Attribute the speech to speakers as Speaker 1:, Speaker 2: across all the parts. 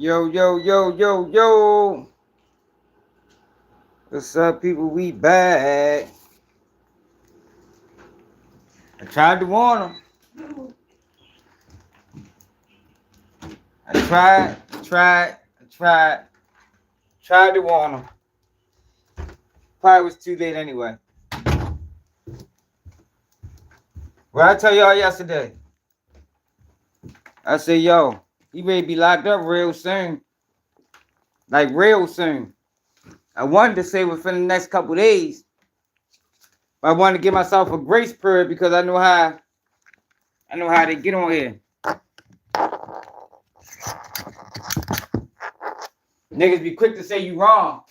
Speaker 1: Yo, yo, yo, yo, yo. What's up, people? We back. I tried to warn them. Tried to warn them. Probably was too late anyway. What I tell y'all yesterday? I said, yo, he may be locked up real soon. Like real soon. I wanted to say within the next couple days. But I wanted to give myself a grace period because I know how they get on here. Niggas be quick to say you wrong.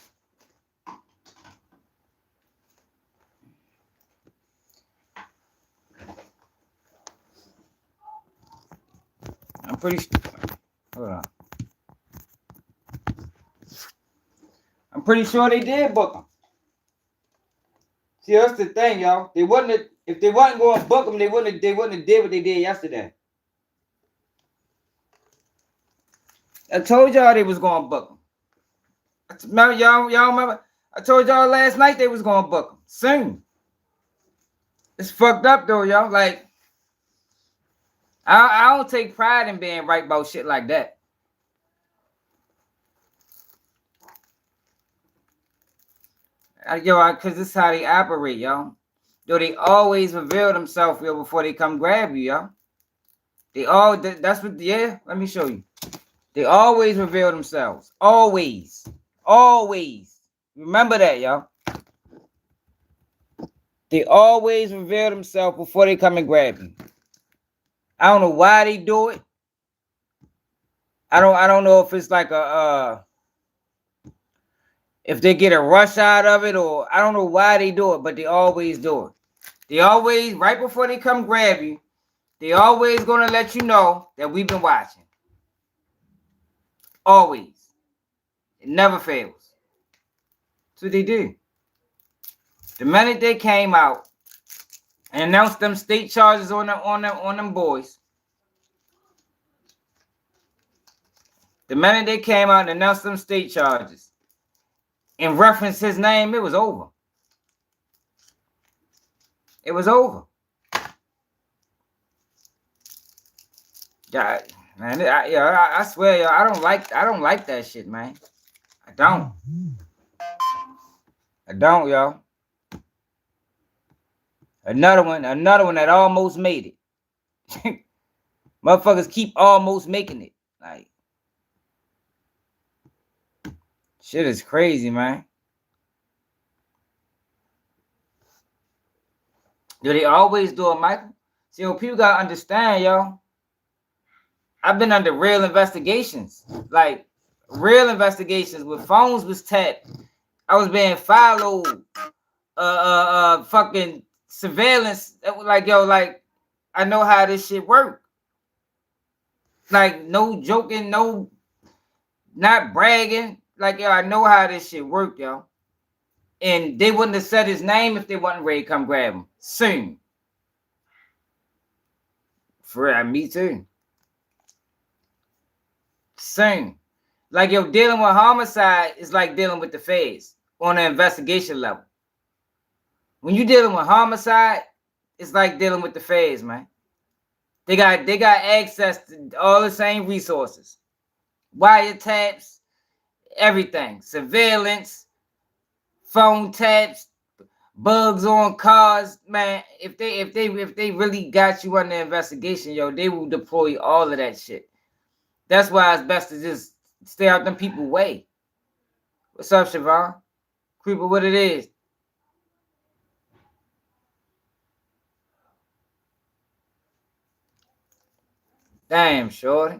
Speaker 1: I'm pretty hold on. I'm pretty sure they did book him. See, that's the thing, y'all. They wouldn't if they wasn't going to book him, they wouldn't have did what they did yesterday. I told y'all they was going to book him. Remember, y'all remember? I told y'all last night they was going to book him. Soon. It's fucked up though, y'all. Like, I don't take pride in being right about shit like that. Cause this is how they operate, y'all. Yo, they always reveal themselves, yo, before they come grab you, y'all. That's what, yeah, let me show you. They always reveal themselves. Always. Always. Remember that, y'all. They always reveal themselves before they come and grab you. I don't know why they do it. I don't know if it's like if they get a rush out of it, or I don't know why they do it, but they always do it. They always, right before they come grab you, they always gonna let you know that we've been watching. Always. It never fails. That's what they do. The minute they came out and announced them state charges on them boys. The minute they came out and announced them state charges and referenced his name, it was over. It was over. Yeah, man. I swear, yo, I don't like that shit, man. I don't, y'all. Another one that almost made it. Motherfuckers keep almost making it. Like, shit is crazy, man. Do they always do it, Michael? See, what people gotta understand, y'all. I've been under real investigations, like real investigations where phones was tapped. I was being followed, fucking surveillance. Like, yo, like, I know how this shit work. Like, no joking, no, not bragging. Like, yo, I know how this shit work, yo. And they wouldn't have said his name if they wasn't ready to come grab him. Soon. For real, me too. Soon. Like, yo, dealing with homicide is like dealing with the feds on an investigation level. When you dealing with homicide, it's like dealing with the feds, man. They got access to all the same resources. Wiretaps, everything. Surveillance, phone taps, bugs on cars, man. If they really got you under investigation, yo, they will deploy all of that shit. That's why it's best to just stay out them people's way. What's up, Siobhan? Creeper, what it is? Damn, shorty.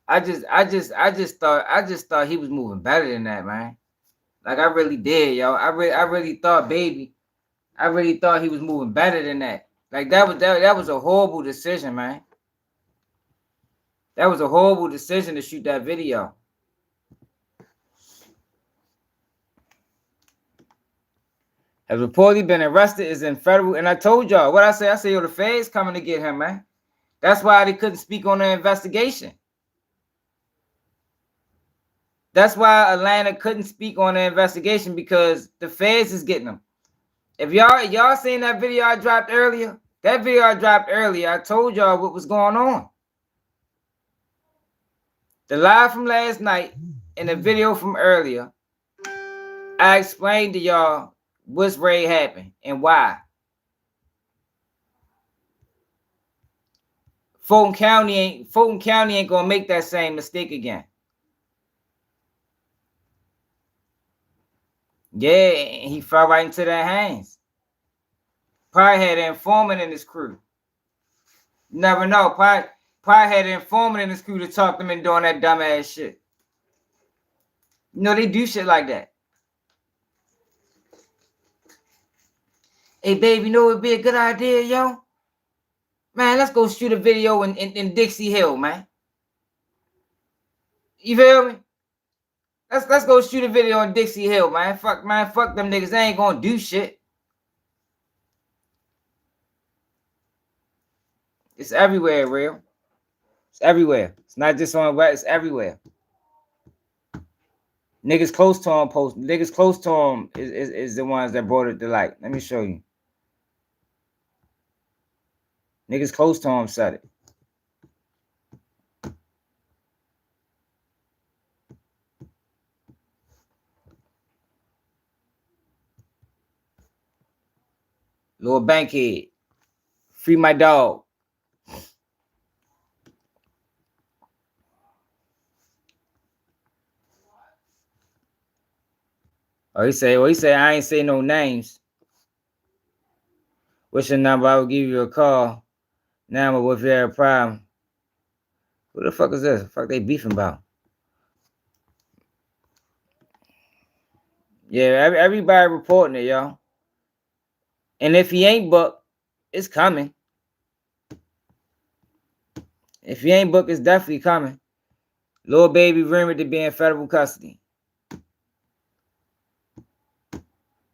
Speaker 1: I just thought he was moving better than that, man. Like, I really did, yo. I really thought, baby. I really thought he was moving better than that. Like, that was a horrible decision, man. That was a horrible decision to shoot that video. Has reportedly been arrested, is in federal. And I told y'all what I say. I said, yo, the feds coming to get him, man. That's why they couldn't speak on the investigation. That's why Atlanta couldn't speak on the investigation, because the feds is getting them. If y'all seen that video I dropped earlier, I told y'all what was going on. The live from last night and the video from earlier, I explained to y'all what's ready happened and why. Fulton County ain't gonna make that same mistake again. Yeah, he fell right into their hands. Probably had an informant in his crew. You never know. Probably had an informant in his crew to talk them into doing that dumbass shit. You know, they do shit like that. Hey, baby, you know what would be a good idea, yo? Man, let's go shoot a video in Dixie Hill, man. You feel me? Let's go shoot a video in Dixie Hill, man. Fuck them niggas. They ain't gonna do shit. It's everywhere, real. It's everywhere. It's not just on West. It's everywhere. Niggas close to him post. Niggas close to him is the ones that brought it to light. Let me show you. Niggas close to him said it. Lil Bankhead. Free my dog. Oh, he say, I ain't say no names. What's your number? I will give you a call. Now, but if you have a problem. Who the fuck is this? The fuck they beefing about? Yeah, everybody reporting it, y'all. And if he ain't booked, it's coming. If he ain't booked, it's definitely coming. Lil Baby rumored to be in federal custody.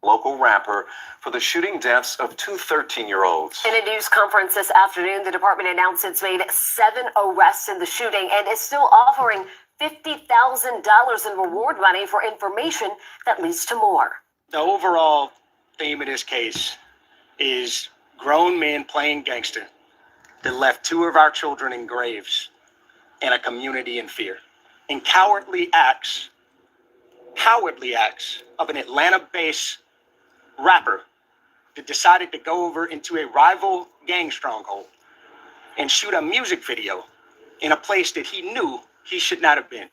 Speaker 2: Local rapper for the shooting deaths of two 13-year-olds.
Speaker 3: In a news conference this afternoon, the department announced it's made 7 arrests in the shooting and is still offering $50,000 in reward money for information that leads to more.
Speaker 4: The overall theme of this case is grown men playing gangster that left 2 of our children in graves and a community in fear. And cowardly acts of an Atlanta-based rapper that decided to go over into a rival gang stronghold and shoot a music video in a place that he knew he should not have been.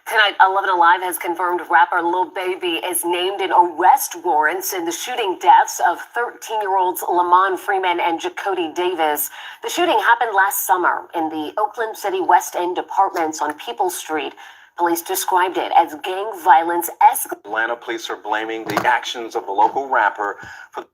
Speaker 3: Tonight, 11 Alive has confirmed rapper Lil Baby is named in arrest warrants in the shooting deaths of 13-year-olds Lamont Freeman and Jacody Davis. The shooting happened last summer in the Oakland City West End apartments on Peoples Street. Police described it as gang violence escalated.
Speaker 2: Atlanta police are blaming the actions of the local rapper for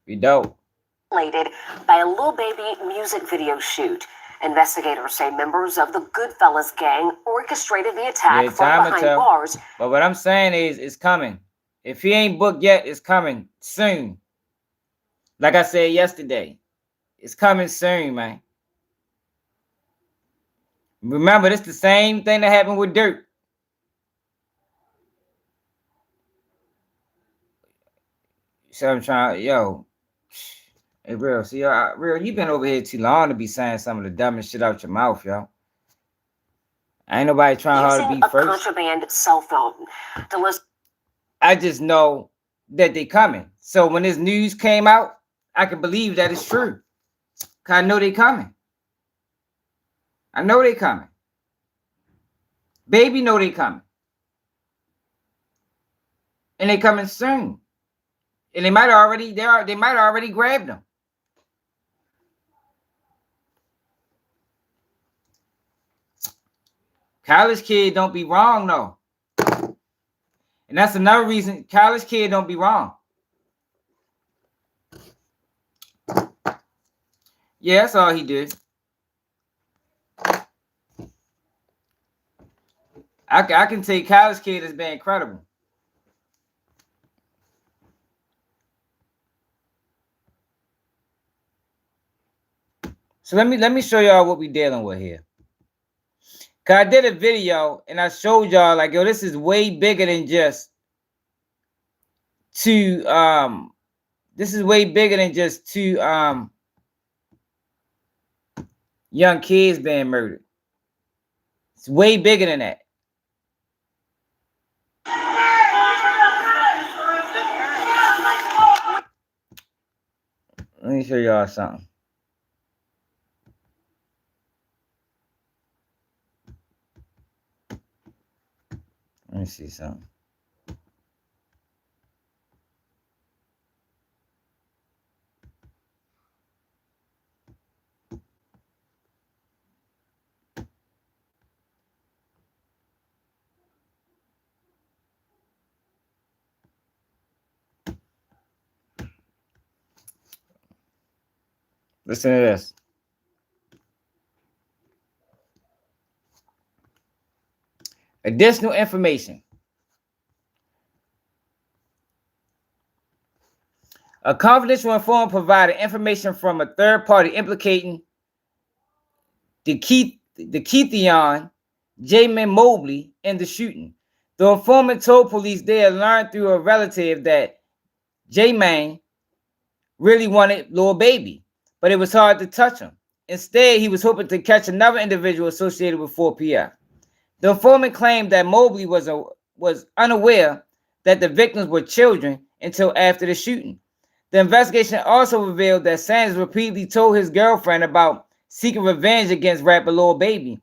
Speaker 3: by a Lil Baby music video shoot. Investigators say members of the Goodfellas gang orchestrated the attack from behind bars.
Speaker 1: But what I'm saying is, it's coming. If he ain't booked yet, it's coming soon. Like I said yesterday, it's coming soon, man. Remember, it's the same thing that happened with Dirt. So I'm trying, yo. Hey, real, see, real, you been over here too long to be saying some of the dumbest shit out your mouth, yo. Ain't nobody trying hard to be first.
Speaker 3: Contraband cell phone.
Speaker 1: I just know that they coming. So when this news came out, I can believe that it's true. Cause I know they coming. I know they coming. Baby know they coming. And they coming soon. And they might already grabbed them. College kid don't be wrong though. And that's another reason college kid don't be wrong. Yeah, that's all he did. I can take college kid as being credible. So let me show y'all what we dealing with here. Cause I did a video and I showed y'all like, yo, this is way bigger than just two this is way bigger than just two young kids being murdered. It's way bigger than that. Let me show y'all something. Let me see something. Listen to this. Additional information. A confidential informant provided information from a third party implicating the Keithion Jamin Mobley in the shooting. The informant told police they had learned through a relative that Jamin really wanted Lil Baby, but it was hard to touch him. Instead, he was hoping to catch another individual associated with 4PF. The informant claimed that Mobley was unaware that the victims were children until after the shooting. The investigation also revealed that Sanders repeatedly told his girlfriend about seeking revenge against rapper Lil Baby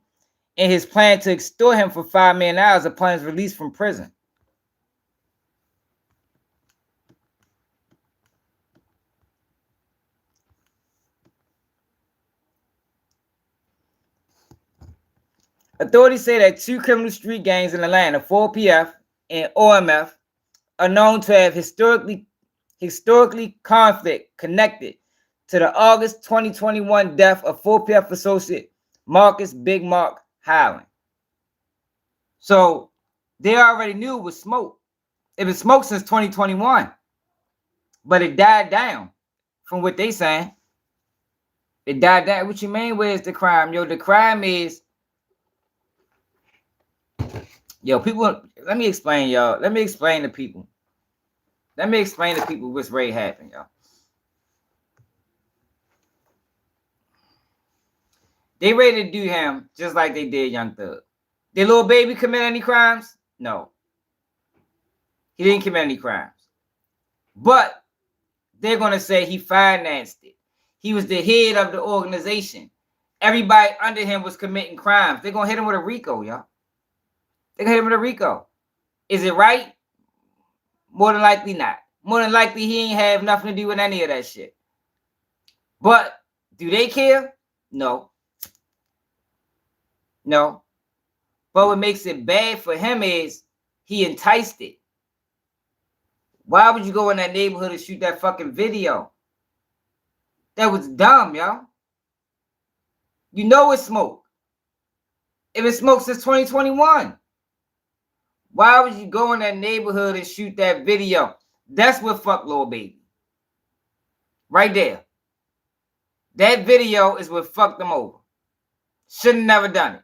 Speaker 1: and his plan to extort him for $5 million upon his release from prison. Authorities say that two criminal street gangs in Atlanta, 4PF and OMF, are known to have historically conflict connected to the August 2021 death of 4PF associate Marcus Big Mark Highland. So they already knew it was smoke. It was smoke since 2021, but it died down from what they saying. It died down. What you mean, where's the crime? Yo, the crime is, yo, people, let me explain, y'all. Let me explain to people. Let me explain to people what's really happening, y'all. They ready to do him just like they did Young Thug. Did Lil Baby commit any crimes? No. He didn't commit any crimes. But they're going to say he financed it. He was the head of the organization. Everybody under him was committing crimes. They're going to hit him with a RICO, y'all. They're going to hit him with a RICO. Is it right? More than likely not. More than likely he ain't have nothing to do with any of that shit. But do they care? No. No. But what makes it bad for him is he enticed it. Why would you go in that neighborhood and shoot that fucking video? That was dumb, y'all. You know it's smoke. It been smoke since 2021. Why would you go in that neighborhood and shoot that video? That's what fucked Lil Baby. Right there. That video is what fucked them over. Should have never done it.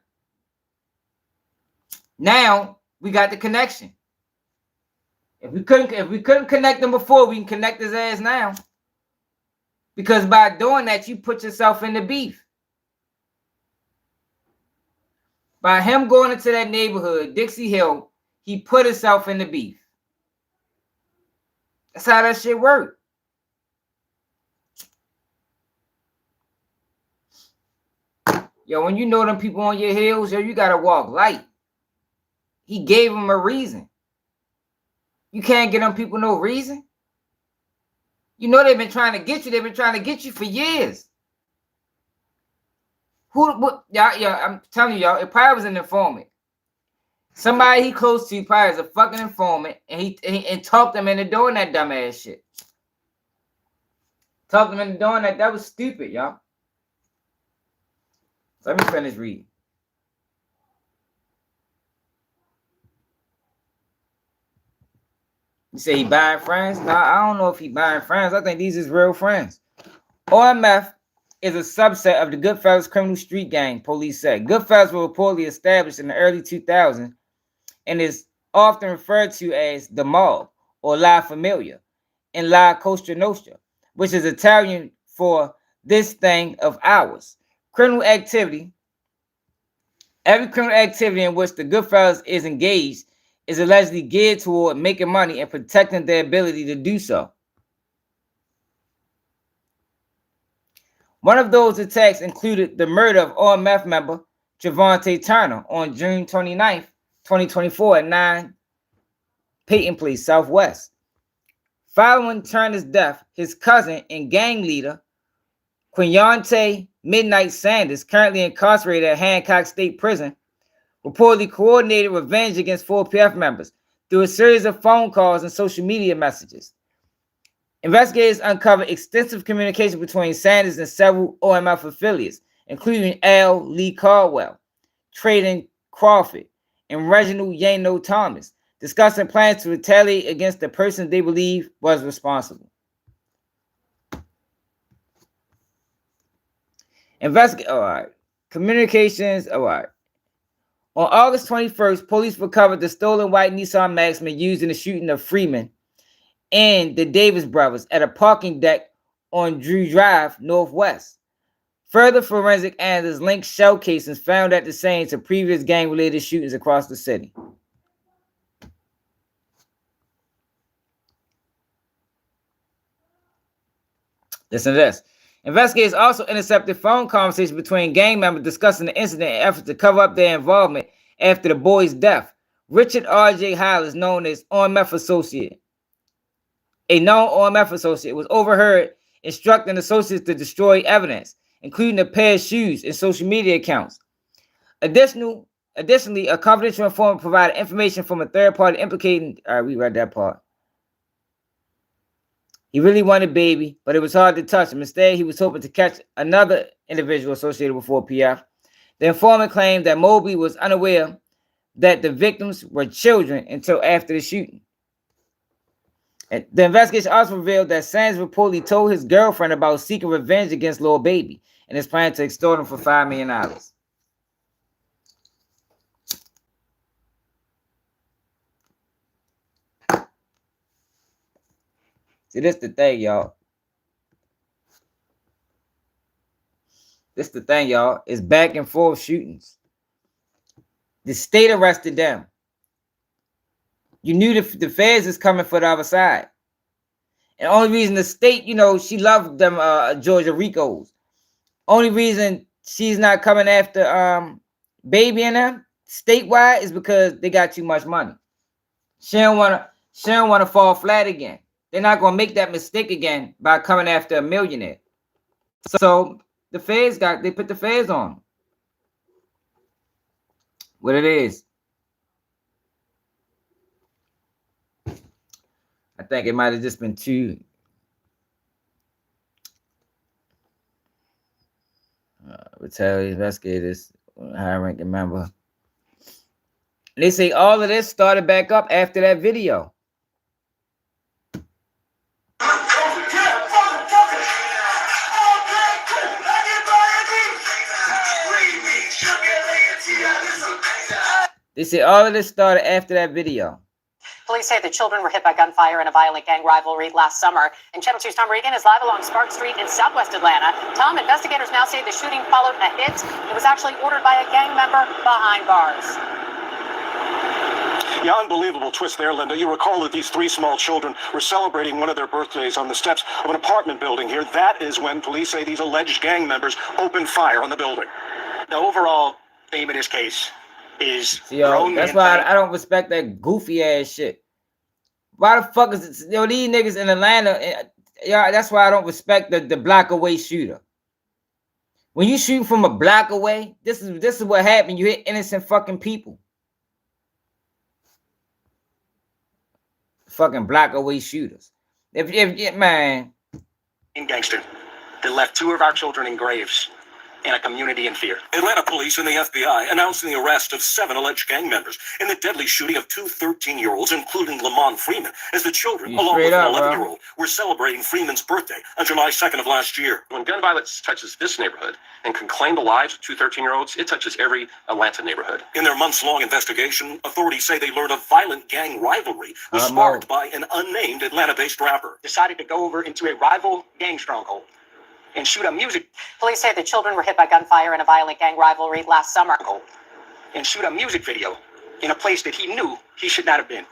Speaker 1: Now we got the connection. If we couldn't connect him before, we can connect his ass now. Because by doing that, you put yourself in the beef. By him going into that neighborhood, Dixie Hill, he put himself in the beef. That's how that shit worked. Yo, when you know them people on your heels, yo, you gotta walk light. He gave them a reason. You can't give them people no reason. You know they've been trying to get you. They've been trying to get you for years. What? Y'all, I'm telling you, y'all, it probably was an informant. Somebody he close to probably is a fucking informant, and he talked them into doing that dumbass shit. Talked them into doing that. That was stupid, y'all. So let me finish reading. You say he buying friends? Nah, I don't know if he buying friends. I think these is real friends. OMF is a subset of the Goodfellas criminal street gang, police said. Goodfellas were reportedly established in the early 2000s and is often referred to as the mob or La Familia in La Costa Nostra, which is Italian for this thing of ours. Criminal activity. Every criminal activity in which the Goodfellas is engaged is allegedly geared toward making money and protecting their ability to do so. One of those attacks included the murder of OMF member Javante Turner on June 29, 2024 at 9 Peyton Place, Southwest. Following Turner's death, his cousin and gang leader, Quayonte Midnight Sanders, currently incarcerated at Hancock State Prison, reportedly coordinated revenge against 4PF members through a series of phone calls and social media messages. Investigators uncovered extensive communication between Sanders and several OMF affiliates, including L. Lee Caldwell, Trayden Crawford, and Reginald Yano Thomas, discussing plans to retaliate against the person they believe was responsible. Communications. On August 21st, police recovered the stolen white Nissan Maxima used in the shooting of Freeman and the Davis brothers at a parking deck on Drew Drive, Northwest. Further forensic analysts linked shell casings found at the scene to previous gang-related shootings across the city. Listen to this. Investigators also intercepted phone conversations between gang members discussing the incident in efforts to cover up their involvement after the boy's death. Richard R.J. Hollis, known as OMF associate, a known OMF associate, was overheard instructing associates to destroy evidence, including a pair of shoes and social media accounts. Additionally, a confidential informant provided information from a third party implicating. All right, we read that part. He really wanted Baby, but it was hard to touch him. Instead, he was hoping to catch another individual associated with 4PF. The informant claimed that Mobley was unaware that the victims were children until after the shooting. And the investigation also revealed that Sanders reportedly told his girlfriend about seeking revenge against Lil Baby and his plan to extort him for $5 million. See, this the thing, y'all. This the thing, y'all. It's back and forth shootings. The state arrested them. You knew the feds is coming for the other side. And the only reason the state, she loved them Georgia Ricos. Only reason she's not coming after Baby and them statewide is because they got too much money. She don't wanna fall flat again. They're not gonna make that mistake again by coming after a millionaire. So the feds they put the feds on. What it is. I think it might have just been two. Retaliate investigators, high-ranking member. They say all of this started back up after that video. They say all of this started after that video.
Speaker 5: Police say the children were hit by gunfire in a violent gang rivalry last summer. And Channel 2's Tom Regan is live along Spark Street in southwest Atlanta. Tom, investigators now say the shooting followed a hit. It was actually ordered by a gang member behind bars.
Speaker 2: Yeah, unbelievable twist there, Linda. You recall that these three small children were celebrating one of their birthdays on the steps of an apartment building here. That is when police say these alleged gang members opened fire on the building.
Speaker 4: The overall theme of this case is
Speaker 1: that's why I don't respect that goofy ass shit. Why the fuck is it, these niggas in Atlanta? That's why I don't respect the block away shooter. When you shoot from a block away, this is what happened. You hit innocent fucking people. Fucking block away shooters. If man,
Speaker 4: gangster that left two of our children in graves and a community in fear.
Speaker 2: Atlanta police and the FBI announcing the arrest of 7 alleged gang members in the deadly shooting of 2 13-year-olds, including Lamont Freeman, as the children,
Speaker 1: You
Speaker 2: along
Speaker 1: straight
Speaker 2: with an
Speaker 1: up, bro.
Speaker 2: 11-year-old, were celebrating Freeman's birthday on July 2nd of last year.
Speaker 6: When gun violence touches this neighborhood and can claim the lives of 2 13-year-olds, it touches every Atlanta neighborhood.
Speaker 2: In their months-long investigation, authorities say they learned a violent gang rivalry was sparked by an unnamed Atlanta-based rapper.
Speaker 4: Decided to go over into a rival gang stronghold and shoot a music
Speaker 5: Police say the children were hit by gunfire in a violent gang rivalry last summer.
Speaker 4: video in a place that he knew he should not have been.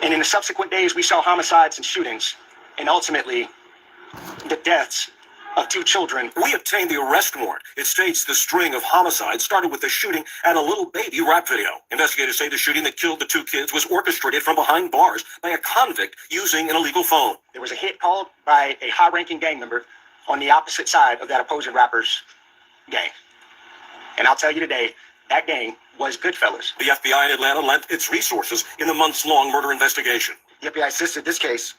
Speaker 4: And in the subsequent days, we saw homicides and shootings, and ultimately the deaths of 2 children.
Speaker 2: We obtained the arrest warrant. It states the string of homicides started with the shooting at a Lil Baby rap video. Investigators say the shooting that killed the 2 kids was orchestrated from behind bars by a convict using an illegal phone.
Speaker 4: There was a hit called by a high-ranking gang member on the opposite side of that opposing rapper's gang. And I'll tell you today, that gang was Goodfellas.
Speaker 2: The FBI in Atlanta lent its resources in the months-long murder investigation.
Speaker 4: The FBI assisted this case.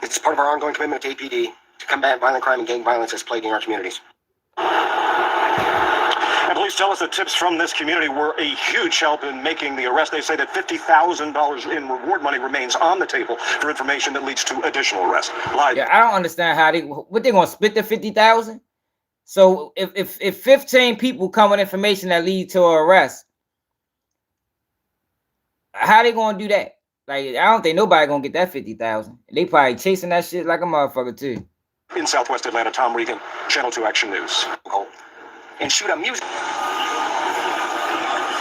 Speaker 4: It's part of our ongoing commitment to APD to combat violent crime and gang violence that's plaguing our communities.
Speaker 2: And police tell us that tips from this community were a huge help in making the arrest. They say that $50,000 in reward money remains on the table for information that leads to additional arrests. Live.
Speaker 1: Yeah, I don't understand how they gonna split the 50,000. So if 15 people come with information that lead to an arrest, how they gonna do that? Like, I don't think nobody gonna get that 50,000. They probably chasing that shit like a motherfucker too.
Speaker 2: In Southwest Atlanta, Tom Regan, Channel 2 Action News.
Speaker 4: And shoot a music.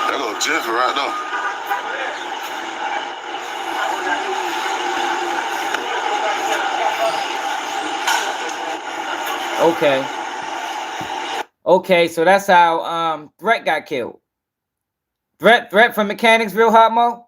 Speaker 7: That go Jeff right now.
Speaker 1: Okay, so that's how Threat got killed. Threat from Mechanicsville, Hot Mo.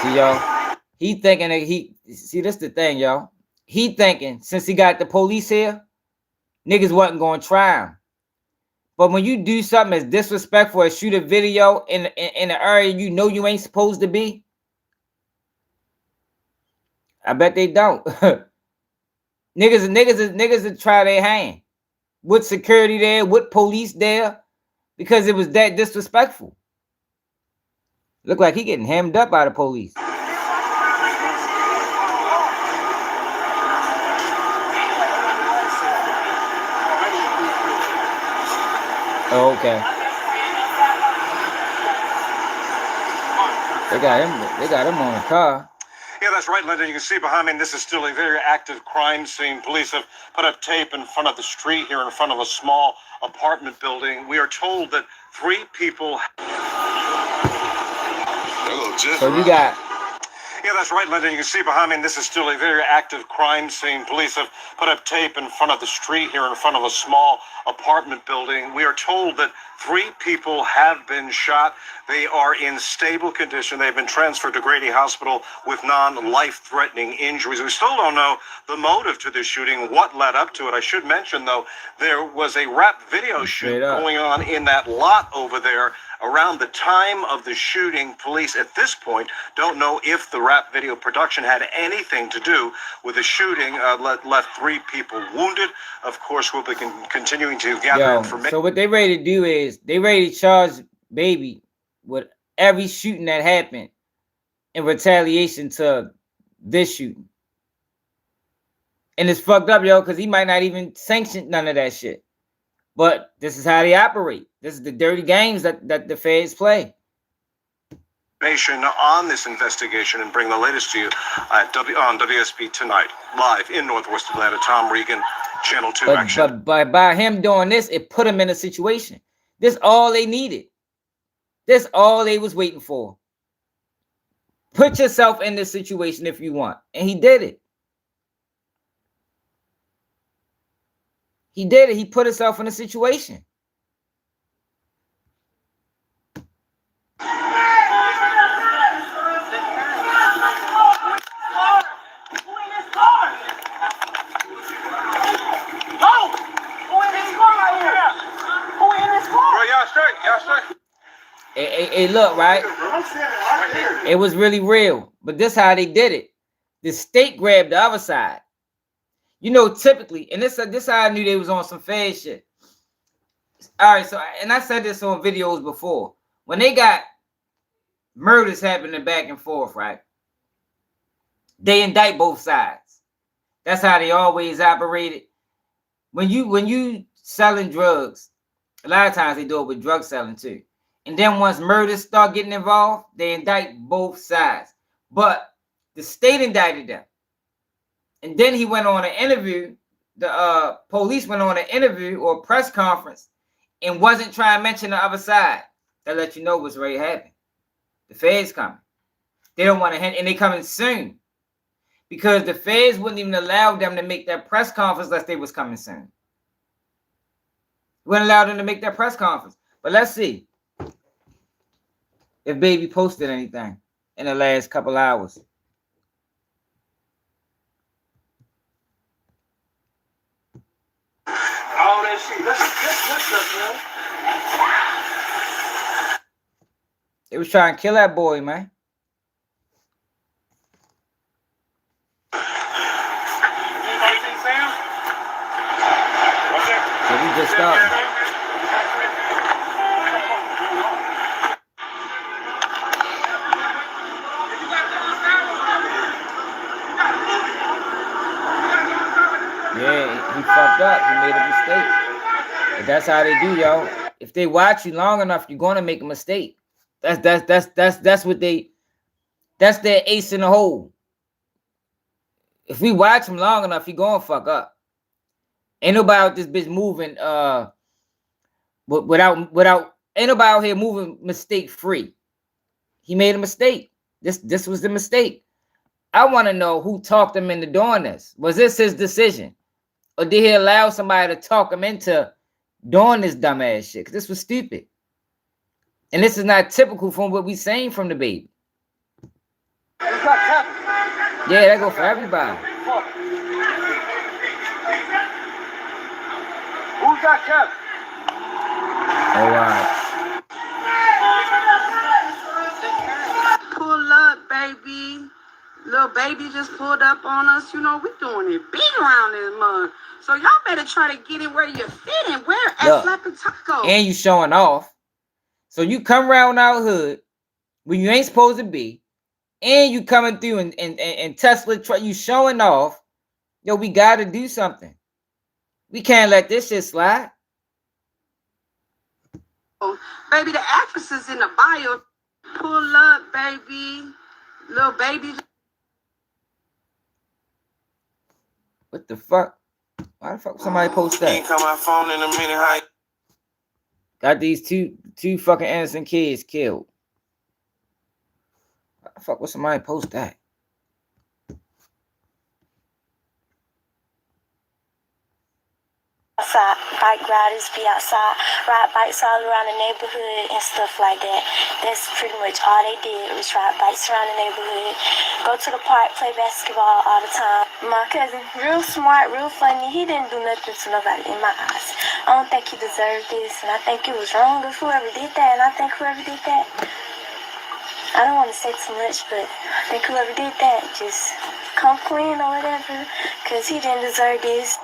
Speaker 1: See, y'all, he thinking that this the thing, y'all. He thinking since he got the police here, niggas wasn't gonna try him. But when you do something as disrespectful as shoot a video in an area you know you ain't supposed to be, I bet they don't. niggas will try their hand with security there, with police there, because it was that disrespectful. Look like he getting hemmed up by the police. Oh, okay. They got him on the car.
Speaker 2: Yeah, that's right, Linda. You can see behind me, this is still a very active crime scene. Police have put up tape in front of the street here in front of a small apartment building. We are told that 3 people...
Speaker 1: So you got...
Speaker 2: Yeah, that's right, Linda. You can see behind me, this is still a very active crime scene. Police have put up tape in front of the street here in front of a small apartment building. We are told that 3 people have been shot. They are in stable condition. They've been transferred to Grady Hospital with non-life-threatening injuries. We still don't know the motive to this shooting, what led up to it. I should mention, though, there was a rap video shoot going on in that lot over there around the time of the shooting. Police at this point don't know if the rap video production had anything to do with the shooting. Left 3 people wounded. Of course, we'll be continuing to gather information.
Speaker 1: So what they ready to do is they ready to charge Baby with every shooting that happened in retaliation to this shooting. And it's fucked up, yo, because he might not even sanction none of that shit. But this is how they operate. This is the dirty games that the feds play.
Speaker 2: On this investigation and bring the latest to you on WSB tonight, live in Northwest Atlanta. Tom Regan, Channel 2 Action.
Speaker 1: But by him doing this, it put him in a situation. This all they needed. This all they was waiting for. Put yourself in this situation if you want. And he did it. He did it. He put himself in a situation. Hey, look, right? It was really real. But this how they did it. The state grabbed the other side. You know, typically, and this how I knew they was on some fair shit. All right, so, and I said this on videos before. When they got murders happening back and forth, right? They indict both sides. That's how they always operated. When you selling drugs, a lot of times they do it with drug selling too. And then once murders start getting involved, they indict both sides. But the state indicted them. And then he went on an interview. The police went on an interview or press conference and wasn't trying to mention the other side. That let you know what's ready to happen. The feds coming. They don't want to hint, and they coming soon. Because the feds wouldn't even allow them to make that press conference unless they was coming soon. Wouldn't allow them to make that press conference. But let's see if Baby posted anything in the last couple hours.
Speaker 2: All that shit. That's man.
Speaker 1: They was trying to kill that boy, man.
Speaker 2: Anybody see Sam? What's that?
Speaker 1: So we just started. Yeah, he fucked up. He made a mistake. But that's how they do, y'all. If they watch you long enough, you're gonna make a mistake. That's what they. That's their ace in the hole. If we watch him long enough, he gonna fuck up. Ain't nobody out this bitch moving without ain't nobody out here moving mistake free. He made a mistake. This was the mistake. I want to know who talked him into doing this. Was this his decision? Or did he allow somebody to talk him into doing this dumbass shit? Because this was stupid. And this is not typical from what we saying from the baby. Yeah, that go for everybody.
Speaker 2: Who's got Kevin?
Speaker 1: Oh, wow.
Speaker 7: Pull up, baby. Lil Baby just pulled up on us. You know, we doing it big around this month. So y'all better try to get it where you fit in. Where at Flapping Taco?
Speaker 1: And you showing off. So you come around our hood when you ain't supposed to be. And you coming through and Tesla truck, you showing off. Yo, we got to do something. We can't let this shit slide.
Speaker 7: Baby, the actress is in the bio. Pull up, baby. Lil Baby.
Speaker 1: What the fuck? Why the fuck somebody post that?
Speaker 8: Ain't come my phone in a minute. How
Speaker 1: Got these two fucking innocent kids killed. Why the fuck would somebody post that?
Speaker 9: Outside, bike riders be outside, ride bikes all around the neighborhood and stuff like that. That's pretty much all they did was ride bikes around the neighborhood, go to the park, play basketball all the time. My cousin, real smart, real funny, he didn't do nothing to nobody in my eyes. I don't think he deserved this, and I think it was wrong of whoever did that, and I think whoever did that, I don't want to say too much, but I think whoever did that just come clean or whatever, because he didn't deserve this.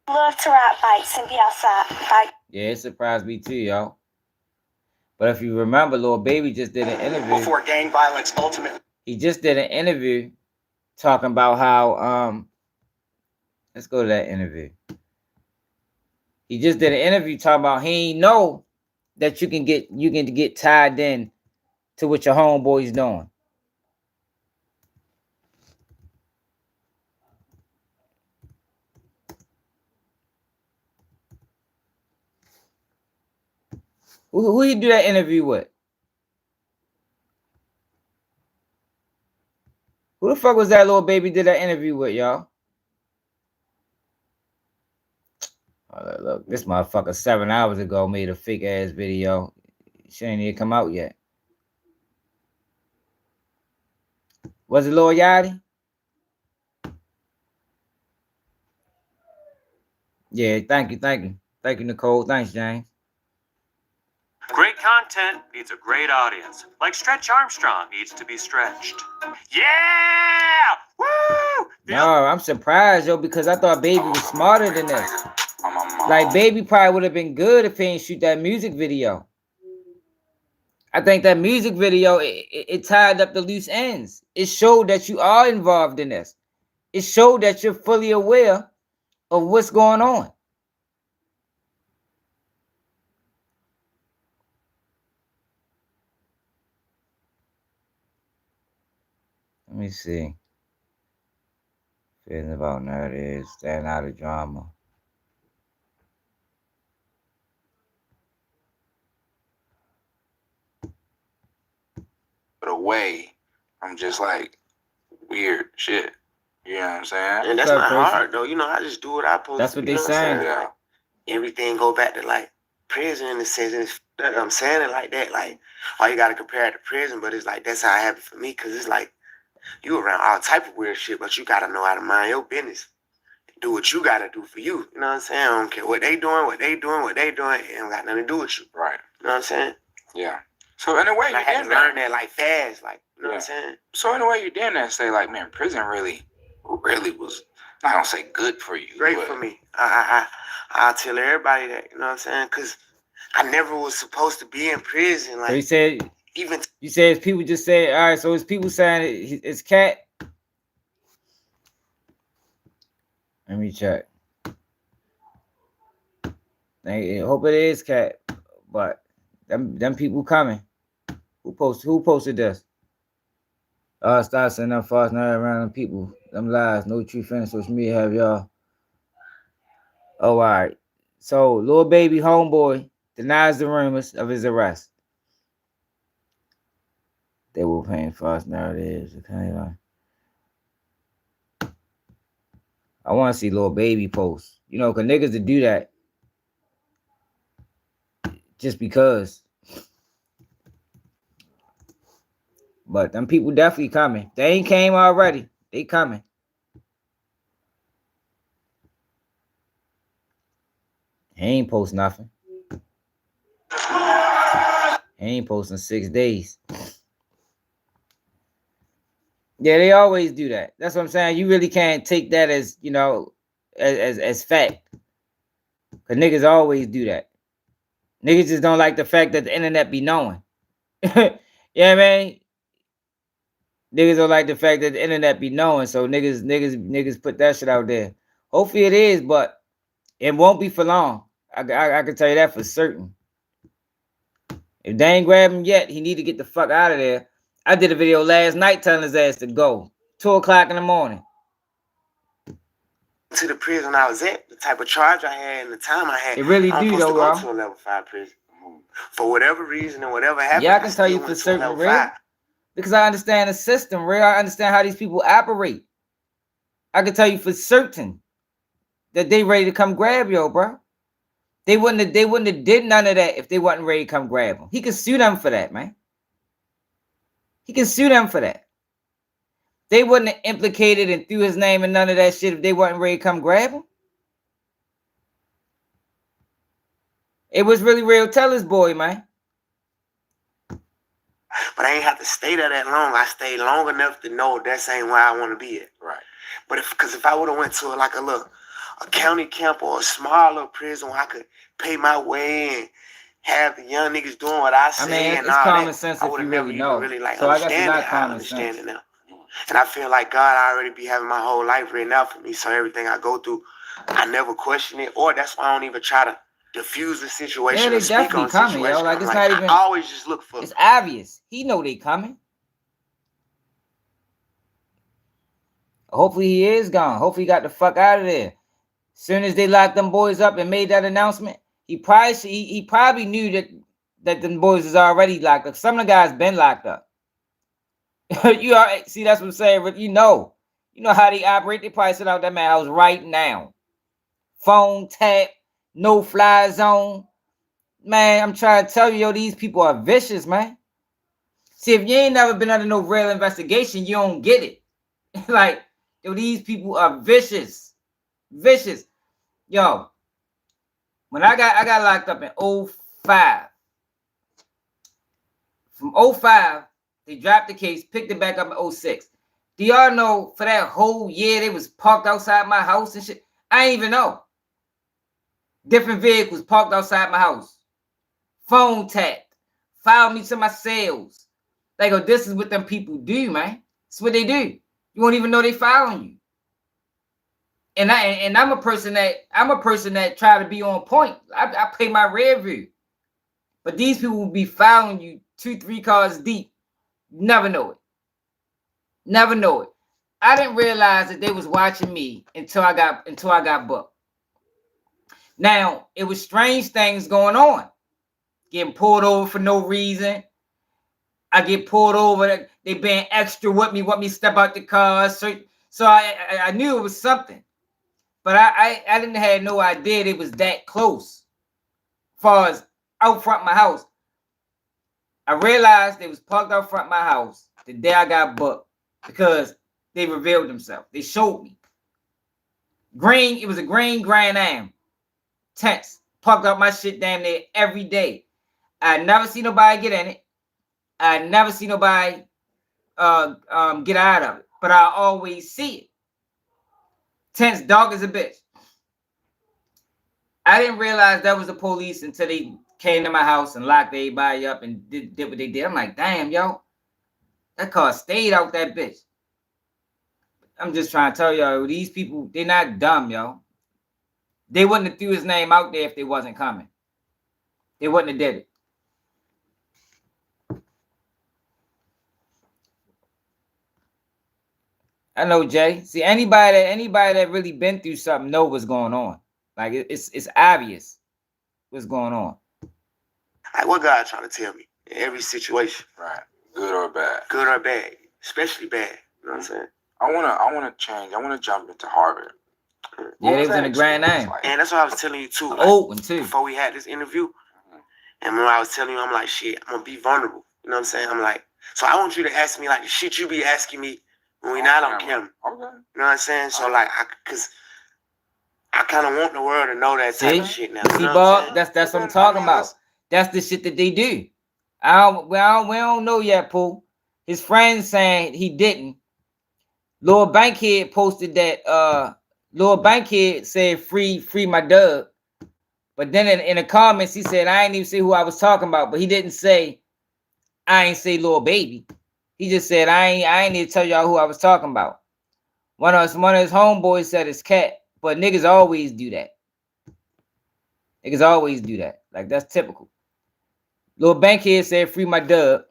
Speaker 9: Love to ride bikes and be outside.
Speaker 1: Yeah, it surprised me too, y'all. But if you remember, Lil Baby just did an interview.
Speaker 4: Before gang violence ultimately.
Speaker 1: He just did an interview talking about how let's go to that interview. He just did an interview talking about he ain't know that you can get tied in to what your homeboy's doing. Who you do that interview with? Who the fuck was that Lil Baby did that interview with, y'all? Oh, look, this motherfucker 7 hours ago made a fake ass video. She ain't even come out yet. Was it Lil Yachty? Yeah, thank you, Nicole. Thanks, James.
Speaker 8: Great content needs a great audience. Like Stretch Armstrong needs to be stretched. Yeah! Woo!
Speaker 1: No, I'm surprised, yo, because I thought Baby was smarter than this. Like, Baby probably would have been good if he didn't shoot that music video. I think that music video, it tied up the loose ends. It showed that you are involved in this. It showed that you're fully aware of what's going on. Let me see. Feeling about nowadays, staying out of drama.
Speaker 10: But away from just like weird shit. You know what I'm saying?
Speaker 11: And that's not hard though. You know, I just do what I post.
Speaker 1: That's what they saying.
Speaker 11: Yeah. Everything go back to like prison in the sense that I'm saying it like that. Like, why you gotta compare it to prison? But it's like that's how it happened for me, because it's like you around all type of weird shit, but you gotta know how to mind your business. Do what you gotta do for you. You know what I'm saying? I don't care what they doing, what they doing, what they doing. It don't got nothing to do with you.
Speaker 10: Right.
Speaker 11: You know what I'm saying?
Speaker 10: Yeah. So in a way,
Speaker 11: I had to learn that like fast, like, you know what I'm saying?
Speaker 10: So in a way, you did that say like, man, prison really was, I don't say good for you.
Speaker 11: Great for me. I'll tell everybody that, you know what I'm saying? Because I never was supposed to be in prison. Like,
Speaker 1: So he said,
Speaker 11: even
Speaker 1: you said his people just say, all right, so his people saying it's cat. Let me check. I hope it is cat, but them people coming. Who posted this? Start sending them false narrative around them people. Them lies, no true friends, social media have y'all. Oh, all right. So, Lil Baby homeboy denies the rumors of his arrest. They were paying false narratives. Okay, I want to see Lil Baby post. You know, because niggas to do that just because. But them people definitely coming. They ain't came already. They coming. He ain't post nothing. He ain't posting 6 days. Yeah, they always do that. That's what I'm saying. You really can't take that as, you know, as fact. Because niggas always do that. Niggas just don't like the fact that the internet be knowing. You know what I mean? Niggas don't like the fact that the internet be knowing, so niggas put that shit out there. Hopefully it is, but it won't be for long. I can tell you that for certain. If they ain't grabbed him yet, he need to get the fuck out of there. I did a video last night telling his ass to go. 2 o'clock in the morning.
Speaker 11: to the prison I was at, the type of charge I had and the time I had.
Speaker 1: It really do though, bro.
Speaker 11: To go to a level 5 prison. For whatever reason and whatever happened,
Speaker 1: yeah, I can tell you for certain, real. Because I understand the system, real. I understand how these people operate. I can tell you for certain that they ready to come grab yo, bro. They wouldn't have did none of that if they wasn't ready to come grab him. He could sue them for that, man. He can sue them for that. They wouldn't have implicated and threw his name in none of that shit if they wasn't ready to come grab him. It was really real. Tell his boy, man.
Speaker 11: But I ain't have to stay there that long. I stayed long enough to know that's ain't where I want to be at.
Speaker 10: Right.
Speaker 11: But if I would have went to like a county camp or a smaller prison where I could pay my way and have the young niggas doing what I say,
Speaker 1: I mean,
Speaker 11: and
Speaker 1: it's
Speaker 11: all
Speaker 1: common
Speaker 11: that,
Speaker 1: sense
Speaker 11: I
Speaker 1: if
Speaker 11: would
Speaker 1: you
Speaker 11: have
Speaker 1: really know.
Speaker 11: really like
Speaker 1: So I guess it's
Speaker 11: understand
Speaker 1: not
Speaker 11: it. I
Speaker 1: common
Speaker 11: understand
Speaker 1: sense.
Speaker 11: it now. And I feel like God already be having my whole life written out for me. So everything I go through, I never question it. Or that's why I don't even try to diffuse the situation.
Speaker 1: Yeah, they
Speaker 11: or speak
Speaker 1: definitely
Speaker 11: on
Speaker 1: coming,
Speaker 11: situation.
Speaker 1: yo. Like,
Speaker 11: I'm
Speaker 1: it's not even.
Speaker 11: I always just look for.
Speaker 1: It's obvious. He know they coming. Hopefully he is gone. Hopefully he got the fuck out of there. Soon as they locked them boys up and made that announcement, he probably knew that them boys is already locked up. Some of the guys been locked up. You already see, that's what I'm saying. But you know how they operate. They probably sit out that man house right now. Phone tap, no fly zone. Man, I'm trying to tell you, yo, these people are vicious, man. See, if you ain't never been under no real investigation, you don't get it. Like, yo, these people are vicious. Vicious. Yo, when I got locked up in 2005, From 05, they dropped the case, picked it back up in 06. Do y'all know for that whole year they was parked outside my house and shit? I ain't even know. Different vehicles parked outside my house. Phone tapped. Filed me to my cells. Like, oh, this is what them people do, man. That's what they do. You won't even know they following you. And I'm a person that try to be on point. I play my rear view. But these people will be following you 2-3 cars deep. Never know it. Never know it. I didn't realize that they was watching me until I got booked. Now, it was strange things going on. Getting pulled over for no reason. I get pulled over. They being extra with me, want me to step out the car. So I knew it was something. But I didn't have no idea it was that close. As far as out front of my house. I realized they was parked out front of my house the day I got booked because they revealed themselves. They showed me. Green, it was a green Grand Am. Tense. Parked out my shit damn near every day. I never see nobody get in it. I never see nobody get out of it. But I always see it. Tense, dark as a bitch. I didn't realize that was the police until they came to my house and locked everybody up and did what they did. I'm like, damn, yo. That car stayed out that bitch. I'm just trying to tell y'all, these people, they're not dumb, yo. They wouldn't have threw his name out there if they wasn't coming. They wouldn't have did it. I know, Jay. See, anybody that really been through something know what's going on. Like, it's obvious what's going on.
Speaker 11: Like, what God trying to tell me in every situation?
Speaker 10: Right. Good or bad.
Speaker 11: Good or bad. Especially bad. You know what I'm saying?
Speaker 10: I wanna change. I wanna jump into Harvard.
Speaker 1: Yeah, they was in the Grand Name.
Speaker 11: Like? And that's what I was telling you too. Like,
Speaker 1: one too.
Speaker 11: Before we had this interview. And remember I was telling you, I'm like, shit, I'm gonna be vulnerable. You know what I'm saying? I'm like, so I want you to ask me like the shit you be asking me when we not on camera.
Speaker 10: Okay.
Speaker 11: You know what I'm saying? So like, cause I kind of want the world to know that type of shit now.
Speaker 1: See, Bob, that's what I'm talking about. That's the shit that they do. We don't know yet, Pooh. His friends saying he didn't. Lil Bankhead posted that Lil Bankhead said free my dub. But then in the comments he said I ain't even say who I was talking about, but he didn't say I ain't say Lil Baby. He just said I ain't need to tell y'all who I was talking about. One of his homeboys said it's Cat, but niggas always do that. Niggas always do that. Like, that's typical. Lil Bankhead said free my dub.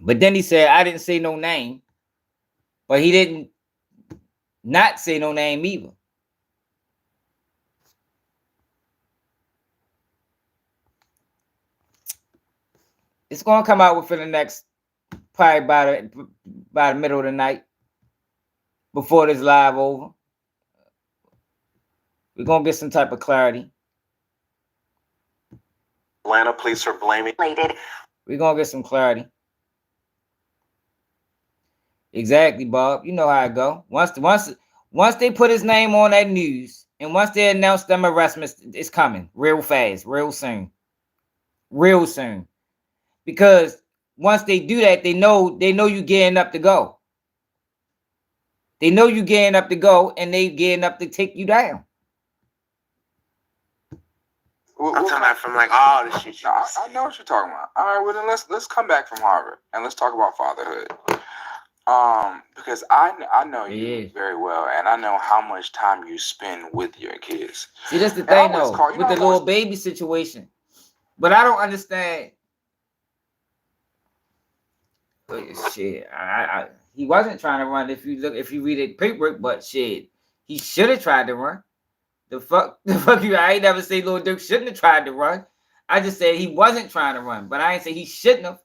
Speaker 1: But then he said I didn't say no name. But he didn't not say no name either. It's gonna come out within the next probably by the middle of the night. Before this live over. We're gonna get some type of clarity.
Speaker 2: Atlanta police are blaming.
Speaker 1: We're gonna get some clarity. Exactly, Bob. You know how it go. Once they put his name on that news, and once they announce them arrests, it's coming real fast, real soon. Real soon. Because once they do that, they know you getting up to go. They know you getting up to go, and they getting up to take you down.
Speaker 11: I'm talking about from like all this shit.
Speaker 10: I know what you're talking about. All right, well then let's come back from Harvard and let's talk about fatherhood. Because I know you very well, and I know how much time you spend with your kids.
Speaker 1: See, that's the thing though, with the Lil Baby situation. But I don't understand. Shit, he wasn't trying to run. If you read it paperwork, but shit, he should have tried to run. The fuck you! I ain't never say Lil Durk shouldn't have tried to run. I just said he wasn't trying to run, but I ain't say he shouldn't have.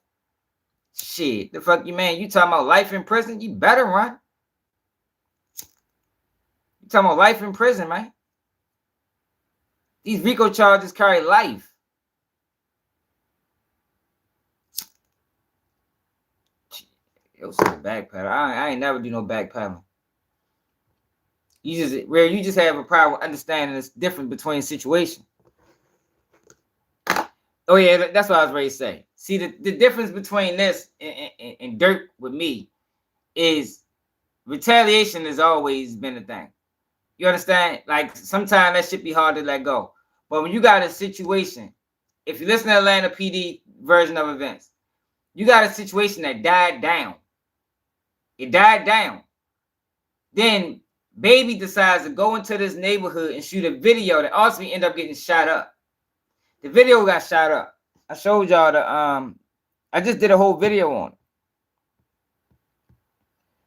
Speaker 1: Shit, the fuck you, man? You talking about life in prison? You better run. You talking about life in prison, man? These RICO charges carry life. Yo, so backpedal. I ain't never do no backpedaling. You just have a problem with understanding this difference between situations. Oh yeah, that's what I was ready to say. See, the difference between this and Dirk with me is retaliation has always been a thing. You understand? Like, sometimes that shit be hard to let go. But when you got a situation, if you listen to Atlanta PD version of events, you got a situation that died down. It died down. Then Baby decides to go into this neighborhood and shoot a video that ultimately end up getting shot up. The video got shot up. I showed y'all the I just did a whole video on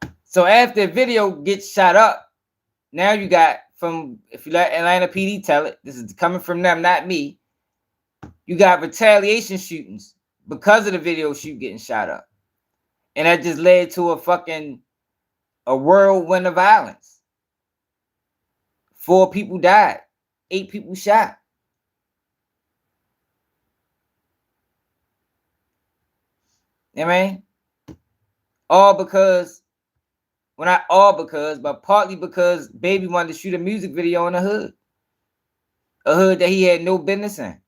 Speaker 1: it. So after the video gets shot up, now you got, from, if you let Atlanta PD tell it, this is coming from them, not me. You got retaliation shootings because of the video shoot getting shot up. And that just led to a whirlwind of violence. 4 people died. 8 people shot. You know what I mean? All because, well, not all because, but partly because Baby wanted to shoot a music video in the hood. A hood that he had no business in.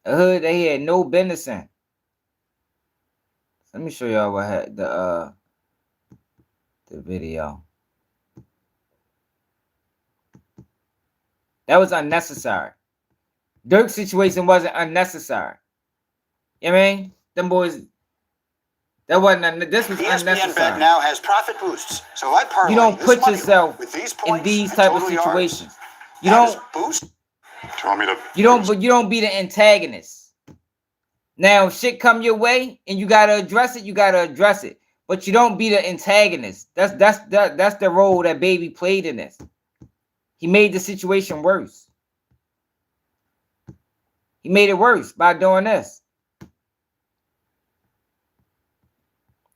Speaker 1: A hood that he had no business in. Let me show y'all what had the video. That was unnecessary. Dirk's situation wasn't unnecessary. You know what I mean? Them boys, that wasn't, this was unnecessary.
Speaker 12: Bet now has profit boosts. So I parlay
Speaker 1: you don't put yourself
Speaker 12: with these
Speaker 1: in these type of situations. You don't
Speaker 12: boost.
Speaker 1: You don't be the antagonist. Now, if shit come your way and you gotta address it, you gotta address it. But you don't be the antagonist. That's the role that Baby played in this. He made the situation worse. He made it worse by doing this.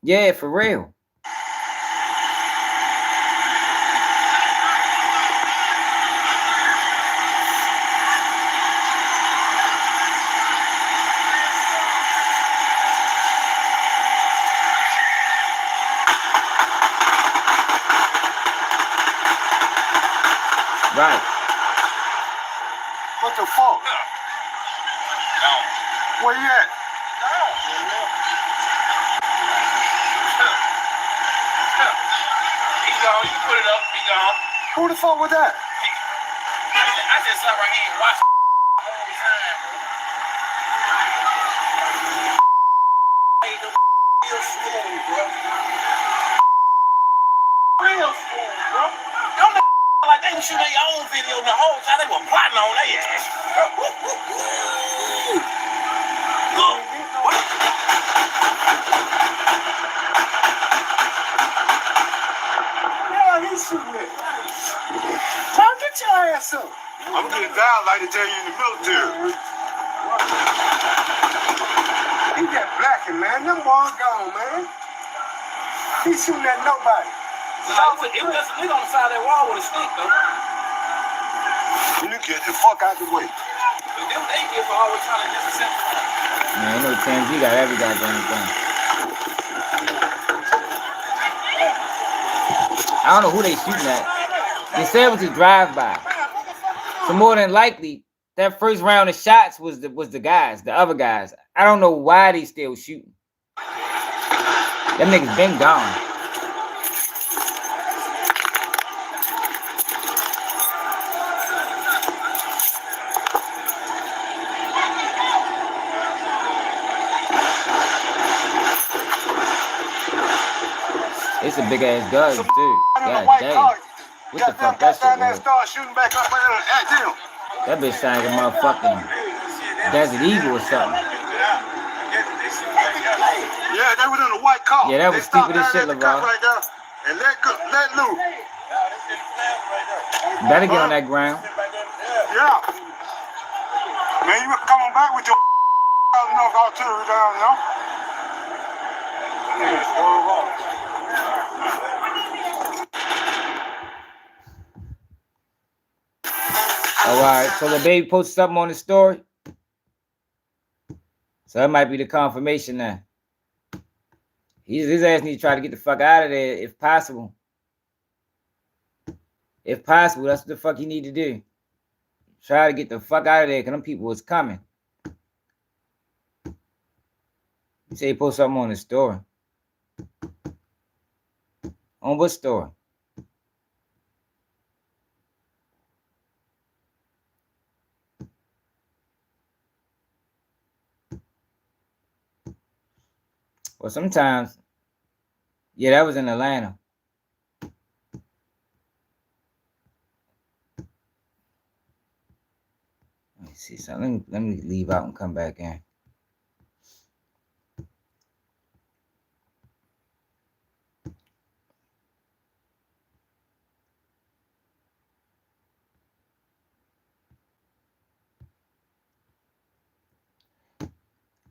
Speaker 1: Yeah, for real. Right.
Speaker 12: What the fuck? Where you at?
Speaker 13: He gone. You put it up. He gone.
Speaker 12: Who the fuck was that?
Speaker 13: I just sat right here and watched all the time, bro. Hey, the real smooth, bro. Real smooth, bro. Them like they was shooting their own video the whole time. They were plotting on their ass. Look, what?
Speaker 12: Yeah, he's shooting it. Tom, get your ass up.
Speaker 13: I'm getting down like they tell you in the military.
Speaker 12: He got blacking, man. Them boys gone, man. He's shooting at nobody.
Speaker 13: It was just a nigga on the side of that wall with a stick, though.
Speaker 12: You get the fuck out the way.
Speaker 13: But them they get for always trying to disassemble.
Speaker 1: Man, no chance. You got every goddamn thing. I don't know who they shooting at. They said it was a drive-by. So more than likely, that first round of shots was the guys, the other guys. I don't know why they still shooting. Them niggas been gone. It's a big ass gun too. God damn. What the fuck that shit was?
Speaker 12: Start shooting back up at them.
Speaker 1: That bitch sounded like a motherfucking Desert Eagle or something.
Speaker 12: Yeah, they was in a white car.
Speaker 1: Yeah, that was stupid as shit, LeVar.
Speaker 12: Right there and let loose.
Speaker 1: Better get on that ground.
Speaker 12: Yeah. Man, you coming back with your enough artillery down, you know?
Speaker 1: All right, so the baby posted something on the story. So that might be the confirmation now. His ass need to try to get the fuck out of there if possible. If possible, that's what the fuck you need to do. Try to get the fuck out of there, because them people was coming. You say you post something on the story. On what story? Well, sometimes, yeah, that was in Atlanta. Let me see something. Let me leave out and come back in.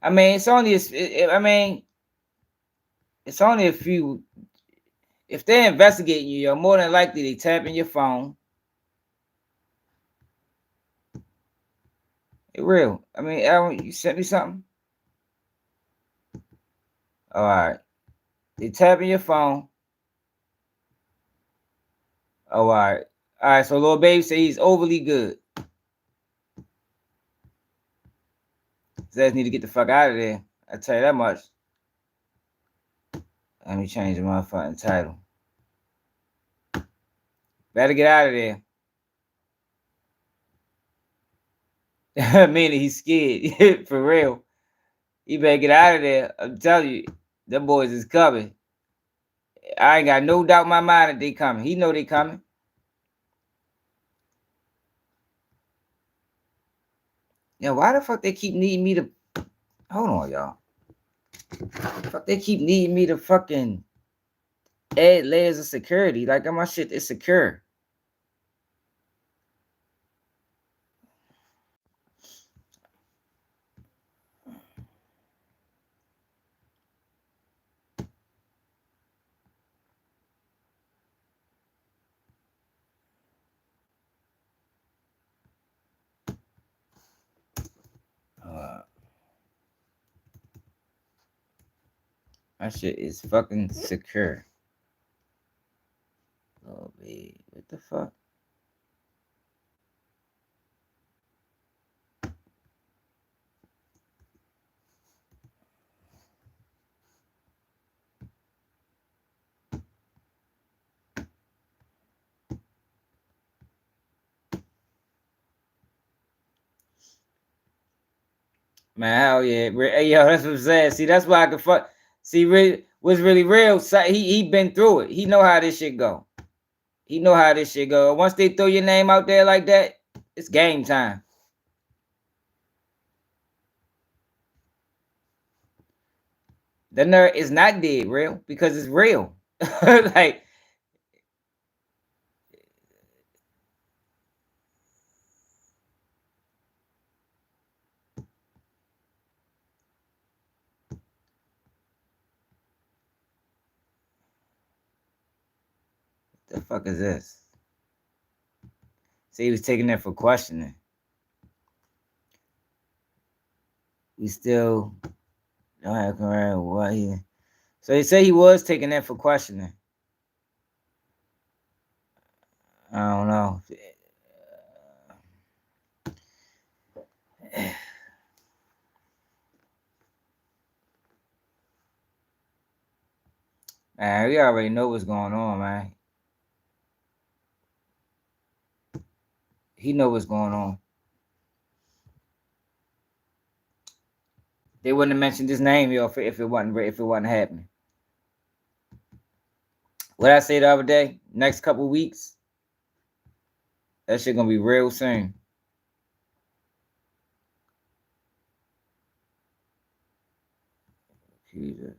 Speaker 1: I mean, it's only. I mean, it's only a few. If they're investigating you, you're more than likely they tapping your phone. It real. I mean, Aaron, you sent me something? All right. They tapping your phone. Oh, all right. All right, so Lil Baby say he's overly good. Says need to get the fuck out of there. I tell you that much. Let me change the motherfucking title. Better get out of there. Meaning he's scared. For real. He better get out of there. I'm telling you, them boys is coming. I ain't got no doubt in my mind that they coming. He know they coming. Yeah, why the fuck they keep needing me to... Hold on, y'all. Fuck, they keep needing me to fucking add layers of security. Like, my shit is secure. My shit is fucking secure. Oh, babe. What the fuck? Man, hell yeah. Hey, yo, that's what I'm saying. See, that's why I can fuck. See, what's really real, he been through it. He know how this shit go. He know how this shit go. Once they throw your name out there like that, it's game time. The nerd is not dead, real, because it's real. Like, the fuck is this? See, he was taking that for questioning. We still don't have correct what he. So he said he was taking that for questioning. I don't know. Man, we already know what's going on, man. He know what's going on. They wouldn't have mentioned his name, yo, if it wasn't happening. What I say the other day? Next couple weeks, that shit gonna be real soon. Jesus.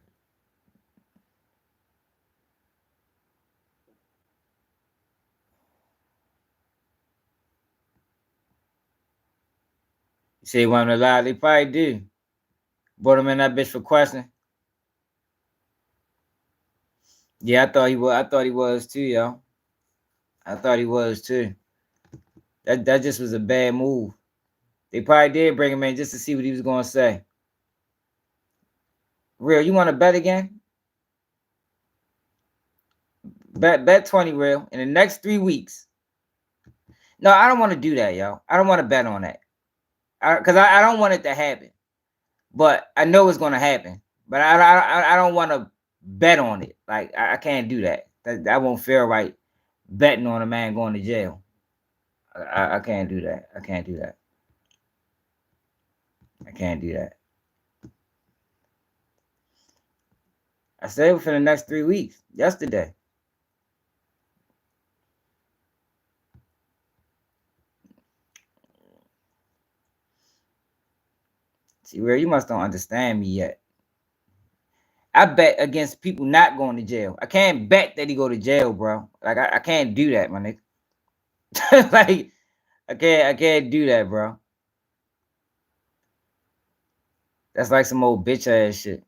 Speaker 1: You say he wanted to lie? They probably did. Brought him in that bitch for questioning. Yeah, I thought he was. I thought he was too, yo. I thought he was too. That just was a bad move. They probably did bring him in just to see what he was gonna say. Real, you want to bet again? Bet 20, real. In the next 3 weeks, No, I don't want to do that, yo. I don't want to bet on that. Because I don't want it to happen. But I know it's going to happen. But I don't want to bet on it. Like, I can't do that. That won't feel right betting on a man going to jail. I can't do that. I can't do that. I can't do that. I said it for the next 3 weeks. Yesterday. See, Ray, you must don't understand me yet. I bet against people not going to jail. I can't bet that he go to jail, bro. Like I can't do that, my nigga. Like I can't do that, bro. That's like some old bitch ass shit.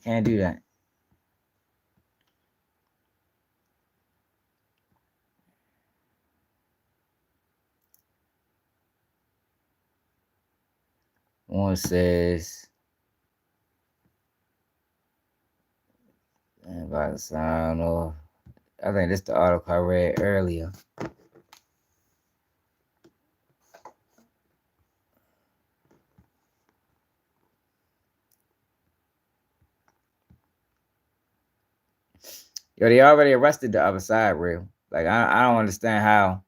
Speaker 1: Can't do that. One says, about to sign off. I think this is the article I read earlier. Yo, they already arrested the other side, real. Like I don't understand how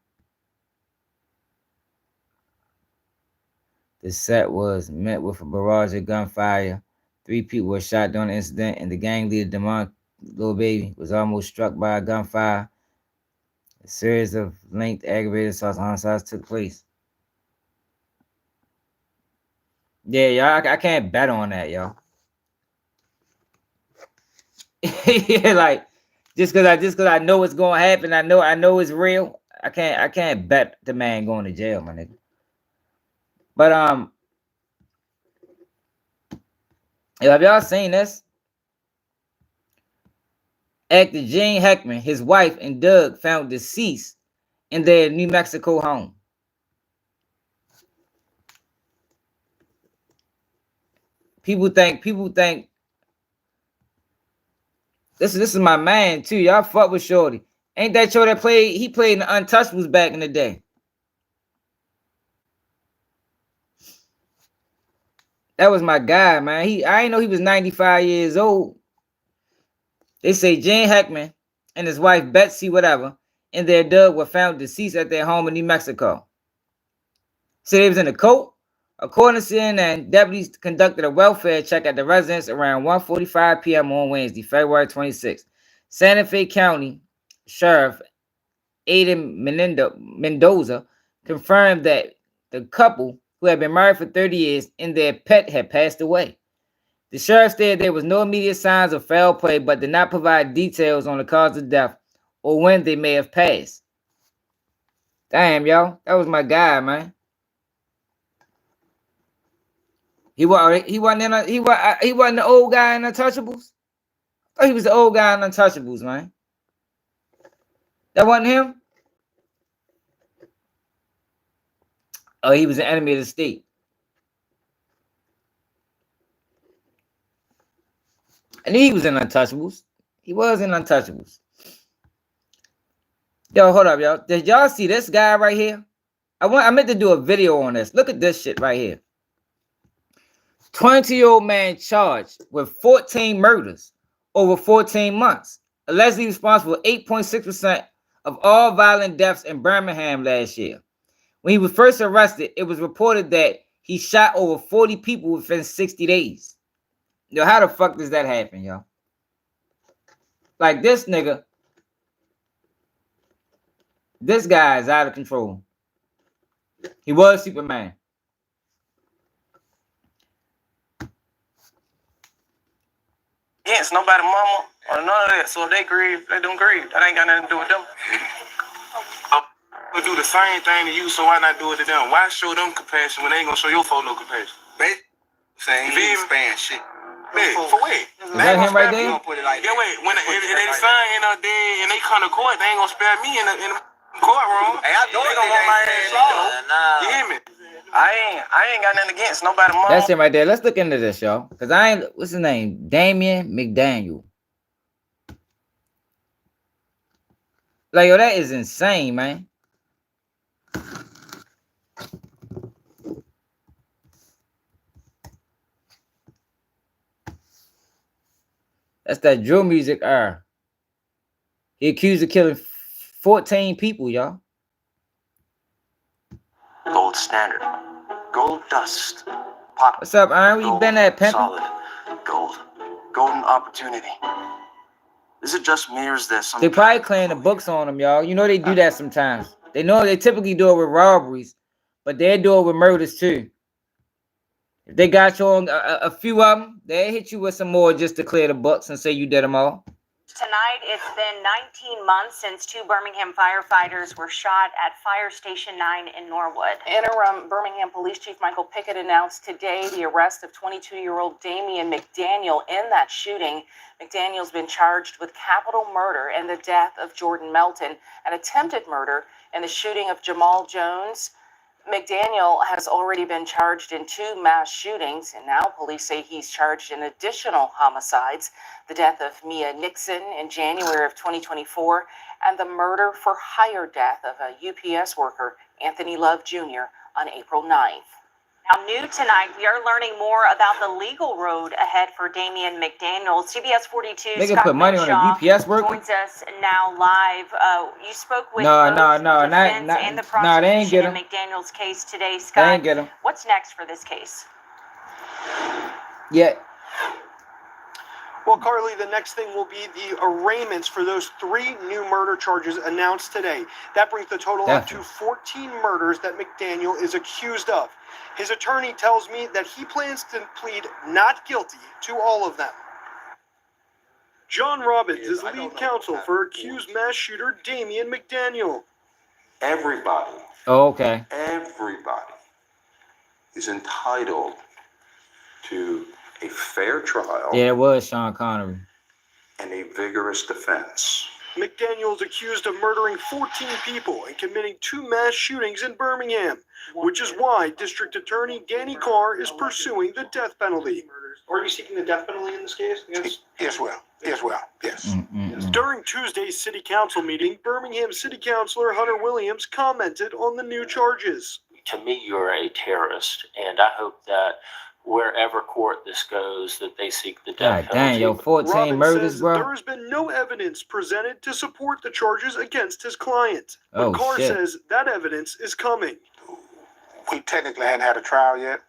Speaker 1: the set was met with a barrage of gunfire. 3 people were shot during the incident, and the gang leader, Lil Baby, was almost struck by a gunfire. A series of linked aggravated assaults on homicides took place. Yeah, y'all, I can't bet on that, yo. Yeah, like just cause I know what's gonna happen, I know it's real. I can't bet the man going to jail, my nigga. But have y'all seen this? Actor Gene Hackman, his wife, and Doug found deceased in their New Mexico home. People think this is my man too. Y'all fuck with Shorty. Ain't that show that he played in the Untouchables back in the day? That was my guy, man. I didn't know he was 95 years old. They say Gene Hackman and his wife Betsy, whatever, and their Doug were found deceased at their home in New Mexico. So they was in a coat. According to CNN, deputies conducted a welfare check at the residence around 1:45 p.m. on Wednesday, February 26th. Santa Fe County Sheriff Aiden Mendoza confirmed that the couple, who had been married for 30 years, and their pet had passed away. The sheriff said there was no immediate signs of foul play, but did not provide details on the cause of death or when they may have passed. Damn, y'all. That was my guy, man. He wasn't the old guy in Untouchables? I thought he was the old guy in Untouchables, man. That wasn't him? Oh, he was an enemy of the state. I knew he was in Untouchables. He was in Untouchables. Yo, hold up, y'all. Did y'all see this guy right here? I meant to do a video on this. Look at this shit right here. 20-year-old man charged with 14 murders over 14 months. Allegedly responsible for 8.6% of all violent deaths in Birmingham last year. When he was first arrested, it was reported that he shot over 40 people within 60 days. Yo, how the fuck does that happen, yo? Like this nigga, this guy is out of control. He was Superman.
Speaker 13: Against nobody mama or none of that. So if they grieve, they don't grieve. That ain't got nothing to do with them. I'm gonna do the same thing to you, so why not do it to them? Why show them compassion when they ain't gonna show your folks no compassion? They saying he ain't span shit. Man, for what?
Speaker 1: Is that him right there?
Speaker 13: Yeah, wait. When if they sign in up there and they come to court, they ain't gonna spare me in the courtroom. Hey, I know they gonna want my ass. Nah. You hear me? I ain't got nothing against nobody. Mom.
Speaker 1: That's him right there. Let's look into this, y'all. Cause what's his name? Damen McDaniel. Like, yo, that is insane, man. That's that drill music era. He accused of killing 14 people, y'all.
Speaker 8: Gold standard. Gold dust.
Speaker 1: What's up, Iron? Where you been at, pimpin'?
Speaker 8: Solid. Gold. Golden opportunity. Is it just me or is there some...
Speaker 1: They probably clearing the books on them, y'all. You know they do that sometimes. They know they typically do it with robberies, but they do it with murders too. If they got you on a few of them, they hit you with some more just to clear the books and say you did them all.
Speaker 14: Tonight, it's been 19 months since 2 Birmingham firefighters were shot at Fire Station 9 in Norwood.
Speaker 5: Interim Birmingham Police Chief Michael Pickett announced today the arrest of 22-year-old Damen McDaniel in that shooting. McDaniel's been charged with capital murder in the death of Jordan Melton and attempted murder in the shooting of Jamal Jones. McDaniel has already been charged in 2 mass shootings, and now police say he's charged in additional homicides: the death of Mia Nixon in January of 2024, and the murder for hire death of a UPS worker, Anthony Love Jr., on April 9th.
Speaker 14: Now, new tonight, we are learning more about the legal road ahead for Damen McDaniel. CBS 42's
Speaker 1: They can
Speaker 14: Scott
Speaker 1: put money on a
Speaker 14: Crenshaw
Speaker 1: UPS worker?
Speaker 14: joins us now live. You spoke with
Speaker 1: No,
Speaker 14: both the defense and the
Speaker 1: they ain't get
Speaker 14: prosecution in
Speaker 1: him.
Speaker 14: McDaniel's case today.
Speaker 1: They
Speaker 14: Scott,
Speaker 1: ain't get him.
Speaker 14: what's next for this case?
Speaker 1: Yeah.
Speaker 15: Well, Carly, the next thing will be the arraignments for those 3 new murder charges announced today. That brings the total up to 14 murders that McDaniel is accused of. His attorney tells me that he plans to plead not guilty to all of them. John Robbins is lead counsel for accused mass shooter Damen McDaniel.
Speaker 6: Everybody,
Speaker 1: Oh, okay.
Speaker 6: everybody is entitled to a fair trial
Speaker 1: Yeah, it was Sean Connery.
Speaker 6: and a vigorous defense.
Speaker 15: McDaniel is accused of murdering 14 people and committing 2 mass shootings in Birmingham, which is why District Attorney Danny Carr is pursuing the death penalty. Are you seeking the death penalty in this case?
Speaker 12: Yes, well. Yes.
Speaker 15: During Tuesday's City Council meeting, Birmingham City Councilor Hunter Williams commented on the new charges.
Speaker 16: To me, you're a terrorist, and I hope that wherever court this goes, that they seek the death penalty.
Speaker 1: Dang, yo, 14
Speaker 15: Robbins
Speaker 1: murders,
Speaker 15: says
Speaker 1: bro.
Speaker 15: there has been no evidence presented to support the charges against his client. But
Speaker 1: Oh,
Speaker 15: Carr
Speaker 1: shit.
Speaker 15: says that evidence is coming.
Speaker 12: We technically hadn't had a trial yet,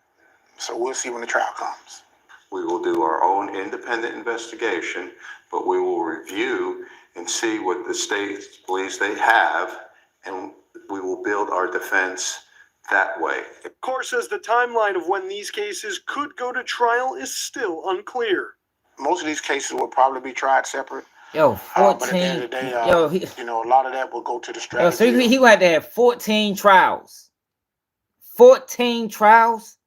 Speaker 12: so we'll see when the trial comes.
Speaker 6: We will do our own independent investigation, but we will review and see what the state believes they have, and we will build our defense that way.
Speaker 15: Carr says the timeline of when these cases could go to trial is still unclear.
Speaker 12: Most of these cases will probably be tried separate.
Speaker 1: Yo, 14.
Speaker 12: But at the end of the day,
Speaker 1: Yo,
Speaker 12: a lot of that will go to the
Speaker 1: yo,
Speaker 12: strategy.
Speaker 1: so he had to have 14 trials. 14 trials?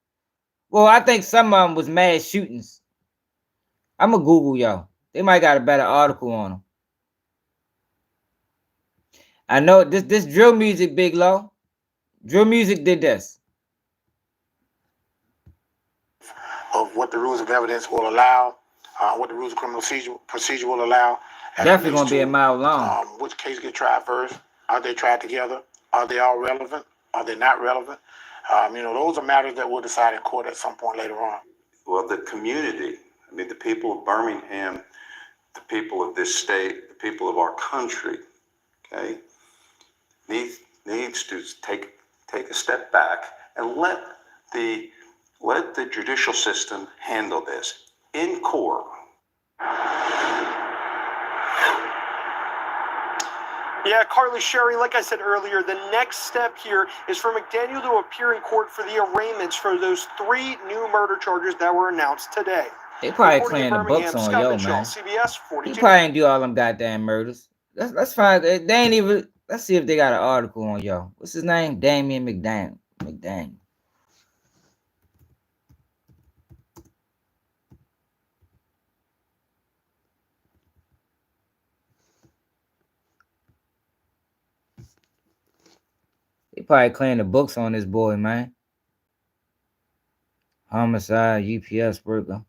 Speaker 1: Well, I think some of them was mass shootings. I'm going to Google, yo. They might got a better article on them. I know this drill music, Big Low. Drill music did this.
Speaker 12: Of what the rules of evidence will allow, what the rules of criminal procedure will allow.
Speaker 1: Definitely going to be a mile long.
Speaker 12: Which case get tried first? Are they tried together? Are they all relevant? Are they not relevant? Those are matters that we'll decide in court at some point later on.
Speaker 6: Well, the community, the people of Birmingham, the people of this state, the people of our country, okay, needs to take a step back and let the judicial system handle this in court.
Speaker 15: Yeah, Carly Sherry, like I said earlier, the next step here is for McDaniel to appear in court for the arraignments for those 3 new murder charges that were announced today.
Speaker 1: They probably clearing the books on yo, man.
Speaker 15: CBS 42.
Speaker 1: He probably ain't do all them goddamn murders. Let's find. They ain't even. Let's see if they got an article on yo. What's his name? Damen McDaniel. They probably clearing the books on this boy, man. Homicide, UPS worker.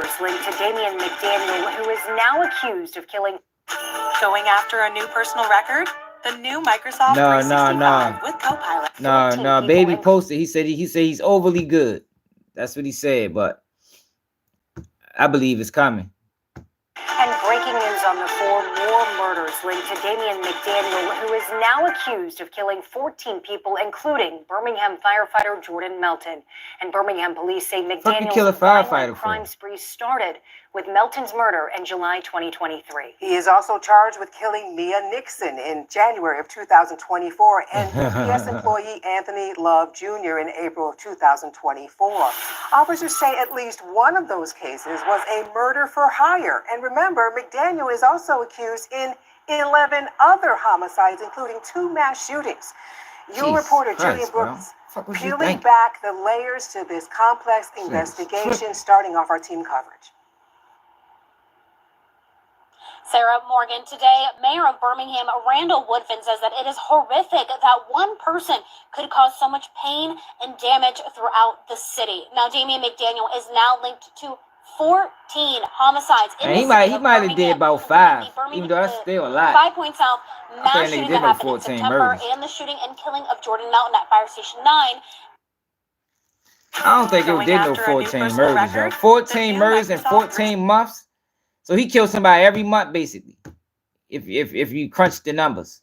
Speaker 14: murders linked to Damen McDaniel, who is now accused of killing.
Speaker 5: Going after a new personal record? The new Microsoft 365 with Copilot.
Speaker 1: No, Baby posted. He said he's overly good. That's what he said, but I believe it's coming.
Speaker 14: And breaking news on the 4 more murders linked to Damen McDaniel, who is now accused of killing 14 people, including Birmingham firefighter Jordan Melton. And Birmingham police say McDaniel's violent crime spree started with Melton's murder in July 2023.
Speaker 17: He is also charged with killing Mia Nixon in January of 2024 and UPS employee Anthony Love Jr. in April of 2024. Officers say at least one of those cases was a murder for hire. And remember, McDaniel is also accused in 11 other homicides, including 2 mass shootings. Your reporter, Julia Brooks, peeling back the layers to this complex investigation, starting off our team coverage.
Speaker 18: Sarah Morgan, today, Mayor of Birmingham, Randall Woodfin, says that it is horrific that one person could cause so much pain and damage throughout the city. Now, Damen McDaniel is now linked to 14 homicides in the city.
Speaker 1: He might have did about 5, even though that's still a lot.
Speaker 18: 5 Point South mass shooting that happened in September, and the shooting and killing of Jordan Melton at Fire Station 9.
Speaker 1: I don't think it did no 14 murders, y'all. 14 murders in 14 months. So he killed somebody every month, basically, if you crunch the numbers.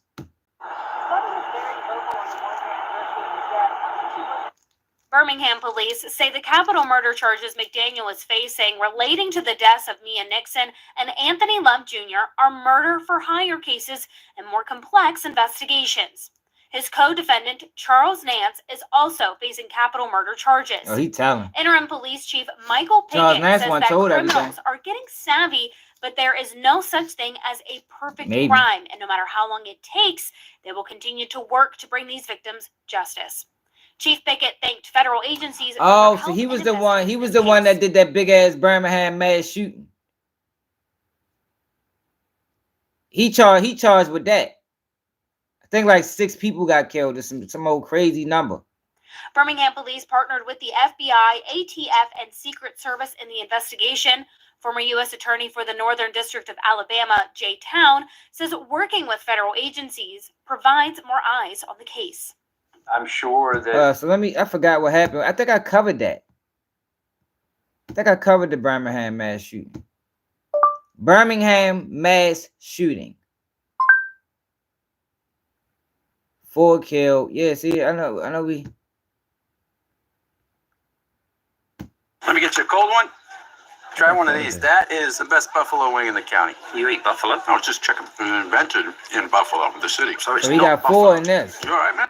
Speaker 18: Birmingham police say the capital murder charges McDaniel is facing relating to the deaths of Mia Nixon and Anthony Love Jr. are murder for hire cases and more complex investigations. His co-defendant, Charles Nance, is also facing capital murder charges.
Speaker 1: Oh, he telling.
Speaker 18: Interim Police Chief Michael Pickett says that criminals are getting savvy, but there is no such thing as a perfect crime. And no matter how long it takes, they will continue to work to bring these victims justice. Chief Pickett thanked federal agencies.
Speaker 1: Oh, so he was the one. He was the one that did that big ass Birmingham mass shooting. He charged with that. I think like 6 people got killed or some old crazy number.
Speaker 18: Birmingham police partnered with the FBI, ATF, and Secret Service in the investigation. Former U.S. Attorney for the Northern District of Alabama, Jay Town, says working with federal agencies provides more eyes on the case.
Speaker 19: I'm sure that...
Speaker 1: So I forgot what happened. I think I covered that. I think I covered the Birmingham mass shooting. Birmingham mass shooting. 4 killed. Yeah, see, I know we...
Speaker 19: Let me get you a cold one. Try one of these. That is the best buffalo wing in the county. You eat buffalo? No, it's just chicken. It was invented in Buffalo, the city. So
Speaker 1: we got 4 in this.
Speaker 19: You all right, man?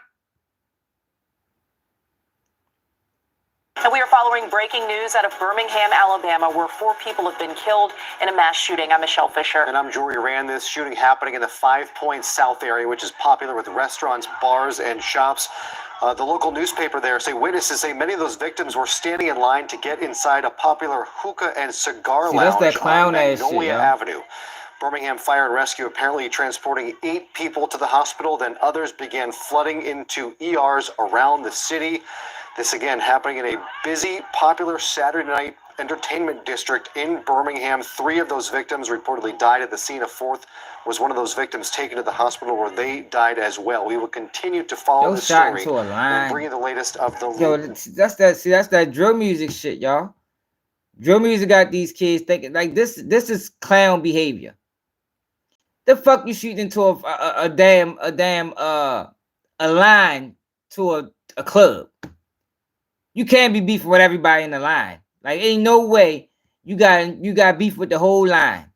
Speaker 5: And we are following breaking news out of Birmingham, Alabama, where 4 people have been killed in a mass shooting. I'm Michelle Fisher.
Speaker 20: And I'm Jory Rand. This shooting happening in the 5 Point South area, which is popular with restaurants, bars, and shops. The local newspaper there say witnesses say many of those victims were standing in line to get inside a popular hookah and cigar lounge on Magnolia Avenue. Birmingham Fire and Rescue apparently transporting 8 people to the hospital. Then others began flooding into ERs around the city. This again happening in a busy, popular Saturday night entertainment district in Birmingham. 3 of those victims reportedly died at the scene. A 4th was one of those victims taken to the hospital where they died as well. We will continue to follow this story and bring you the latest of the...
Speaker 1: Yo, that's that drill music shit, y'all. Drill music got these kids thinking like this is clown behavior. The fuck you shooting into a line to a club? You can't be beefing with everybody in the line. Like, ain't no way you got beef with the whole line.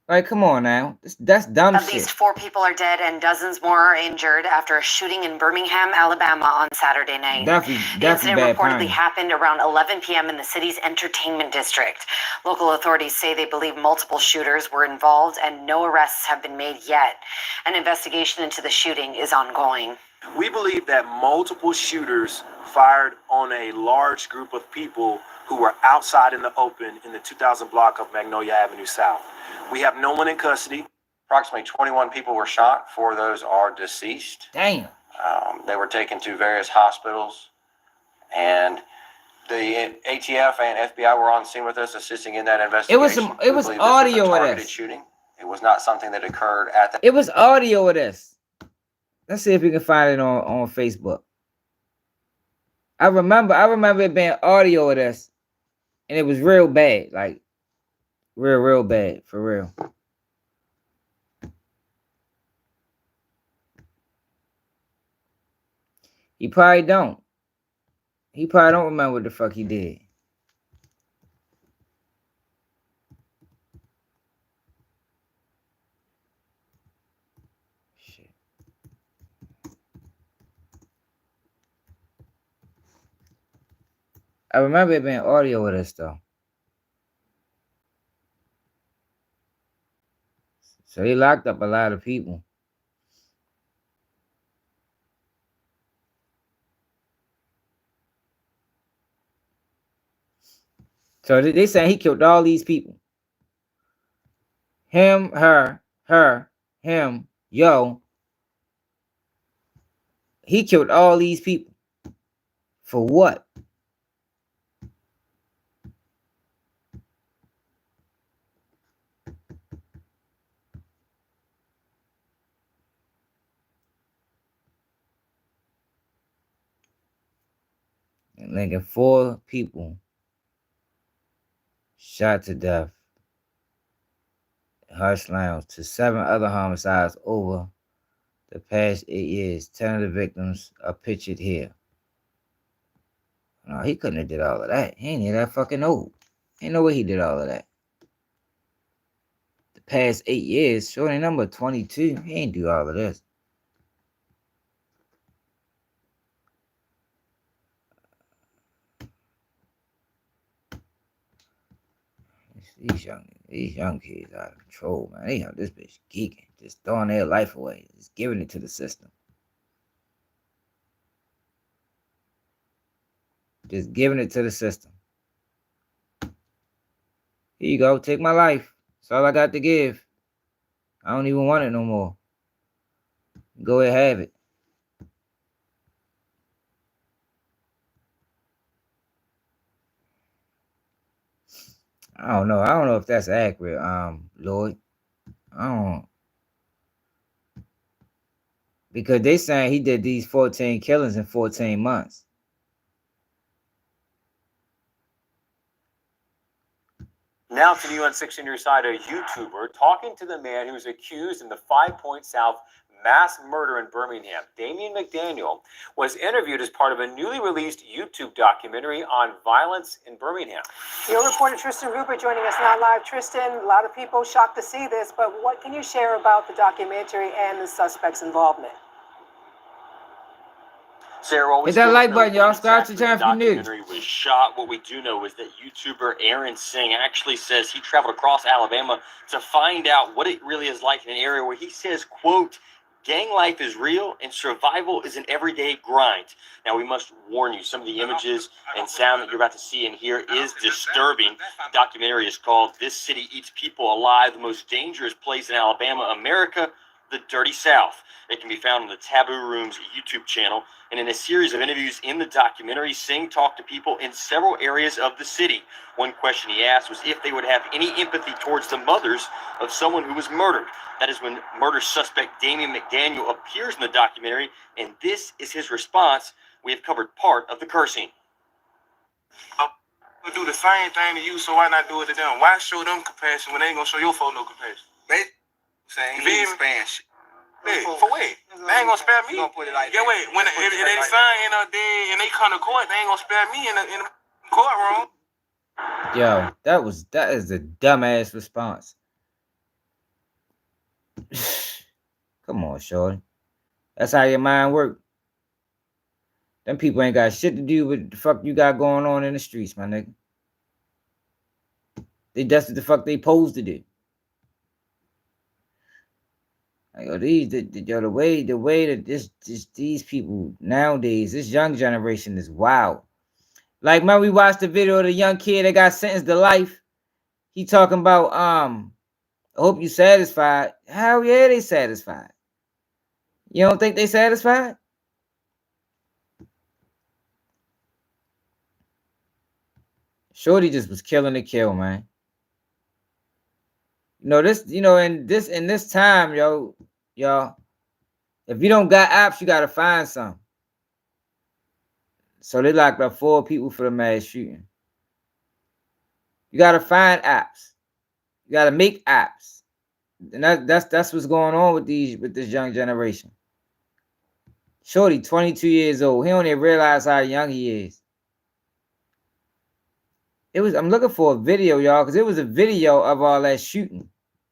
Speaker 1: Like, come on now. That's dumb shit.
Speaker 3: At least 4 people are dead and dozens more are injured after a shooting in Birmingham, Alabama on Saturday night. The incident reportedly happened around 11 p.m. in the city's entertainment district. Local authorities say they believe multiple shooters were involved and no arrests have been made yet. An investigation into the shooting is ongoing.
Speaker 13: We believe that multiple shooters fired on a large group of people who were outside in the open in the 2000 block of Magnolia Avenue South. We have no one in custody.
Speaker 19: Approximately 21 people were shot. 4 of those are deceased.
Speaker 1: Damn.
Speaker 19: They were taken to various hospitals,
Speaker 8: And the ATF and FBI were on scene with us, assisting in that investigation.
Speaker 1: It was audio of this.
Speaker 8: Shooting. It was not something that occurred at that.
Speaker 1: It was audio of this. Let's see if we can find it on Facebook. I remember it being audio of this, and it was real bad, like real bad, for real. He probably don't. He probably don't remember what the fuck he did. Shit. I remember it being audio with us though. So they locked up a lot of people. So they saying he killed all these people. Him, her, him, yo. He killed all these people. For what? And linking 4 people shot to death. Hush Lounge to 7 other homicides over the past 8 years. 10 of the victims are pictured here. No, he couldn't have did all of that. He ain't that fucking old. Ain't no way he did all of that. The past 8 years, shorty number 22. He ain't do all of this. These young kids out of control, man. They have this bitch geeking, just throwing their life away, just giving it to the system. Just giving it to the system. Here you go, take my life. That's all I got to give. I don't even want it no more. Go ahead, have it. I don't know if that's accurate, Lloyd. I don't. Because they saying he did these 14 killings in 14 months.
Speaker 16: Now to the UN16 News side, a YouTuber talking to the man who was accused in the 5 Point South mass murder in Birmingham. Damen McDaniel was interviewed as part of a newly released YouTube documentary on violence in Birmingham.
Speaker 17: Your reporter Tristan Rupert joining us now live. Tristan, a lot of people shocked to see this, but what can you share about the documentary and the suspect's involvement?
Speaker 16: Sarah,
Speaker 1: hit that like button, y'all. Subscribe to the channel if you're new.
Speaker 16: The documentary was shot. What we do know is that YouTuber Aaron Singh actually says he traveled across Alabama to find out what it really is like in an area where he says, quote, gang life is real and survival is an everyday grind. Now, we must warn you, some of the images and sound that you're about to see and hear is disturbing. The documentary is called This City Eats People Alive, the most dangerous place in Alabama, America, the Dirty South. It can be found on the Taboo Room's YouTube channel. And in a series of interviews in the documentary, Singh talked to people in several areas of the city. One question he asked was if they would have any empathy towards the mothers of someone who was murdered. That is when murder suspect Damen McDaniel appears in the documentary, and this is his response. We have covered part of the cursing.
Speaker 13: I'll do the same thing to you, so why not do it to them? Why show them compassion when they ain't gonna show your folks no compassion? They saying he spare shit. Hey, for what? They ain't gonna spare me. Yeah, wait. When if they sign in a day and they come to court, they ain't gonna spare me in the courtroom.
Speaker 1: Yo, that is a dumbass response. Come on, shorty. That's how your mind works. Them people ain't got shit to do with the fuck you got going on in the streets, my nigga. That's what the fuck they supposed to do. Like, the way that these people nowadays, this young generation is wild. Like, man, we watched the video of the young kid that got sentenced to life. He talking about, I hope you satisfied. Hell yeah, they satisfied. You don't think they satisfied? Shorty just was killing the kill, man. You know this. You know in this time, y'all. If you don't got apps, you gotta find some. So they locked up 4 people for the mass shooting. You gotta find apps. You gotta make apps, and that's what's going on with this young generation. Shorty, 22 years old. He don't even realize how young he is. I'm looking for a video, y'all, because it was a video of all that shooting.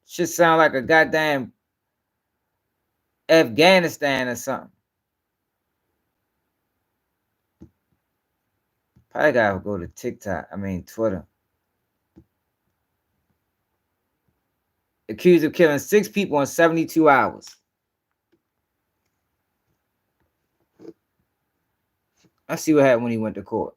Speaker 1: Should sound like a goddamn Afghanistan or something. Probably gotta go to Twitter. Accused of killing 6 people in 72 hours. Let's see what happened when he went to court.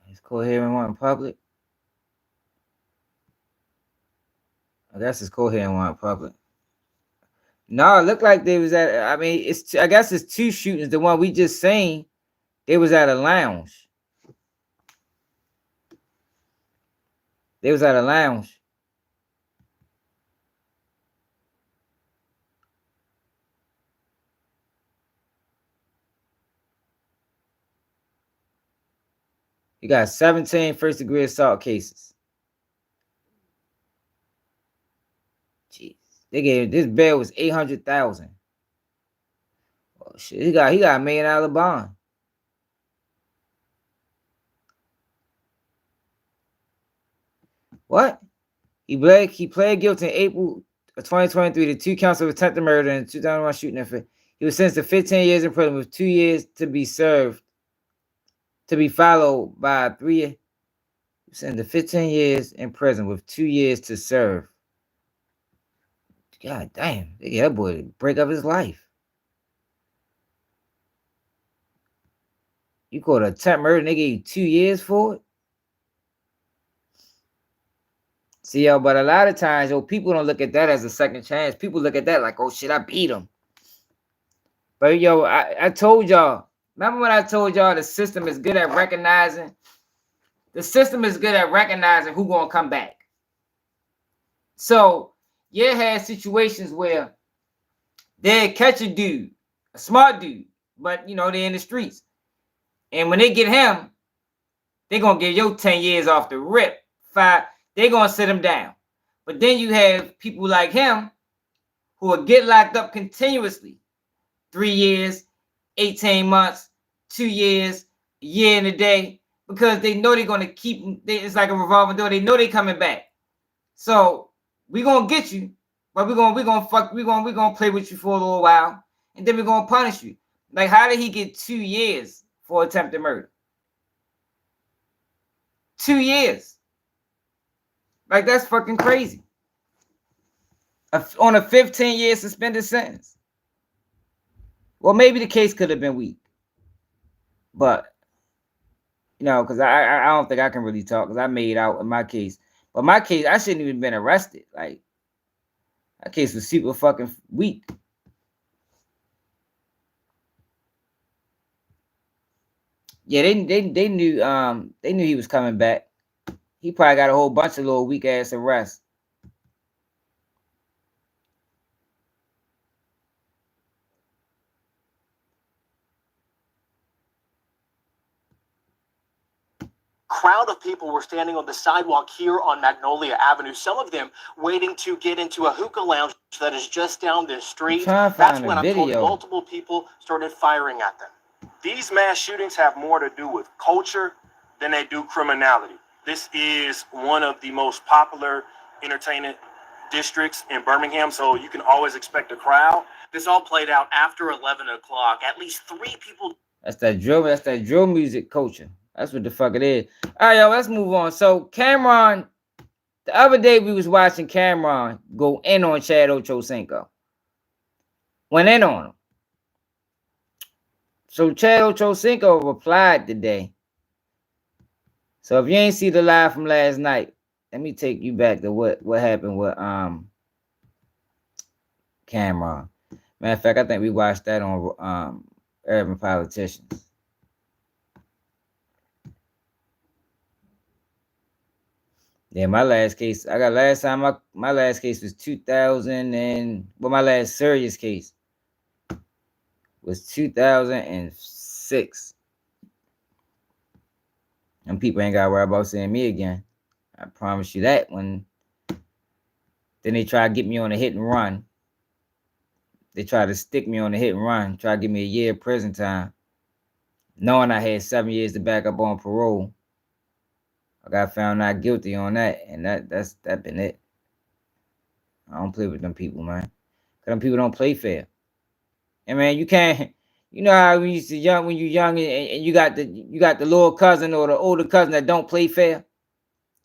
Speaker 1: His court hearing went in public. I guess his court hearing went in public. No, it looked like they was at. I guess it's 2 shootings. The one we just seen, they was at a lounge. They was at a lounge. You got 17 first-degree assault cases. Jeez, they gave this bail was $800,000. Oh shit, he got $1 million bond. What? He pled guilty in April of 2023 to 2 counts of attempted murder and 2001 shooting. He was sentenced to 15 years in prison with 2 years to be served, to be followed by 3 years. He was sentenced to 15 years in prison with 2 years to serve. God damn, they get that boy to break up his life. You called attempt murder and they gave you 2 years for it? See, yo, but a lot of times, yo, people don't look at that as a second chance. People look at that like, oh shit, I beat him. But yo, I told y'all, remember when I told y'all the system is good at recognizing? The system is good at recognizing who gonna come back. So, you had situations where they catch a dude, a smart dude, but you know, they're in the streets. And when they get him, they're gonna give you 10 years off the rip. 5, they're gonna sit him down. But then you have people like him who will get locked up continuously. 3 years, 18 months, 2 years, a year and a day, because they know they're gonna keep them. It's like a revolving door. They know they're coming back. So we're gonna get you, but we're gonna play with you for a little while, and then we're gonna punish you. Like, how did he get 2 years for attempted murder? 2 years. Like, that's fucking crazy. On a 15-year suspended sentence. Well, maybe the case could have been weak. But, you know, because I don't think I can really talk, because I made out in my case. But my case, I shouldn't even been arrested. Like, that case was super fucking weak. Yeah, they knew he was coming back. He probably got a whole bunch of little weak ass arrests.
Speaker 4: Crowd of people were standing on the sidewalk here on Magnolia Avenue, some of them waiting to get into a hookah lounge that is just down this street. That's when I'm told multiple people started firing at them. These mass shootings have more to do with culture than they do criminality. This is one of the most popular entertainment districts in Birmingham, so you can always expect a crowd. This all played out after 11 o'clock. At least 3 people.
Speaker 1: That's that drill music culture. That's what the fuck it is. All right, yo, let's move on. So Cameron, the other day we was watching Cameron go in on Chad Ocho Cinco. Went in on him. So Chad Ocho Cinco replied today. So if you ain't see the live from last night, let me take you back to what happened with Cameron. Matter of fact, I think we watched that on Urban Politicians. Yeah, my last case, I got last time my last case was 2000 and my last serious case was 2006. And people ain't gotta worry about seeing me again. I promise you that. When then they try to get me on a hit and run. They try to stick me on a hit and run, try to give me a year of prison time, knowing I had 7 years to back up on parole. I got found not guilty on that, and that's been it. I don't play with them people, man. 'Cause them people don't play fair. And man, you can't. You know how when you young, when you young, and you got the little cousin or the older cousin that don't play fair.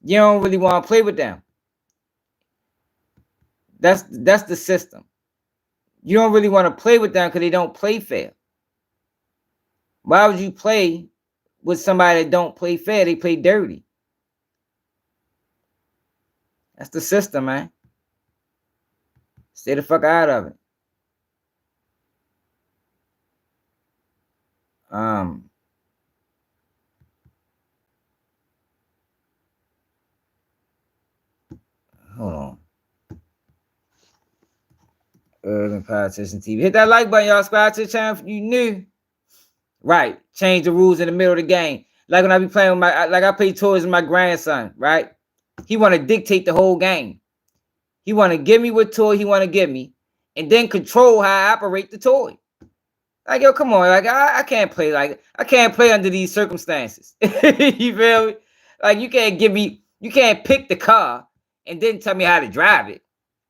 Speaker 1: You don't really want to play with them. That's the system. You don't really want to play with them because they don't play fair. Why would you play with somebody that don't play fair? They play dirty. That's the system, man. Stay the fuck out of it. Hold on. Urban Politician TV. Hit that like button, y'all. Subscribe to the channel if you new. Right. Change the rules in the middle of the game. Like when I be playing with I play toys with my grandson, right? He want to dictate the whole game. He want to give me what toy he want to give me and then control how I operate the toy. Like, yo, come on. Like, I can't play I can't play under these circumstances. You feel me? Like, you can't pick the car and then tell me how to drive it.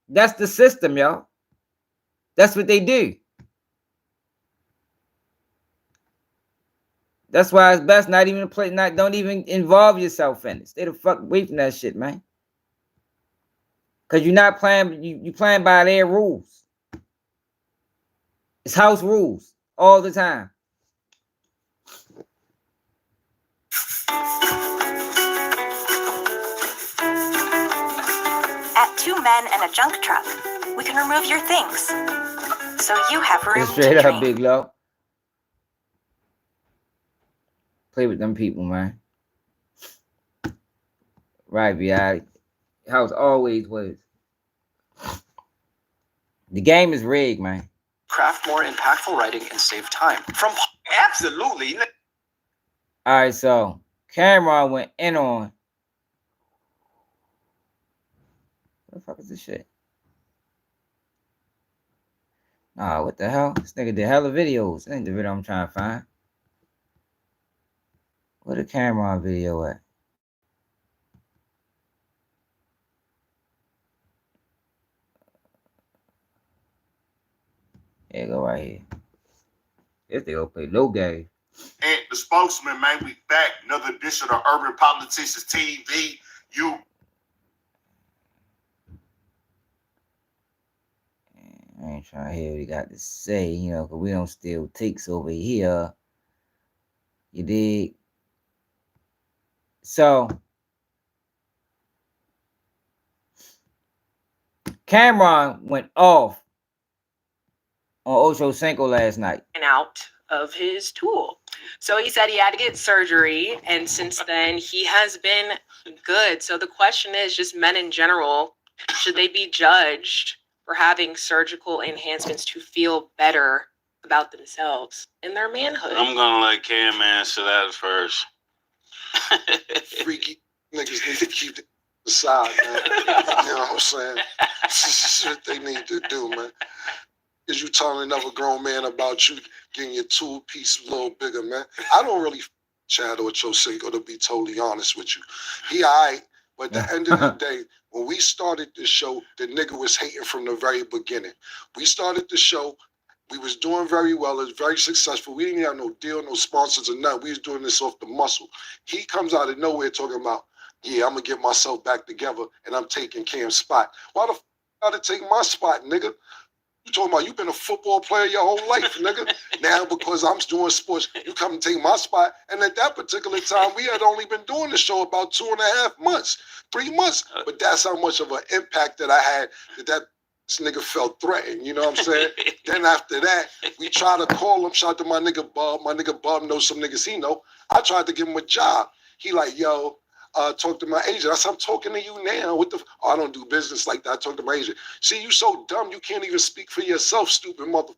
Speaker 1: That's the system, y'all. That's what they do. That's why it's best not even to play, don't even involve yourself in it. Stay the fuck away from that shit, man. Cause you're not playing, you playing by their rules. It's house rules all the time.
Speaker 21: At 2 Men and a Junk Truck, we can remove your things, so you have room
Speaker 1: It's straight
Speaker 21: to
Speaker 1: up, Big Low. Play with them people, man. Right, B.I. How it always was. The game is rigged, man.
Speaker 20: Craft more impactful writing and save time.
Speaker 13: Absolutely.
Speaker 1: All right, so Cameron went in on. What the fuck is this shit? Nah, what the hell? This nigga did hella videos. This ain't the video I'm trying to find. Where the Cameron video at? Here you go right here. This nigga play no game.
Speaker 12: And the spokesman, man, we back. Another edition of Urban Politicians TV.
Speaker 1: I ain't trying to hear what he got to say, you know, because we don't steal takes over here. You dig? So, Cameron went off on Ocho Cinco last night.
Speaker 22: Out of his tool. So he said he had to get surgery, and since then he has been good. So the question is, just men in general, should they be judged for having surgical enhancements to feel better about themselves and their manhood?
Speaker 13: I'm gonna let Cam answer that first.
Speaker 23: Freaky niggas need to keep the aside, man. You know what I'm saying? This is what they need to do, man. Is you telling another grown man about you getting your tool piece a little bigger, man? I don't really Chad or Ocho Cinco, to be totally honest with you. He all right, but at the end of the day, when we started this show, the nigga was hating from the very beginning. We started the show, we was doing very well, it was very successful. We didn't have no deal, no sponsors or nothing. We was doing this off the muscle. He comes out of nowhere talking about, yeah, I'm gonna get myself back together and I'm taking Cam's spot. Why the f gotta take my spot, nigga? You talking about you been a football player your whole life, nigga. Now because I'm doing sports, you come and take my spot. And at that particular time, we had only been doing the show about 2.5 months, 3 months. But that's how much of an impact that I had that this nigga felt threatened. You know what I'm saying? Then after that, we tried to call him. Shout out to my nigga Bob. My nigga Bob knows some niggas he know. I tried to give him a job. He like, yo, talk to my agent. I said, I'm talking to you now. What the? I don't do business like that. I talk to my agent. See, you so dumb. You can't even speak for yourself, stupid mother.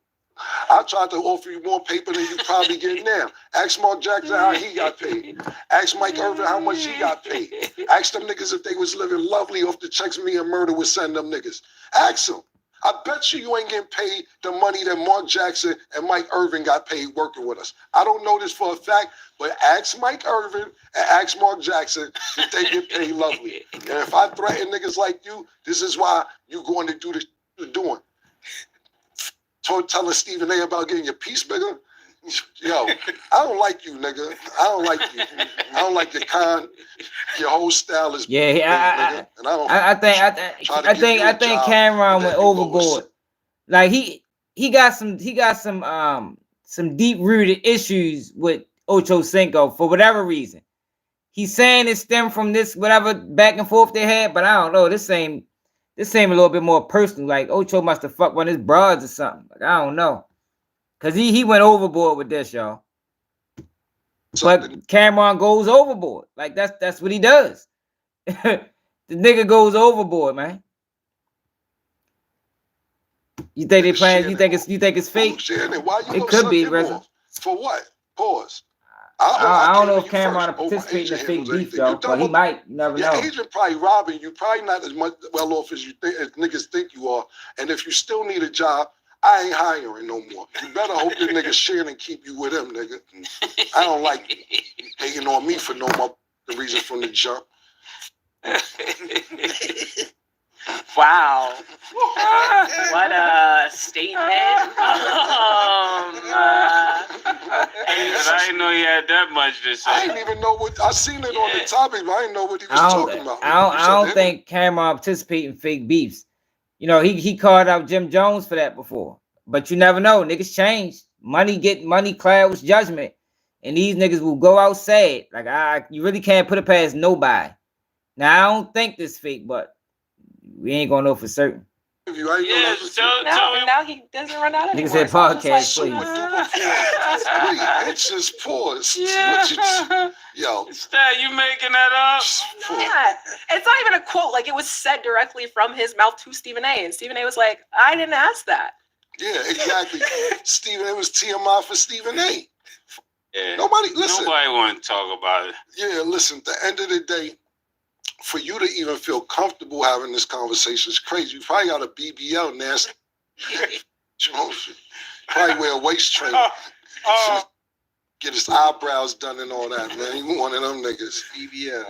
Speaker 23: I tried to offer you more paper than you probably get now. Ask Mark Jackson how he got paid. Ask Mike Irvin how much he got paid. Ask them niggas if they was living lovely off the checks me and Murder would send them niggas. Ask them. I bet you ain't getting paid the money that Mark Jackson and Mike Irvin got paid working with us. I don't know this for a fact, but ask Mike Irvin and ask Mark Jackson if they get paid lovely. And if I threaten niggas like you, this is why you going to do the you're doing. Telling Stephen A about getting your piece bigger. Yo, I don't like you, nigga. I don't like you. I don't like your your whole style is
Speaker 1: I think Cameron went overboard. Like he got some deep rooted issues with Ocho Cinco for whatever reason. He's saying it stemmed from this whatever back and forth they had, but I don't know. This seemed a little bit more personal. Like Ocho must have fucked one of his broads or something. Like I don't know. Cause he went overboard with this, y'all. But Cameron goes overboard. Like that's what he does. The nigga goes overboard, man. You think they playing? You think it's fake? It could be, Reza.
Speaker 23: For what? Pause.
Speaker 1: I don't know if Cameron participating in fake beef though, but he might. You never know.
Speaker 23: Your agent probably robbing you. Probably not as much well off as you think, as niggas think you are. And if you still need a job, I ain't hiring no more. You better hope the nigga Shannon keep you with him, nigga. I don't like you hating on me for no more the reason from the jump.
Speaker 22: Wow. What a statement.
Speaker 2: I didn't know he had that much to say.
Speaker 23: I didn't even know what I seen it on the topic, but I didn't know what he was talking about.
Speaker 1: I don't think Cameron participating in fake beefs. You know, he called out Jim Jones for that before. But you never know. Niggas change. Money clouds judgment. And these niggas will go out sad. Like, you really can't put it past nobody. Now, I don't think this fake, but we ain't gonna know for certain.
Speaker 23: Now
Speaker 22: he doesn't run out anymore.
Speaker 1: Niggas said podcast, please.
Speaker 23: It's just pause.
Speaker 2: Yo. You making that up?
Speaker 22: Yeah. It's not even a quote. Like, it was said directly from his mouth to Stephen A. And Stephen A was like, I didn't ask that.
Speaker 23: Yeah, exactly. It was TMI for Stephen A.
Speaker 2: Yeah.
Speaker 23: Nobody
Speaker 2: want to talk about it.
Speaker 23: Yeah, listen, at the end of the day, for you to even feel comfortable having this conversation is crazy. You probably got a BBL nasty. Probably wear a waist trainer. Get his eyebrows done and all that, man. He one of them niggas. BBL.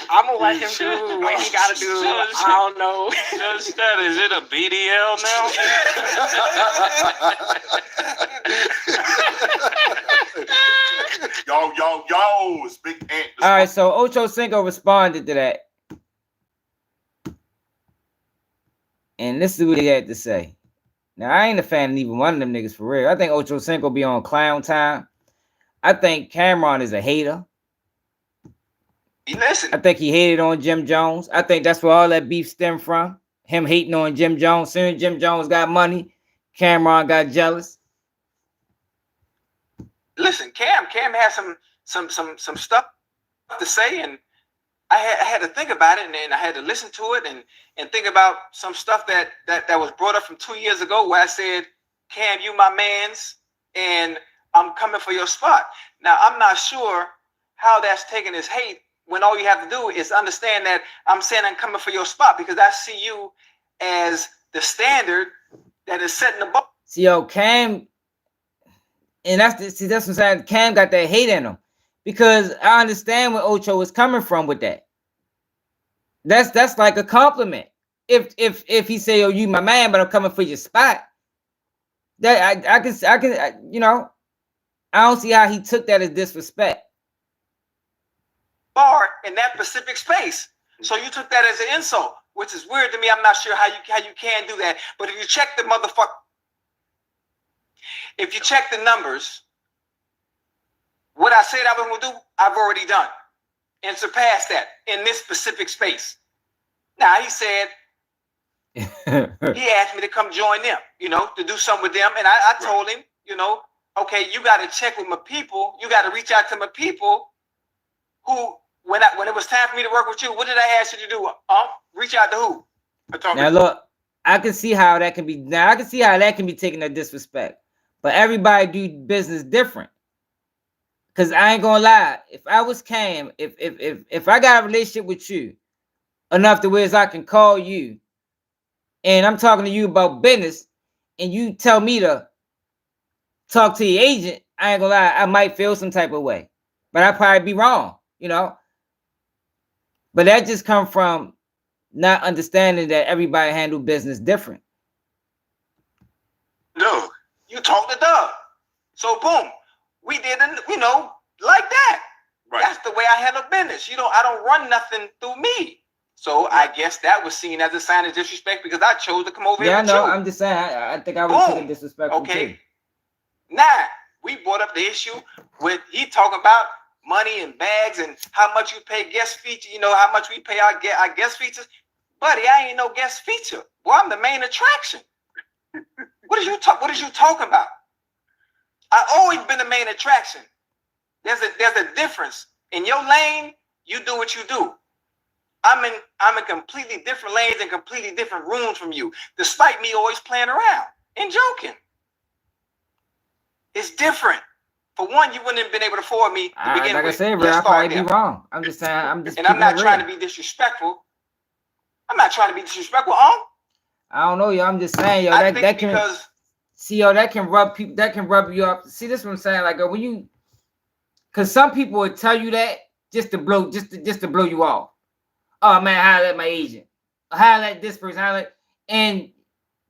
Speaker 22: I'm gonna let him do what he gotta do. I don't know.
Speaker 2: Just that, is it a BDL
Speaker 23: now? Yo, it's Big Ant.
Speaker 1: All right, so Ocho Cinco responded to that. And this is what he had to say. Now, I ain't a fan of even one of them niggas for real. I think Ocho Cinco be on clown time. I think Cameron is a hater. I think he hated on Jim Jones. I think that's where all that beef stemmed from. Him hating on Jim Jones. Soon as Jim Jones got money, Cameron got jealous.
Speaker 10: Listen, Cam had some stuff to say, and I had to think about it, and then I had to listen to it and think about some stuff that was brought up from 2 years ago where I said, Cam, you my mans, and I'm coming for your spot. Now, I'm not sure how that's taken as hate when all you have to do is understand that I'm saying I'm coming for your spot because I see you as the standard that is setting the bar.
Speaker 1: See, yo, Cam, and that's what I'm saying. Cam got that hate in him. Because I understand where Ocho is coming from with that. That's like a compliment. If he say, "Oh, you my man, but I'm coming for your spot," that I can you know, I don't see how he took that as disrespect.
Speaker 10: Bar in that specific space, so you took that as an insult.
Speaker 7: which is weird to me. I'm not sure how you can do that. But if you check the numbers, what I said I was going to do, I've already done and surpassed that in this specific space. Now, he said, he asked me to come join them, to do something with them. And I told him, okay, you got to check with my people. You got to reach out to my people who, when it was time for me to work with you, what did I ask you to do? Reach out to who?
Speaker 1: Now, look, I can see how that can be. Now, I can see how that can be taken as disrespect. But everybody do business different. Because I ain't going to lie. If I was Cam, if I got a relationship with you enough to where I can call you, and I'm talking to you about business, and you tell me to talk to your agent, I ain't gonna lie, I might feel some type of way. But I'd probably be wrong, But that just come from not understanding that everybody handle business different.
Speaker 7: Doug, you talk to Doug. So boom, we did, like that. Right. That's the way I handle business. I don't run nothing through me. So I guess that was seen as a sign of disrespect because I chose to come over here. Yeah, I know.
Speaker 1: I'm just saying. I think I was taking disrespectful too.
Speaker 7: Now we brought up the issue with he talking about money and bags and how much you pay guest feature. How much we pay our guest features. Buddy, I ain't no guest feature. Well, I'm the main attraction. What is you talking about? I always been the main attraction. There's a difference. In your lane, you do what you do. I'm in completely different lanes and completely different rooms from you, despite me always playing around and joking. It's different. For one, you wouldn't have been able to afford me to begin with.
Speaker 1: Like I said, bro, I'll probably be wrong. I'm just saying,
Speaker 7: and I'm not trying to be disrespectful. I'm not trying to be disrespectful,
Speaker 1: I don't know, yo. I'm just saying, yo, that can see, yo, that can rub people, that can rub you up. See, this is what I'm saying, like, when you, because some people would tell you that just to blow you off. Oh man, holla at my agent. Holla at this person. And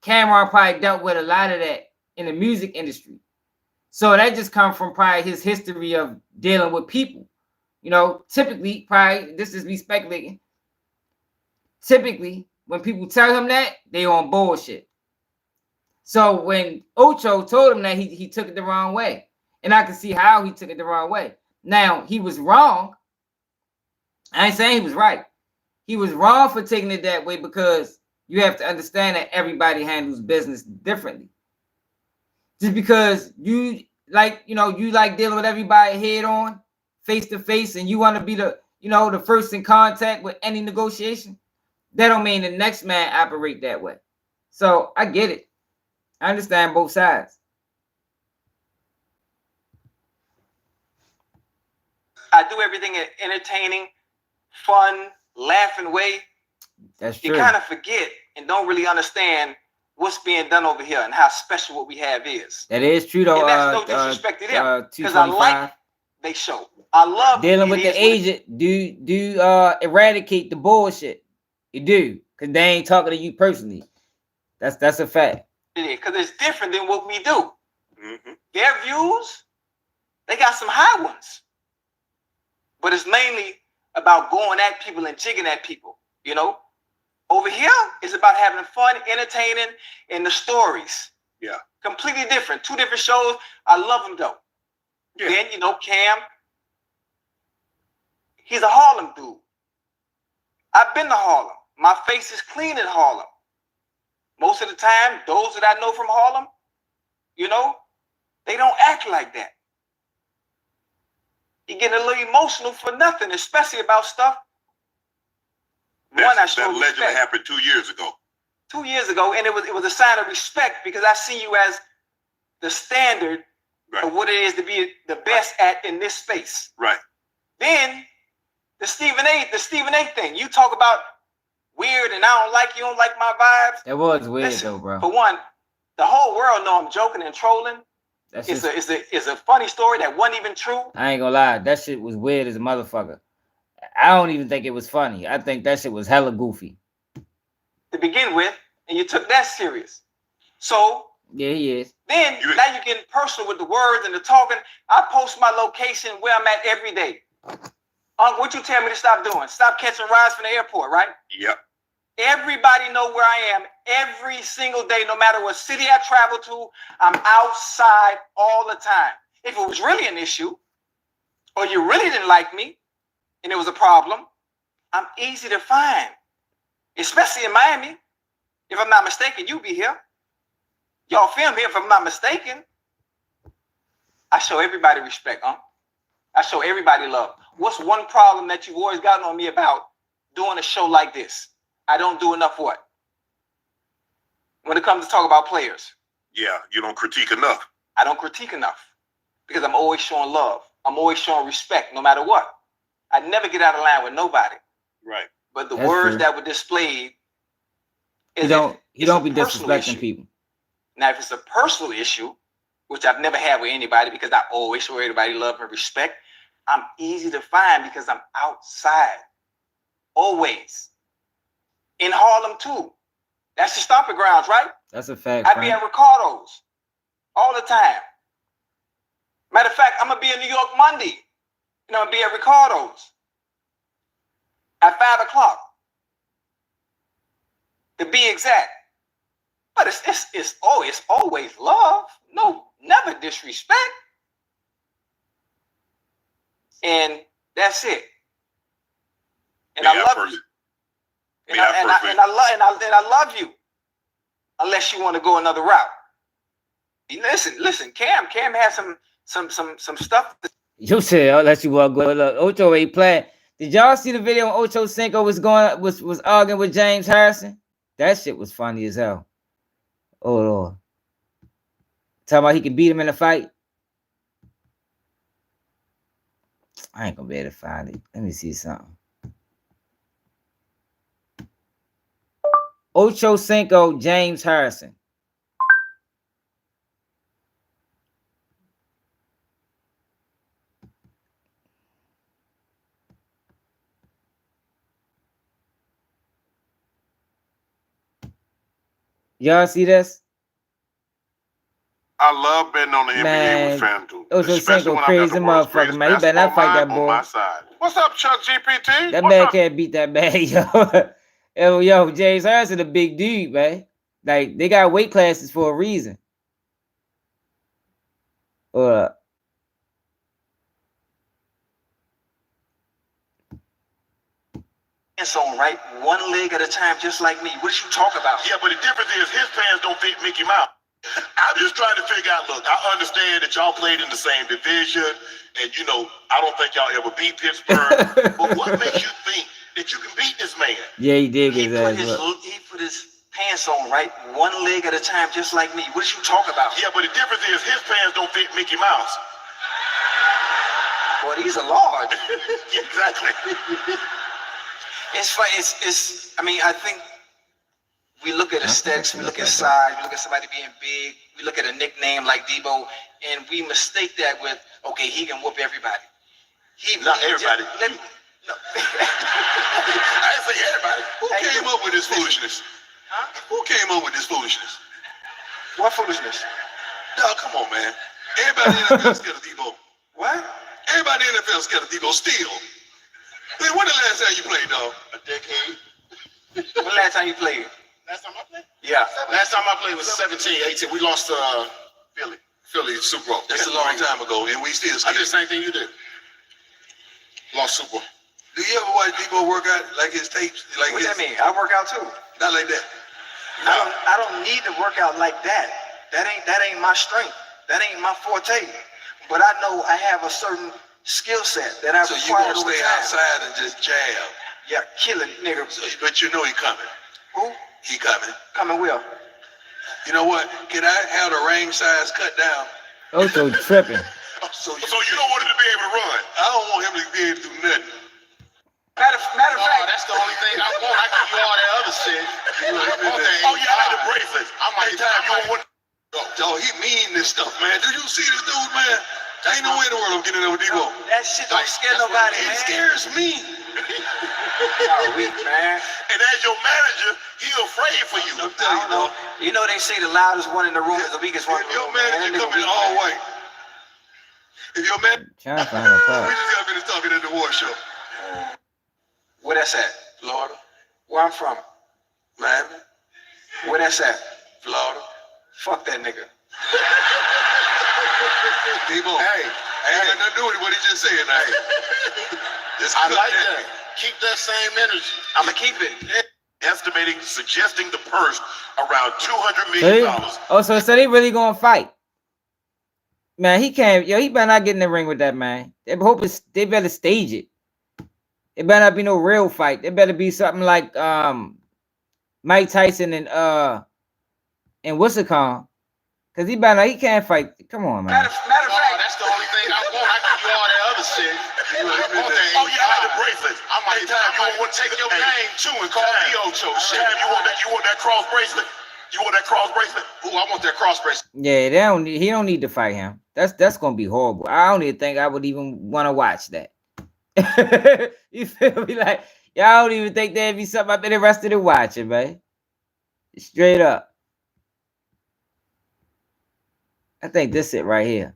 Speaker 1: Cameron probably dealt with a lot of that in the music industry. So that just comes from probably his history of dealing with people. Typically, probably, this is me speculating. Typically, when people tell him that, they on bullshit. So when Ocho told him that, he took it the wrong way. And I can see how he took it the wrong way. Now, he was wrong. I ain't saying he was right. He was wrong for taking it that way because you have to understand that everybody handles business differently. Just because you like dealing with everybody head on, face to face, and you want to be the first in contact with any negotiation, that don't mean the next man operate that way. So I get it. I understand both sides.
Speaker 7: I do everything in entertaining, fun, laughing way.
Speaker 1: That's true.
Speaker 7: You kind of forget and don't really understand what's being done over here and how special what we have is.
Speaker 1: That is true though.
Speaker 7: And that's no disrespect to them because I like they show. I love
Speaker 1: dealing with the agent. Do eradicate the bullshit. You do, because they ain't talking to you personally. That's a fact.
Speaker 7: Because it's different than what we do. Mm-hmm. Their views, they got some high ones, but it's mainly about going at people and jigging at people. Over here, it's about having fun, entertaining, and the stories. Yeah. Completely different. Two different shows. I love them though. Yeah. Then, Cam, he's a Harlem dude. I've been to Harlem. My face is clean in Harlem. Most of the time, those that I know from Harlem, they don't act like that. You get a little emotional for nothing, especially about stuff.
Speaker 9: That legend happened 2 years ago.
Speaker 7: 2 years ago, and it was a sign of respect because I see you as the standard of what it is to be the best at in this space.
Speaker 9: Right.
Speaker 7: Then the Stephen A thing. You talk about weird and you don't like my vibes.
Speaker 1: It was weird though, bro.
Speaker 7: For one, the whole world know I'm joking and trolling. It's a funny story that wasn't even true.
Speaker 1: I ain't gonna lie, that shit was weird as a motherfucker. I don't even think it was funny. I think that shit was hella goofy
Speaker 7: to begin with, and you took that serious. So
Speaker 1: yeah, he is.
Speaker 7: Then now you're getting personal with the words and the talking. I post my location where I'm at every day. What you tell me to stop doing? Stop catching rides from the airport, right?
Speaker 9: Yep.
Speaker 7: Everybody know where I am every single day, no matter what city I travel to. I'm outside all the time. If it was really an issue, or you really didn't like me, and it was a problem, I'm easy to find, especially in Miami. If I'm not mistaken, you be here. Y'all film here, if I'm not mistaken. I show everybody respect, huh? I show everybody love. What's one problem that you've always gotten on me about doing a show like this? I don't do enough what? When it comes to talk about players.
Speaker 9: Yeah, you don't critique enough.
Speaker 7: I don't critique enough because I'm always showing love. I'm always showing respect no matter what. I never get out of line with nobody.
Speaker 9: Right.
Speaker 7: But the words that were displayed,
Speaker 1: you don't be disrespecting people.
Speaker 7: Now, if it's a personal issue, which I've never had with anybody because I always show everybody love and respect, I'm easy to find because I'm outside. Always. In Harlem, too. That's the stomping grounds, right?
Speaker 1: That's a fact.
Speaker 7: I be at Ricardo's all the time. Matter of fact, I'm going to be in New York Monday. And I'm going to be at Ricardo's at 5 o'clock. To be exact. But it's always love. No, never disrespect. And that's it. And I love you. And I love you. Unless you want to go another route. Listen, Cam has some stuff.
Speaker 1: You said I'll let you walk go. Look, Ocho ain't playing. Did y'all see the video when Ocho Cinco was arguing with James Harrison? That shit was funny as hell. Oh Lord. Talking about he could beat him in a fight. I ain't gonna be able to find it. Let me see something. Ocho Cinco, James Harrison. Y'all see this?
Speaker 9: I love betting on the NBA with FanDuel.
Speaker 1: Ocho Cinco, crazy motherfucker, man. He better not fight that boy.
Speaker 9: What's up, Chuck GPT?
Speaker 1: That man can't beat that man, yo. Yo, James Harrison a big dude, man. Like, they got weight classes for a reason.
Speaker 7: It's on right one leg at a time, just like me. What you talk about?
Speaker 9: Yeah, but the difference is his pants don't fit Mickey Mouse. I'm just trying to figure out, look, I understand that y'all played in the same division, and, I don't think y'all ever beat Pittsburgh, but what makes you think that you can beat this man?
Speaker 1: Yeah, he did get his ass up.
Speaker 7: He put his pants on right one leg at a time, just like me. What you talk about?
Speaker 9: Yeah, but the difference is his pants don't fit Mickey Mouse.
Speaker 7: Well, these are large.
Speaker 9: Exactly.
Speaker 7: It's funny. I think we look at aesthetics, we look at size, we look at somebody being big, we look at a nickname like Debo, and we mistake that with, okay, he can whoop everybody.
Speaker 9: Not everybody. I didn't say everybody. Who came up with this foolishness?
Speaker 7: Huh?
Speaker 9: Who came up with this foolishness?
Speaker 7: What foolishness?
Speaker 9: No, come on, man. Everybody in the NFL is scared of Debo.
Speaker 7: What?
Speaker 9: Everybody in the NFL is scared of Debo still. When the last time you played, dog? A decade.
Speaker 7: When the last time you played?
Speaker 9: Last time I played?
Speaker 7: Yeah.
Speaker 9: Last time I played was 17, 18. We lost to Philly Super Bowl. That's a long time ago, and we still scared. I did the same thing you did. Lost Super Bowl. Do you ever watch Debo work out, like his tapes? Like
Speaker 7: what that mean? I work out too.
Speaker 9: Not like that.
Speaker 7: No. I don't need to work out like that. That ain't my strength. That ain't my forte. But I know I have a certain skill set that I
Speaker 9: so you gonna stay outside and just jab?
Speaker 7: Yeah, killing nigga.
Speaker 9: So, but you know he coming.
Speaker 7: Who?
Speaker 9: He coming.
Speaker 7: Coming where?
Speaker 9: You know what? Can I have the ring size cut down?
Speaker 1: Ocho tripping.
Speaker 9: So you don't want him to be able to run. I don't want him to be able to do nothing.
Speaker 7: Matter of fact,
Speaker 9: that's the only thing I want. I give you all that other shit. Oh yeah, I like the bracelets. I'm like, you don't want. Oh, he mean this stuff, man. Do you see this dude, man? There ain't no way in the world I'm getting over Debo.
Speaker 7: That shit don't scare nobody, man.
Speaker 9: It scares me.
Speaker 7: Y'all weak, man.
Speaker 9: And as your manager, he afraid for you. I'm telling you, dog.
Speaker 7: You know they say the loudest one in the room is the weakest one in the room.
Speaker 9: If your manager coming all white. If your manager,
Speaker 1: trying to find a part.
Speaker 9: We just got finished talking at the war show.
Speaker 7: Where that's at?
Speaker 9: Florida.
Speaker 7: Where I'm from. Man, where that's at? Florida. Fuck that nigga.
Speaker 9: People, hey, ain't got nothing to do with what he just said. Hey. I like that. Keep that same energy.
Speaker 7: I'ma keep it.
Speaker 9: Estimating, suggesting the purse around $200 million.
Speaker 1: So they really gonna fight. Man, he can't. Yo, he better not get in the ring with that man. They better stage it. It better not be no real fight. It better be something like Mike Tyson and what's it called? Cause he can't fight. Come on, man.
Speaker 7: Matter of fact,
Speaker 9: that's the only thing I want. I give you all that other shit. Oh, you got the bracelet. I might you want to take your name too and call me Ocho. You want that cross bracelet? You want that cross bracelet? Ooh, I want that cross bracelet.
Speaker 1: Yeah, he don't need to fight him. That's gonna be horrible. I don't even think I would even want to watch that. You feel me? Like, y'all don't even think that'd be something I've been interested in watching, man. Straight up. I think this it right here.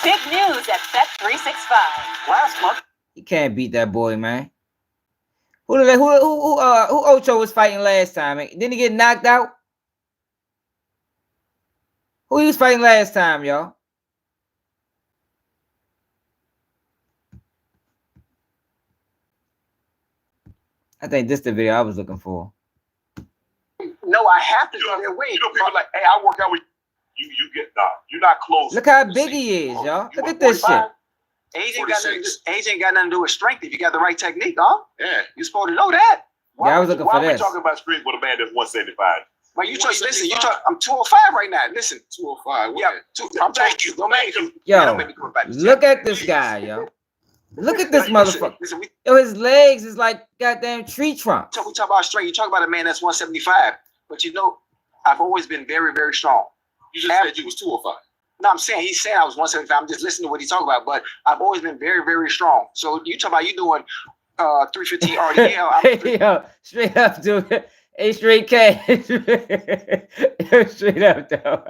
Speaker 5: Big news at Bet365. Last month,
Speaker 1: He can't beat that boy, man. Who Ocho was fighting last time? Didn't he get knocked out? Who he was fighting last time, y'all? I think this is the video I was looking for.
Speaker 7: no, I have to go their way.
Speaker 9: You know, people like, hey, I work out with you. You get you're not close.
Speaker 1: Look how big he is, y'all. Look at this shit.
Speaker 7: Age ain't got nothing to do with strength if you got the right technique, huh?
Speaker 9: Yeah.
Speaker 7: You're supposed to know that.
Speaker 1: Yeah, I was looking for
Speaker 9: Why are we
Speaker 1: this.
Speaker 9: talking about strength with a man that's 175?
Speaker 7: Well, I'm 205 right now. Listen.
Speaker 9: 205.
Speaker 7: Yeah, I'm thank you. Don't make me.
Speaker 1: Yo, look at this guy, yo. Look at this motherfucker.
Speaker 7: Listen,
Speaker 1: Yo, his legs is like goddamn tree trunks.
Speaker 7: we talk about strength. You talk about a man that's 175, but you know, I've always been very, very strong.
Speaker 9: You just said you was 205.
Speaker 7: No, I'm saying he's saying I was 175. I'm just listening to what he's talking about, but I've always been very, very strong. So you talk about you doing 315 RDL.
Speaker 1: Yo, straight up, dude. A straight cash. Straight up, though.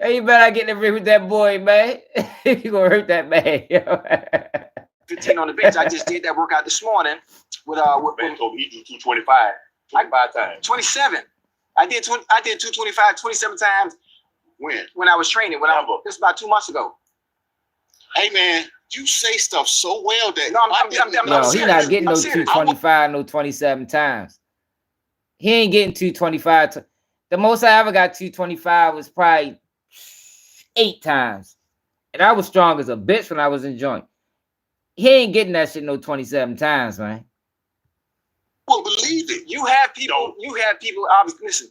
Speaker 1: Yo, you better not get in the ring with that boy, man. You gonna hurt that man. Yo.
Speaker 7: 15 on the bench. I just did that workout this morning with
Speaker 9: Man told me he do 225 times.
Speaker 7: 27. I did 225 27 times. When I was training, this was about 2 months ago.
Speaker 9: Hey man, you say stuff so well that
Speaker 1: Yo, he not getting no 225, no 27 times. He ain't getting 225. The most I ever got 225 was probably 8 times. And I was strong as a bitch when I was in joint. He ain't getting that shit no 27 times, man.
Speaker 9: Well, believe it.
Speaker 7: You have people, obviously, listen,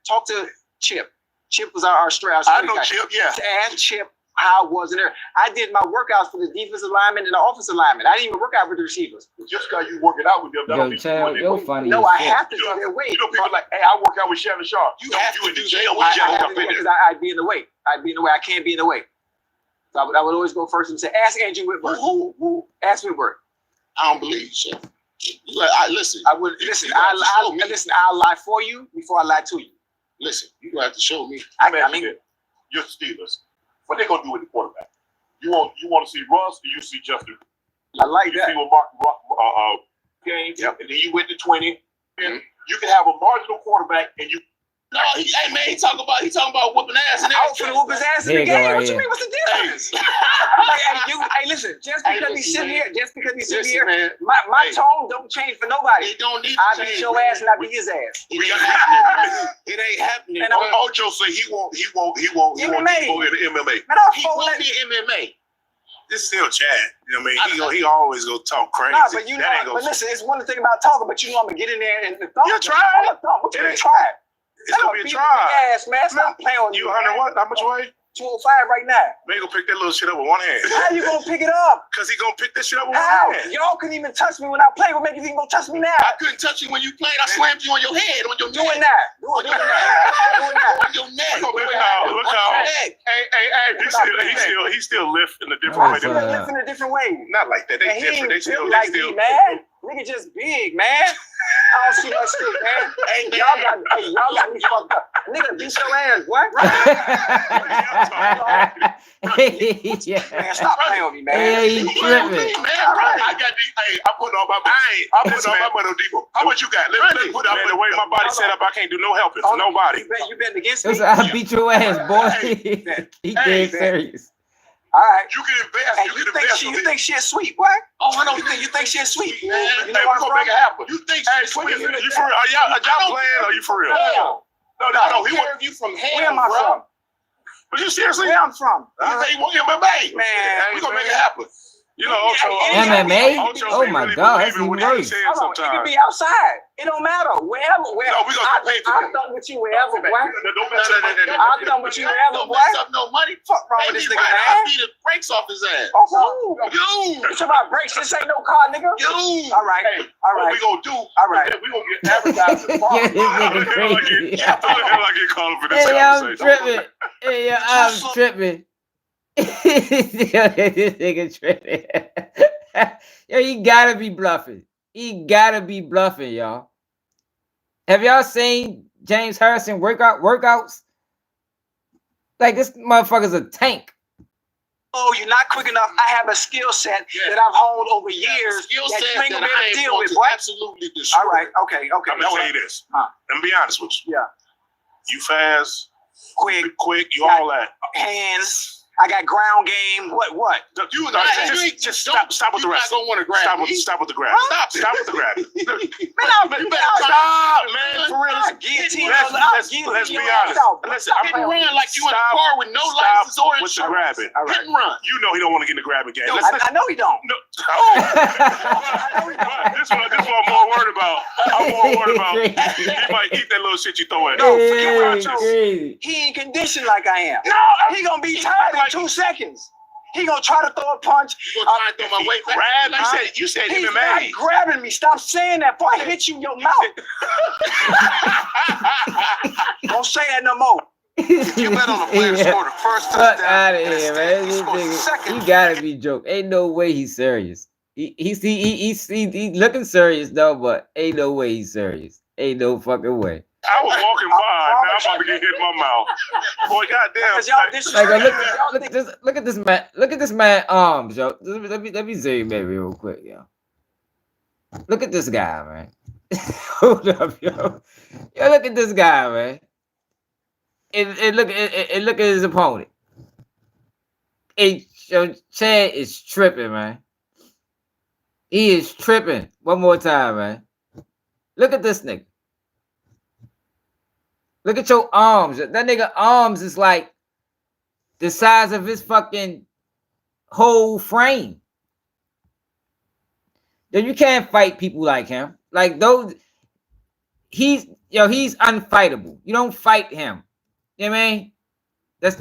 Speaker 7: talk to Chip. Chip was our straight
Speaker 9: I know
Speaker 7: guy.
Speaker 9: Chip, yeah.
Speaker 7: Ask Chip how it was in there. I did my workouts for the defensive lineman and the offensive lineman. I didn't even work out with the receivers.
Speaker 9: Just because you working out with them, that don't mean
Speaker 1: you're funny.
Speaker 7: No, I have to do their weight.
Speaker 9: You know, people like, hey, I work out with Shannon Sharp. You have to do jail with Shannon
Speaker 7: because I'd be in the way. I can't be in the way. So I would always go first and say, ask Andrew Whitworth. Who? Ask Whitworth.
Speaker 9: I don't believe you, Chef. Listen.
Speaker 7: I would listen. I'll lie for you before I lie to you.
Speaker 9: Listen, you gonna have to show me.
Speaker 7: I mean,
Speaker 9: you're Steelers. What they gonna do with the quarterback? You want to see Russ, or you see Justin?
Speaker 7: I like that.
Speaker 9: See what Mark game, and then you went to 20. And you can have a marginal quarterback, and you. No, hey man, he talking about whooping ass. And
Speaker 7: I was finna whoop his ass in the game. What you mean? What's the difference? Hey, listen. Just because he's sitting here, my tone don't change for nobody.
Speaker 9: It don't need.
Speaker 7: I beat your ass and I beat his ass.
Speaker 9: It ain't happening. It ain't happening. And Ocho said he won't go into MMA.
Speaker 7: Man,
Speaker 9: he won't be MMA. This is still Chad. You know what I mean? He always go talk crazy.
Speaker 7: Nah, but but listen, it's one thing about talking, but you know I'm gonna get in there and
Speaker 9: you try.
Speaker 7: What you try?
Speaker 9: It's gonna be a try.
Speaker 7: Ass, man. Stop playing with
Speaker 9: you. 100 what? How much weight?
Speaker 7: 205 right now.
Speaker 9: Man, you gonna pick that little shit up with one hand.
Speaker 7: How you gonna pick it up?
Speaker 9: Cause he gonna pick that shit up with
Speaker 7: one
Speaker 9: hand.
Speaker 7: Y'all couldn't even touch me when I played. What make you think you gonna touch me now?
Speaker 9: I couldn't touch you when you played. I slammed you on your head, on your neck.
Speaker 7: Doing that.
Speaker 9: On your neck. Look how. Hey. He still lifts in a different way.
Speaker 7: Lift in a different way.
Speaker 9: Not like that. They different. They still
Speaker 7: man. Nigga just big, man. I don't see that shit, man. Hey, y'all got me fucked up. Nigga, beat your ass, what?
Speaker 1: Yeah.
Speaker 7: Man, stop playing with me, man.
Speaker 1: Yeah, he tripping.
Speaker 9: All right. I got these. Hey, I put on my. I put on my money Depot. How much you got? Let's put up the way my body set up. I can't do no helping for nobody.
Speaker 7: You betting against me?
Speaker 1: I beat your ass, boy. He dead serious.
Speaker 7: All right.
Speaker 9: You can invest.
Speaker 7: Hey, you think shit's sweet, boy? Oh, I know you think shit's sweet.
Speaker 9: You know what I'm gonna make it happen. You think shit's sweet? You for real? Are y'all playing? Or are you for real? No. He want you from hell.
Speaker 7: Where am I from?
Speaker 9: Are you seriously?
Speaker 7: Where I'm from?
Speaker 9: He want MMA.
Speaker 7: Man,
Speaker 9: we gonna make it happen. You know, Ocho.
Speaker 1: MMA?
Speaker 9: Ocho
Speaker 1: Oh my God, that's even worse.
Speaker 7: Hold on, it can be outside. It don't matter. Wherever.
Speaker 9: No, we gonna pay for
Speaker 7: I'm done with you wherever, boy.
Speaker 9: Don't mess up.
Speaker 7: I'm done with you wherever, boy.
Speaker 9: Don't mess up no money.
Speaker 7: Fuck wrong with this nigga, man.
Speaker 9: I'll beat the brakes off his ass.
Speaker 7: Oh,
Speaker 9: You.
Speaker 7: you talking about brakes? This ain't no car, nigga.
Speaker 9: You.
Speaker 7: All right. All right.
Speaker 9: What we gonna do?
Speaker 7: All right.
Speaker 9: We gonna get advertising.
Speaker 1: Yeah, this nigga crazy.
Speaker 9: I get calling for this
Speaker 1: Hey, I'm
Speaker 9: conversation.
Speaker 1: tripping. Hey, yo, I'm tripping. Yo, this nigga tripping. Yo, he gotta be bluffing. He gotta be bluffing, y'all. Have y'all seen James Harrison workouts? Like, this motherfucker's a tank.
Speaker 7: Oh, you're not quick enough. I have a skill set that I've honed over years that you ain't gonna be able to deal with, boy.
Speaker 9: Absolutely destroy.
Speaker 7: All right. Okay.
Speaker 9: I'm gonna tell you this. Let me be honest with you.
Speaker 7: Yeah.
Speaker 9: You fast,
Speaker 7: quick,
Speaker 9: you all that.
Speaker 7: Hands. I got ground game. What?
Speaker 9: Just stop with the rest. Don't want to grab. Stop with the grab. Stop with the grab.
Speaker 7: You better stop, man. For real, guillotine.
Speaker 9: Let's be honest. Listen, I'm gonna run like you in a car with no license or insurance. With the grabbing. Hit and run. You know he don't want to get in the grabbing game.
Speaker 7: I know he don't.
Speaker 9: No. This one I'm more worried about. I'm more worried about. He might eat that little shit you throw at him.
Speaker 7: No, forget about you. He ain't conditioned like I am. No, he gonna be tired in 2 seconds. He gonna try to throw a punch.
Speaker 9: You gonna try to throw my weight back? You said
Speaker 7: he's
Speaker 9: MMA.
Speaker 7: not grabbing me. Stop saying that before I hit you in your mouth. Don't say that no more.
Speaker 9: You bet on the player score the first
Speaker 1: Fuck
Speaker 9: touchdown.
Speaker 1: out of here, man. This nigga, he gotta be joking. Ain't no way he's serious. He's looking serious though, but ain't no way he's serious. Ain't no fucking way.
Speaker 9: I was walking by. Now I'm about to get hit in my mouth. Boy, goddamn.
Speaker 1: Look at this man. Look at this man arms, yo. Let me zoom in real quick, yo. Look at this guy, man. Hold up, yo. Yo, look at this guy, man. And look at his opponent. Yo, Chad is tripping, man. He is tripping. One more time, man. Look at this nigga. Look at your arms. That nigga arms is like the size of his fucking whole frame. Yo, you can't fight people like him. Like those, he's unfightable. You don't fight him. You know what I mean? It's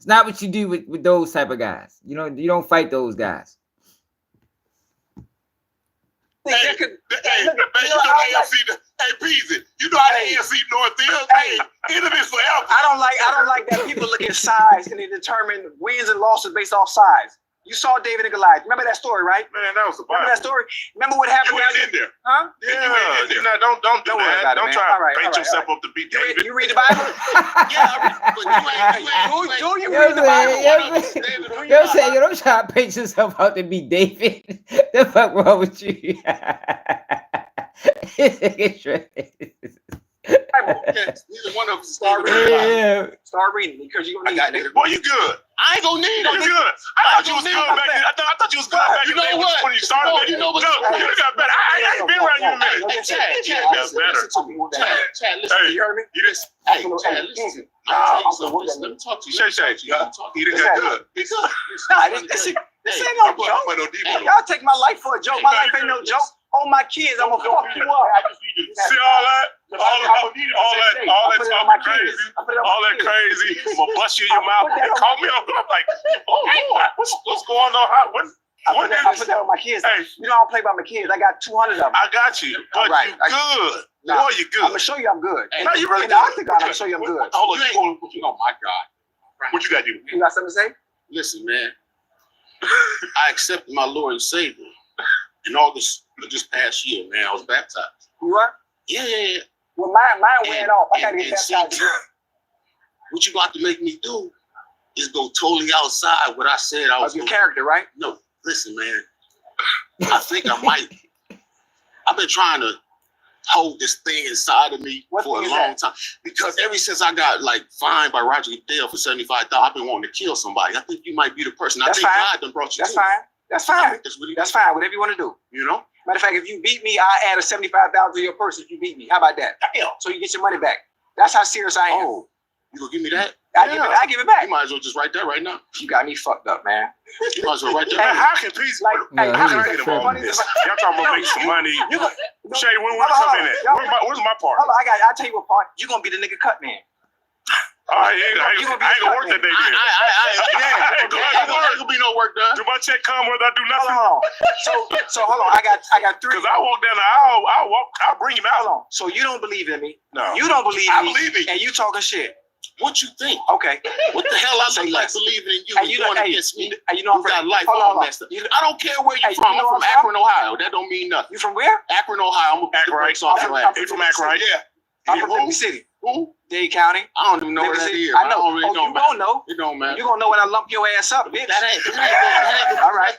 Speaker 1: not what you do with those type of guys. You don't fight those guys.
Speaker 9: Hey, Peasy, you know how the AFC North is. Hey, enemies forever.
Speaker 7: I don't like that people look at size and they determine wins and losses based off size. You saw David and Goliath. Remember that story, right?
Speaker 9: Man, that was the
Speaker 7: Remember that story? Remember what happened?
Speaker 9: You went in there.
Speaker 7: Huh?
Speaker 9: Yeah. You know, don't do that. Don't try to paint yourself up to be David.
Speaker 7: You read the Bible? Do you read the Bible?
Speaker 1: Yo, say you don't try to paint yourself out to be David. The fuck wrong with you?
Speaker 9: Neither one of them start reading.
Speaker 7: Start reading because you're gonna need it.
Speaker 9: Boy, you good. I ain't gonna need it. You good. I thought you was good back then. I thought you was good back then. You know what? When you started, you know what? You got better. I ain't been around you in a minute. Chad, listen. Hey, you heard me? You just. Hey, Chad, listen. Let me talk to you. Shay, he done got good. This
Speaker 7: ain't no joke. Y'all take my life for a joke. My life ain't no joke. On my kids, I'm gonna fuck you up.
Speaker 9: See all that? All that talking crazy. All that crazy. I'm gonna bust you in your mouth and call me up. I'm like, oh Lord, what's going on?
Speaker 7: I put that on my kids. Hey, you know I don't play by my kids. I got 200 of them.
Speaker 9: I got you. But you good. Boy, you good.
Speaker 7: I'm gonna show you I'm good.
Speaker 9: No, you really
Speaker 7: in the octagon, I'm gonna show you I'm good.
Speaker 9: Hold on. Oh my God. What you got to do?
Speaker 7: You got something to say?
Speaker 6: Listen, man. I accepted my Lord and Savior in August of this past year, man. I was baptized.
Speaker 7: You are?
Speaker 6: Yeah.
Speaker 7: Well, mine went off. I gotta get baptized.
Speaker 6: What you got to make me do is go totally outside what I said I was.
Speaker 7: Of your character, right?
Speaker 6: No, listen, man. I think I might. I've been trying to hold this thing inside of me for a long time because ever since I got like fined by Roger Goodell for $75,000, I've been wanting to kill somebody. I think you might be the person.
Speaker 7: That's
Speaker 6: I think
Speaker 7: fine.
Speaker 6: God done brought you.
Speaker 7: That's
Speaker 6: to
Speaker 7: fine. That's fine.
Speaker 6: That's
Speaker 7: fine. Whatever you want to do.
Speaker 6: You know.
Speaker 7: Matter of fact, if you beat me, I add a $75,000 to your purse. If you beat me, how about that? Damn. So you get your money back. That's how serious I am.
Speaker 6: Oh, you gonna give me that?
Speaker 7: I give it back.
Speaker 6: You might as well just write that right now.
Speaker 7: You got me fucked up, man.
Speaker 6: You might as well write that.
Speaker 13: Man, how can peace?
Speaker 7: Like,
Speaker 13: Hey, how can I get involved in this? Y'all talking about make some money. Shay, when we come in at? Where's my part?
Speaker 7: Hold on, I'll tell you what part. You're gonna be the nigga cut man.
Speaker 13: I ain't gonna work that day.
Speaker 6: Ain't gonna be no work done.
Speaker 13: Do my check come whether I do nothing?
Speaker 7: Hold on. So hold on. I got three.
Speaker 13: Because I walk down the aisle, I'll bring him out.
Speaker 7: Hold on. So you don't believe in me?
Speaker 13: No.
Speaker 7: You don't believe
Speaker 6: I
Speaker 7: me?
Speaker 6: believe it.
Speaker 7: And you talking shit?
Speaker 6: What you think?
Speaker 7: Okay.
Speaker 6: What the hell I look like believing in you and you going against me? You got life all messed up. I don't care where you're from. I'm from Akron, Ohio. That don't mean nothing.
Speaker 7: You from where?
Speaker 6: Akron, Ohio. I'm a
Speaker 13: Akron.
Speaker 6: You
Speaker 13: from Akron, right?
Speaker 6: Yeah.
Speaker 7: I'm from Mississippi City.
Speaker 6: Who?
Speaker 7: Dade County.
Speaker 6: I don't even know where that is.
Speaker 7: I know.
Speaker 6: It don't
Speaker 7: you gonna know.
Speaker 6: It don't matter.
Speaker 7: You gonna know when I lump your ass up, bitch.
Speaker 6: That ain't all right.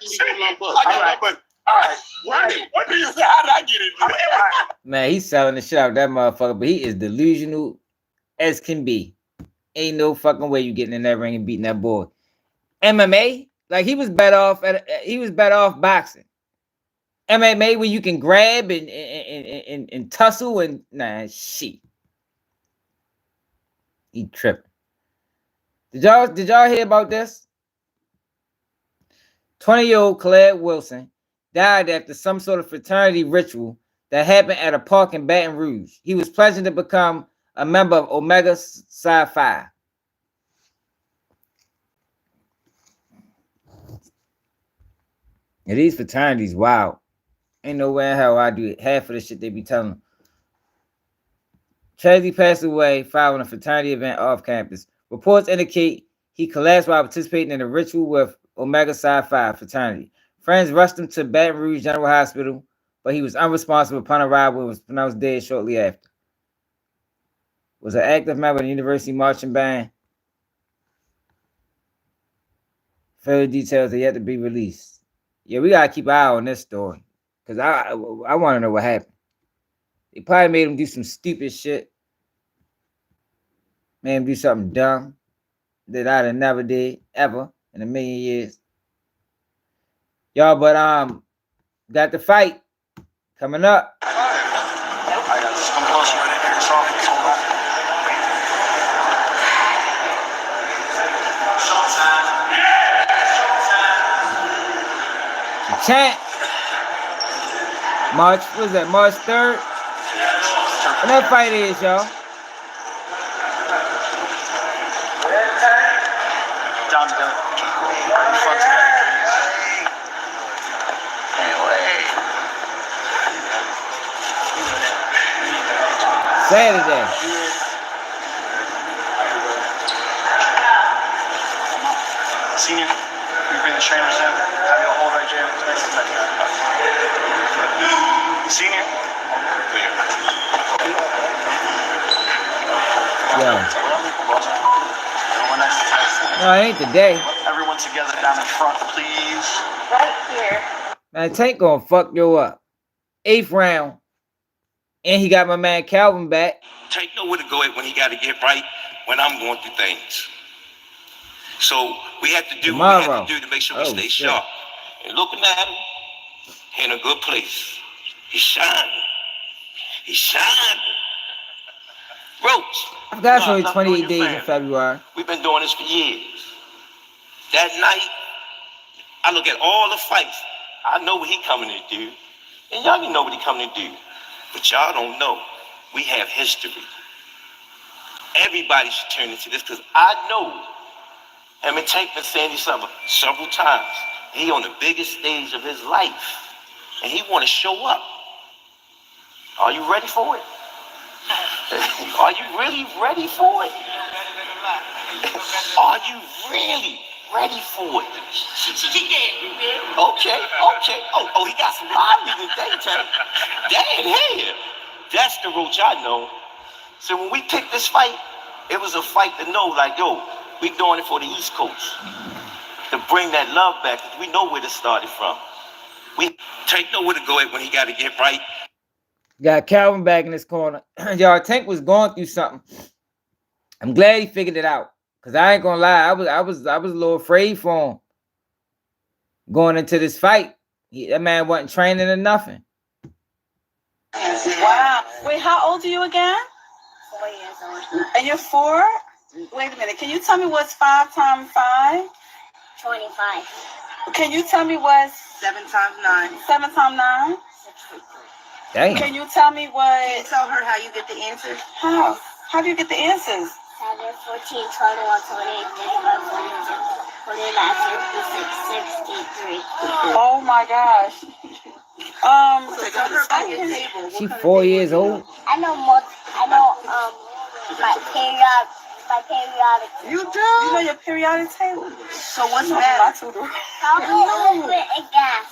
Speaker 13: What do you say? How did I get it?
Speaker 1: Man, he's selling the shit out of that motherfucker, but he is delusional as can be. Ain't no fucking way you getting in that ring and beating that boy. MMA, like he was better off boxing. MMA where you can grab and tussle and nah shit. He tripping. Did y'all hear about this? 20-year-old Claire Wilson died after some sort of fraternity ritual that happened at a park in Baton Rouge. He was pledging to become a member of Omega Psi Phi. Yeah, these fraternities, wow. Ain't no way in hell I do it. Half of the shit they be telling them. Tragedy passed away following a fraternity event off campus. Reports indicate he collapsed while participating in a ritual with Omega Psi Phi fraternity. Friends rushed him to Baton Rouge General Hospital, but he was unresponsive upon arrival and was pronounced dead shortly after. Was an active member of the University Marching Band. Further details are yet to be released. Yeah, we gotta keep an eye on this story. Because I want to know what happened. They probably made him do some stupid shit. Made him do something dumb that I'd have never did, ever, in a million years. Y'all, but got the fight coming up. The champ. March 3rd? When that fight is, y'all. Saturday.
Speaker 19: Senior, you bring the trainers in. Have you hold right, Jay? Senior.
Speaker 1: Yo. No, it ain't today.
Speaker 19: Everyone together down in front, please.
Speaker 18: Right here.
Speaker 1: Man, Tank gonna fuck you up. 8th round. And he got my man Calvin back.
Speaker 11: Tank know where to go at when he got to get right when I'm going through things. So we have to do what we have to do to make sure we stay sharp. And looking at him, he in a good place. He's shining. He's shining. Ropes.
Speaker 1: I forgot it's only 28 days in February.
Speaker 11: We've been doing this for years. That night, I look at all the fights. I know what he coming to do. And y'all can know what he coming to do. But y'all don't know. We have history. Everybody should turn into this because I know him and Tank been saying this several times. He on the biggest stage of his life. And he want to show up. Are you ready for it? Are you really ready for it? Are you really ready for it? Okay. Oh, he got some lively today, Tank. Damn, hell. That's the roach I know. So when we picked this fight, it was a fight to know, like, yo, We doing it for the East Coast to bring that love back, because we know where this started from. We Tank know where to go at when he got to get right.
Speaker 1: Got Calvin back in this corner. Y'all, Tank was going through something. I'm glad he figured it out. Cause I ain't gonna lie, I was a little afraid for him going into this fight. That man wasn't training or nothing.
Speaker 3: Wow. Wait, how old are you again?
Speaker 21: 4 years old.
Speaker 3: And you're 4? Wait a minute. Can you tell me what's 5 times 5?
Speaker 21: 25.
Speaker 3: Can you tell me what's 7 times 9? 7 times 9?
Speaker 1: Damn.
Speaker 3: Can you tell me what?
Speaker 14: Can you tell her how you get the answers?
Speaker 3: How? How do you get the answers?
Speaker 21: 7, 14, 21, 28, 35, 42, 49, 56, 63.
Speaker 3: Oh my gosh.
Speaker 1: She 4 years old.
Speaker 21: I know more. I know my periodic.
Speaker 3: You do? You know your periodic table?
Speaker 14: So what's matter?
Speaker 21: Solid, liquid, and gas.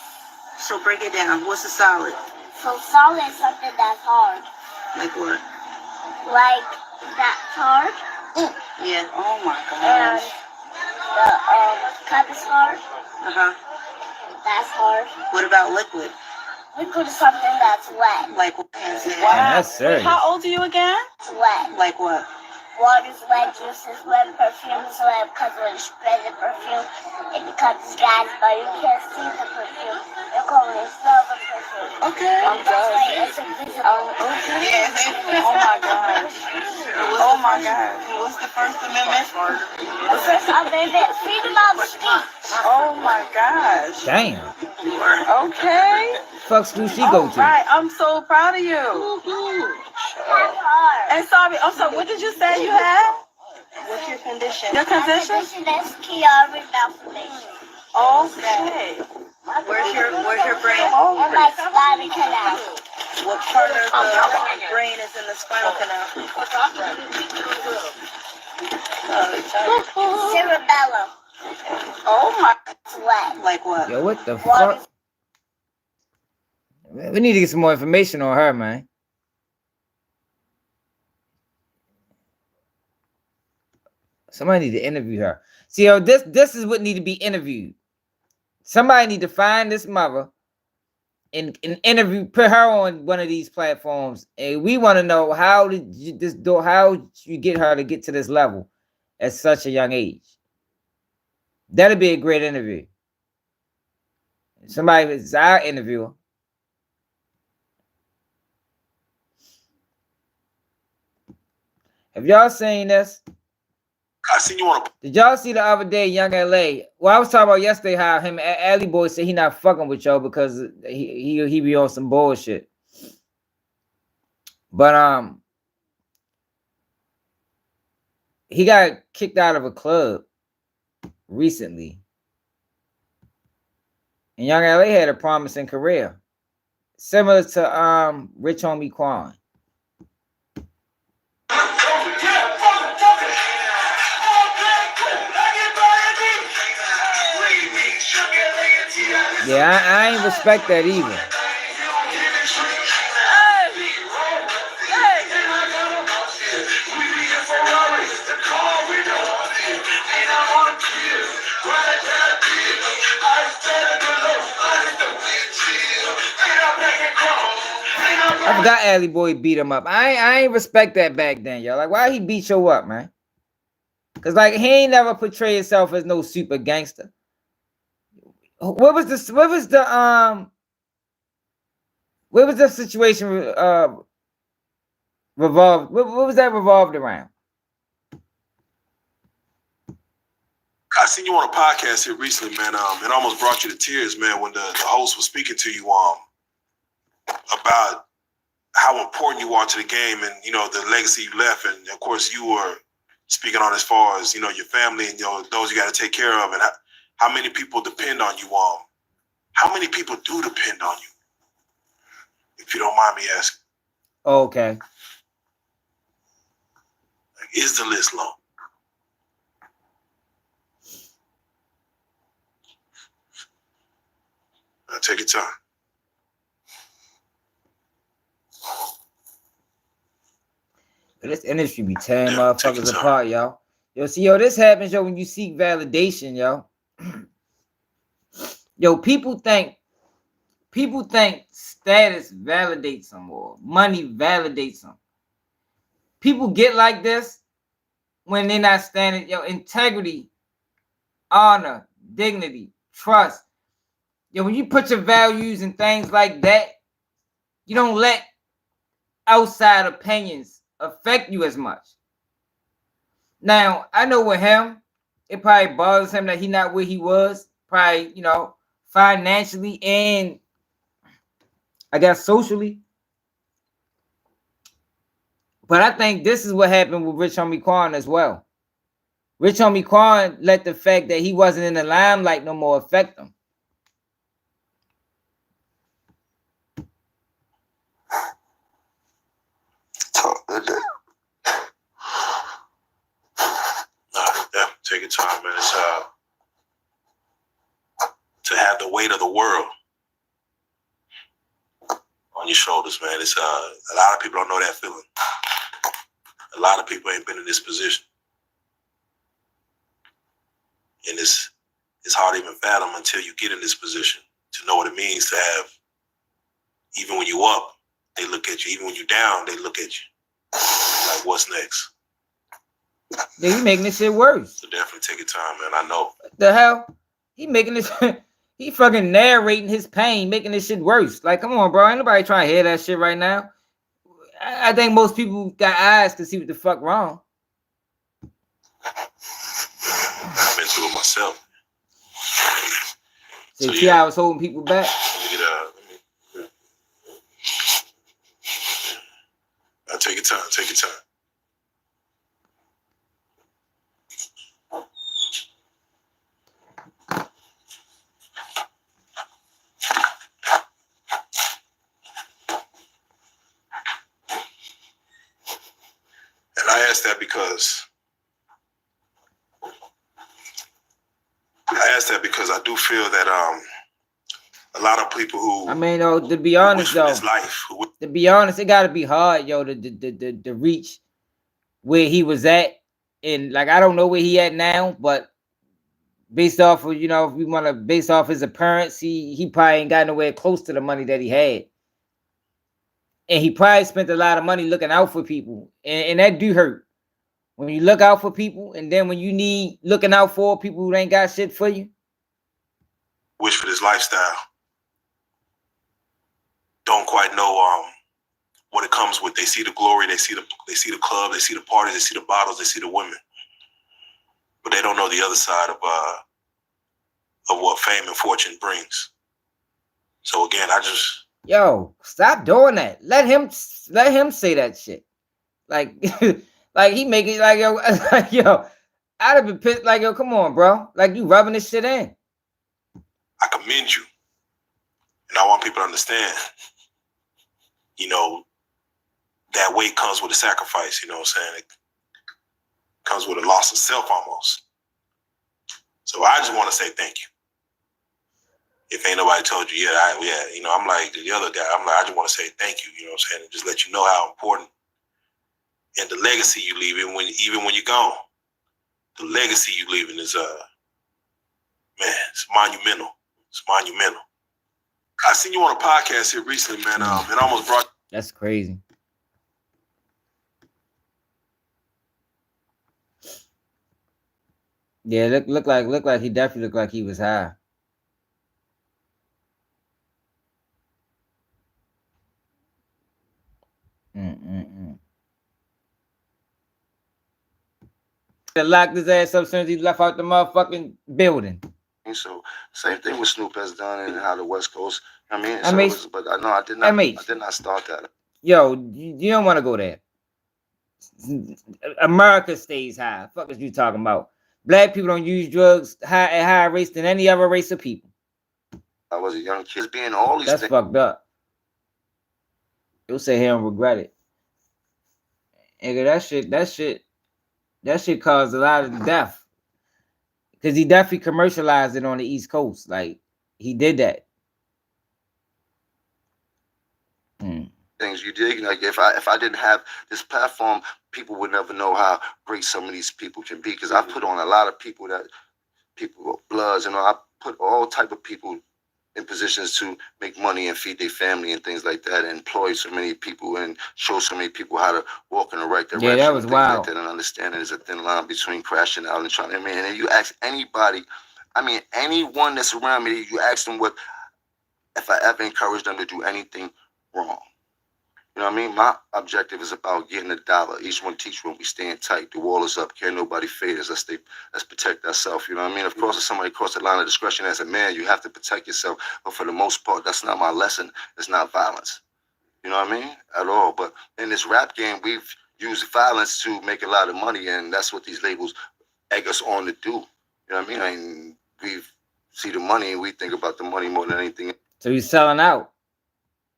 Speaker 14: So break it down. What's a solid?
Speaker 21: So solid is something that's hard.
Speaker 14: Like what?
Speaker 21: Like that's hard.
Speaker 14: Yeah.
Speaker 3: Oh my
Speaker 21: And
Speaker 3: gosh.
Speaker 21: the cup is hard.
Speaker 14: Uh-huh.
Speaker 21: That's hard.
Speaker 14: What about liquid?
Speaker 21: Liquid is something that's wet.
Speaker 14: Like what?
Speaker 3: Wow.
Speaker 1: That's serious.
Speaker 3: How old are you again?
Speaker 21: It's wet.
Speaker 14: Like what?
Speaker 21: Water's wet, juice is wet, perfume is wet, because when you spray the perfume, it becomes gas, but you can't see the perfume. You can only smell the perfume.
Speaker 3: Okay. I'm
Speaker 21: That's
Speaker 3: done.
Speaker 21: why it's invisible.
Speaker 3: Oh, okay. Oh my gosh. Oh my gosh. What's the First Amendment?
Speaker 21: The First Amendment, freedom of speech.
Speaker 3: Oh my gosh.
Speaker 1: Damn.
Speaker 3: Okay.
Speaker 1: Fuck school she go to.
Speaker 3: Right. I'm so proud of you.
Speaker 21: That's hard.
Speaker 3: And sorry, I'm sorry, what did you say you had?
Speaker 14: What's your condition?
Speaker 3: Your condition?
Speaker 21: My condition is Chiari malformation.
Speaker 3: Okay.
Speaker 14: Where's your brain?
Speaker 21: And my spinal canal.
Speaker 14: What part of the brain is in the spinal canal?
Speaker 21: Cerebellum.
Speaker 3: Oh my.
Speaker 21: It's wet.
Speaker 14: Like what?
Speaker 1: Yo, what the fuck? We need to get some more information on her, man. Somebody need to interview her. See, yo, this is what need to be interviewed. Somebody need to find this mother and interview, put her on one of these platforms, and we want to know how did you how you get her to get to this level at such a young age. That'd be a great interview. Somebody is our interviewer. Have y'all seen this?
Speaker 6: I seen you on a.
Speaker 1: Did y'all see the other day, Young LA? Well, I was talking about yesterday how him Alley Boy said he not fucking with y'all because he be on some bullshit. But he got kicked out of a club recently. And Young LA had a promising career. Similar to Rich Homie Quan. Yeah, I ain't respect that either. I forgot Alley Boy beat him up. I ain't respect that back then, yo. Like, why he beat you up, man? Cause like he ain't never portrayed himself as no super gangster. What was the situation revolved? What was that revolved around?
Speaker 6: I seen you on a podcast here recently, man. It almost brought you to tears, man, when the host was speaking to you about how important you are to the game and the legacy you left, and of course you were speaking on as far as your family and those you got to take care of, and how many people depend on you. How many people do depend on you? If you don't mind me asking.
Speaker 1: Okay.
Speaker 6: Like, is the list long? Now take your time.
Speaker 1: But this industry be tearing motherfuckers apart, y'all. Yo, see, yo, this happens, yo, when you seek validation, yo. Yo, people think status validates them or money validates them. People get like this when they're not standing, yo, integrity, honor, dignity, trust. Yo, when you put your values and things like that, you don't let outside opinions affect you as much. Now, I know with him, it probably bothers him that he not where he was, probably, you know, financially and I guess socially. But I think this is what happened with Rich Homie Quan as well. Rich Homie Quan let the fact that he wasn't in the limelight no more affect him.
Speaker 6: Take your time, man. It's to have the weight of the world on your shoulders, man. It's a lot of people don't know that feeling. A lot of people ain't been in this position, and it's hard to even fathom until you get in this position to know what it means to have. Even when you up, they look at you. Even when you down, they look at you. Like, what's next?
Speaker 1: Yeah, he making this shit worse.
Speaker 6: So definitely take your time, man. I know.
Speaker 1: What the hell? He making this he fucking narrating his pain, making this shit worse. Like, come on, bro. Ain't nobody trying to hear that shit right now. I think most people got eyes to see what the fuck wrong.
Speaker 6: I've been through it myself.
Speaker 1: So see how I was holding people back?
Speaker 6: Take your time. Take your time. And I ask that because I do feel that a lot of people who,
Speaker 1: I mean, though, to be honest, though, to be honest, it gotta be hard, yo, to reach where he was at. And like, I don't know where he at now, but based off of, you know, if we want to base off his appearance, he probably ain't got nowhere close to the money that he had. And he probably spent a lot of money looking out for people. And that do hurt. When you look out for people, and then when you need looking out for people who ain't got shit for you.
Speaker 6: Wish for this lifestyle. Don't quite know what it comes with. They see the glory, they see the club, they see the parties, they see the bottles, they see the women. But they don't know the other side of what fame and fortune brings. So again,
Speaker 1: Yo, stop doing that. Let him say that shit. Like, like he making it like, yo, like, yo, I'd have been pissed. Like, yo, come on, bro. Like, you rubbing this shit in.
Speaker 6: I commend you. And I want people to understand, you know, that weight comes with a sacrifice, you know what I'm saying? It comes with a loss of self almost. So I just want to say thank you. If ain't nobody told you, yeah, you know, I'm like the other guy. I'm like, I just want to say thank you, you know what I'm saying? And just let you know how important and the legacy you leave, even when you're gone. The legacy you leaving is man, it's monumental. It's monumental. I seen you on a podcast here recently, man. It almost brought.
Speaker 1: That's crazy. Yeah, look like he definitely looked like he was high. They locked his ass up as soon as he left out the motherfucking building.
Speaker 23: So same thing with Snoop has done and how the West Coast. I mean, but I know I did not start that.
Speaker 1: Yo, you don't want to go there. America stays high. Fuck is you talking about? Black people don't use drugs at higher rates than any other race of people.
Speaker 23: I was a young kid being all these
Speaker 1: That's
Speaker 23: things.
Speaker 1: fucked up. You'll say he don't regret it. Nigga, that shit caused a lot of death. Because he definitely commercialized it on the East Coast. Like, he did that.
Speaker 8: things. You dig? Like if I didn't have this platform, people would never know how great some of these people can be. Because I put on a lot of people bloods, and I put all type of people in positions to make money and feed their family and things like that, and employ so many people and show so many people how to walk in the right direction.
Speaker 1: Yeah, that was
Speaker 8: and things
Speaker 1: wild.
Speaker 8: like that, and understanding there's a thin line between crashing out and trying. I mean, and if you ask anybody, I mean, anyone that's around me, you ask them what if I ever encourage them to do anything wrong. You know what I mean? My objective is about getting $1. Each one teach one. We stand tight. The wall is up. Can't nobody fade us. Let's protect ourselves. You know what I mean? Of course, if somebody crosses the line of discretion as a man, you have to protect yourself. But for the most part, that's not my lesson. It's not violence. You know what I mean? At all. But in this rap game, we've used violence to make a lot of money, and that's what these labels egg us on to do. You know what I mean? We see the money, and we think about the money more than anything.
Speaker 1: So he's selling out.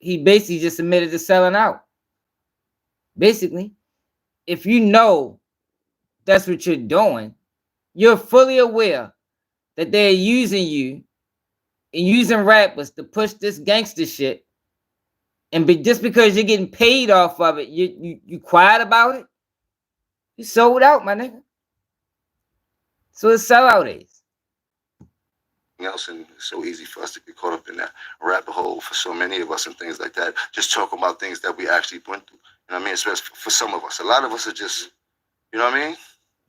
Speaker 1: He basically just admitted to selling out. Basically, if you know that's what you're doing, you're fully aware that they're using you and using rappers to push this gangster shit, and just because you're getting paid off of it, you quiet about it. You sold out, my nigga. So it's sellout is.
Speaker 8: Else, and it's so easy for us to get caught up in that rabbit hole for so many of us and things like that. Just talking about things that we actually went through. You know what I mean? Especially for some of us. A lot of us are just, you know what I mean?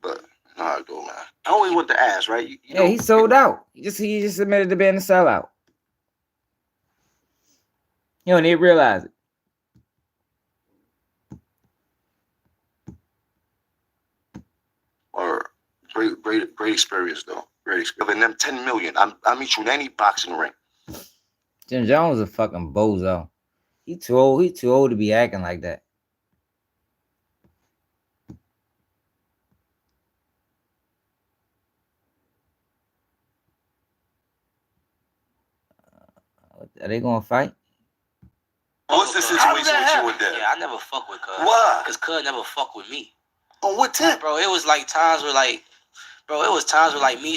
Speaker 8: But you know how it go, man.
Speaker 15: I always want to ask, right?
Speaker 1: Yeah, he sold out. He just admitted to being a sellout. You don't even realize it.
Speaker 8: Or great experience though. Great experience. And them 10 million. I meet you in any boxing ring.
Speaker 1: Jim Jones is a fucking bozo. He too old. He too old to be acting like that. Are they gonna fight?
Speaker 15: What's the situation with you with that? Yeah, I never fuck with Cuz. Why? Because Cuz never fuck with me. On what tip? Bro, it was like times where like, me,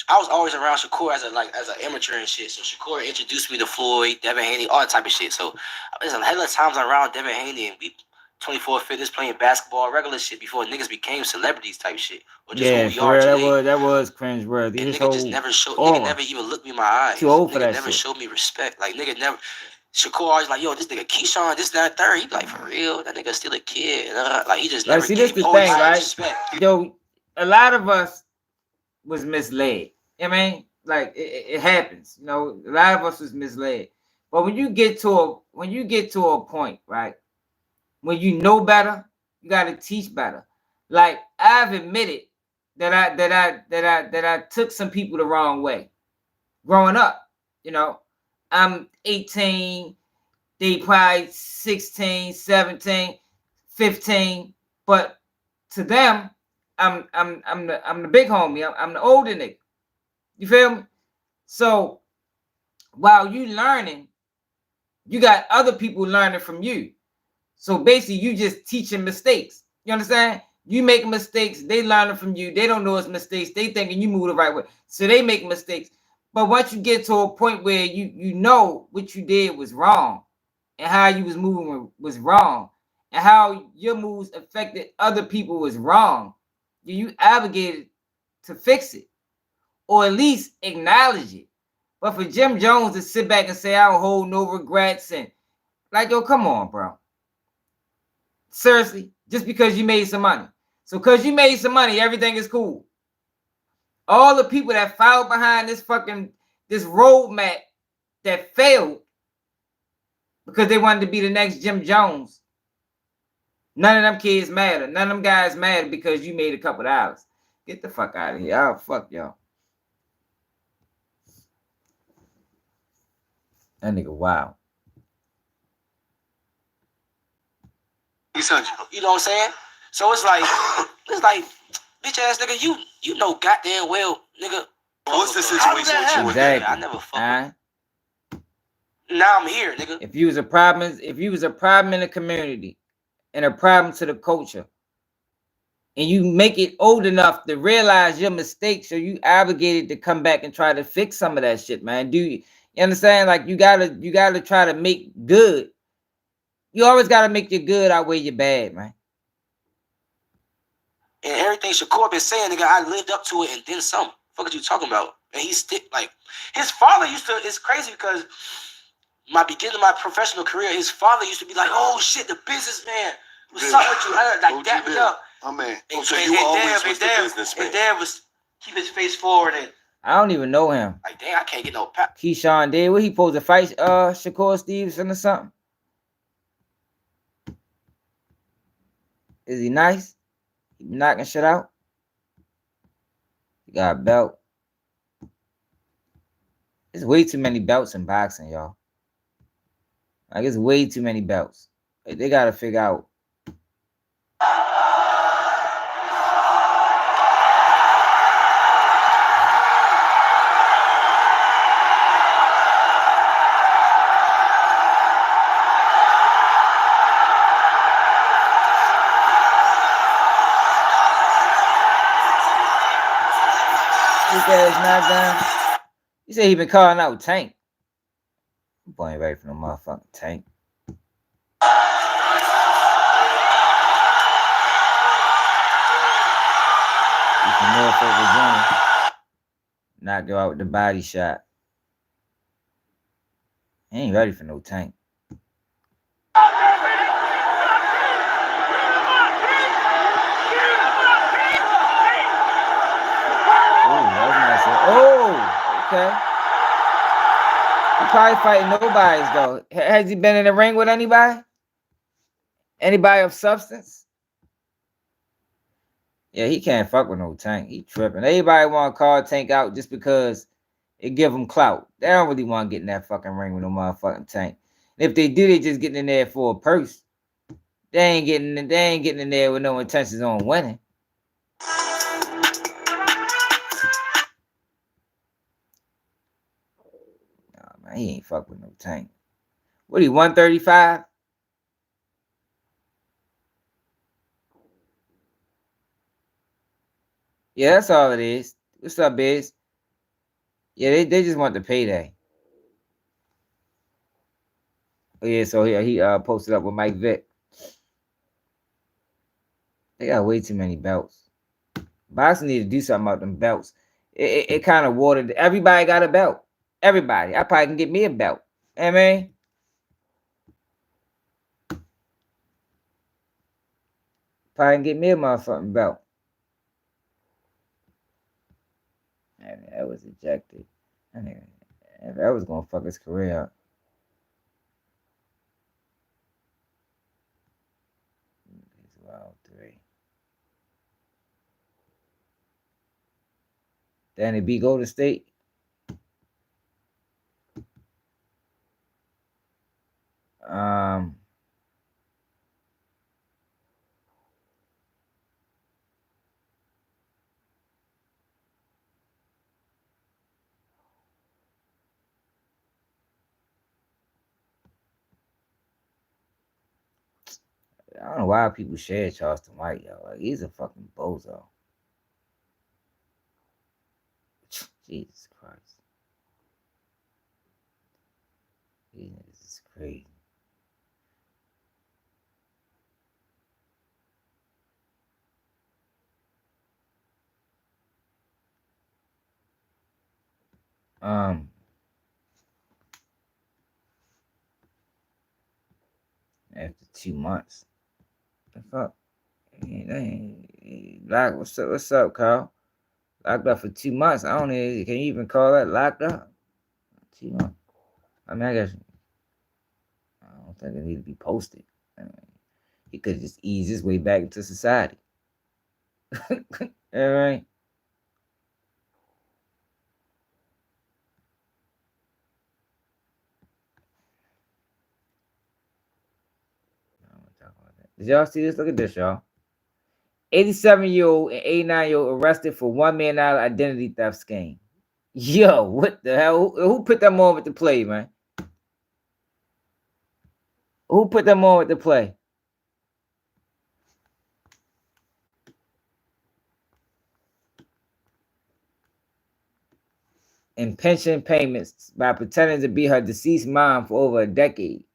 Speaker 15: I was always around Shakur as an amateur and shit. So Shakur introduced me to Floyd, Devin Haney, all that type of shit. So there's a hell of times around Devin Haney and we 24 fitness playing basketball, regular shit before niggas became celebrities type shit. Or just
Speaker 1: Yeah,
Speaker 15: who we are today.
Speaker 1: that was cringeworthy.
Speaker 15: And nigga just never showed. Nigga never even looked me in my eyes.
Speaker 1: Too old for
Speaker 15: nigga
Speaker 1: that
Speaker 15: never
Speaker 1: shit.
Speaker 15: showed me respect. Like nigga never. Shakur always like, yo, this nigga Keyshawn, this, that, third. He be like, for real, that nigga still a kid. Like he just never.
Speaker 1: See, this the
Speaker 15: gave
Speaker 1: thing, right?
Speaker 15: respect.
Speaker 1: Yo, a lot of us was misled. I mean, like it happens. You know, a lot of us was misled. But when you get to a point, right, when you know better, you got to teach better. Like I've admitted that I took some people the wrong way growing up. You know, I'm 18, they probably 16, 17, 15, but to them, I'm the big homie. I'm the older nigga. You feel me? So while you learning, you got other people learning from you. So basically, you just teaching mistakes. You understand? You make mistakes, they learning from you. They don't know it's mistakes. They thinking you move the right way. So they make mistakes. But once you get to a point where you know what you did was wrong and how you was moving was wrong and how your moves affected other people was wrong, you obligated to fix it or at least acknowledge it. But for Jim Jones to sit back and say, I don't hold no regrets and like, yo, come on, bro. Seriously, just because you made some money. So because you made some money, everything is cool. All the people that followed behind this roadmap that failed because they wanted to be the next Jim Jones, none of them kids matter. None of them guys matter because you made a couple dollars. Get the fuck out of here. Oh, fuck y'all. That nigga, wow.
Speaker 15: You know what I'm saying? So it's like, bitch ass nigga, you know goddamn well, nigga. What's the situation with you with that? I never fuck with. Now I'm here, nigga.
Speaker 1: If you was a problem in the community and a problem to the culture, and you make it old enough to realize your mistakes, so you obligated to come back and try to fix some of that shit, man. You understand? Like you gotta try to make good You always gotta make your good outweigh your bad, man.
Speaker 15: And everything Shakur been saying, nigga, I lived up to it and then some. Fuck are you talking about? And he's still like, his father used to. It's crazy because my beginning of my professional career, his father used to be like, "Oh shit, the businessman, what's up with you?" Like dap me up.
Speaker 8: Oh man,
Speaker 15: so you always was the businessman. And Dad was keep his face forward and.
Speaker 1: I don't even know him.
Speaker 15: Like, dang, I can't get no pap.
Speaker 1: Keyshawn did. What he supposed to fight Shakur Stevenson or something? Is he nice? He be knocking shit out? He got a belt. There's way too many belts in boxing, y'all. Like, it's way too many belts. Like, they gotta figure out. You say he been calling out Tank. Boy ain't ready for no motherfucking Tank. He from Norfolk, Virginia. Knock you out with the body shot. He ain't ready for no Tank. Oh, okay. He probably fighting nobody's though. Has he been in the ring with anybody? Anybody of substance? Yeah, he can't fuck with no Tank. He tripping. Everybody want to call Tank out just because it give him clout. They don't really want to get in that fucking ring with no motherfucking Tank. And if they do, they just getting in there for a purse. They ain't getting in there with no intentions on winning. Man, he ain't fuck with no Tank. What, he 135? Yeah, that's all it is. What's up, Biz? Yeah, they just want the payday. Oh, yeah, so he posted up with Mike Vick. They got way too many belts. Boxing need to do something about them belts. It kind of watered. Everybody got a belt. Everybody. I probably can get me a belt. You know what I mean? Probably can get me a motherfucking belt. Man, that was ejected. That was gonna fuck his career up. Wow, 3. Danny B. Golden State. I don't know why people share Charleston White, yo. Like, he's a fucking bozo. Jesus Christ. These niggas is crazy. After 2 months. The fuck? Lock, what's up, Carl? Locked up for 2 months. I don't know. Can you even call that locked up? 2 months. I mean, I guess I don't think it need to be posted. I mean, he could just ease his way back into society. All right. Did y'all see this? Look at this, y'all. 87-year-old and 89-year-old arrested for $1 million identity theft scheme. Yo, what the hell? Who put them on with the play, man? Who put them on with the play? And pension payments by pretending to be her deceased mom for over a decade.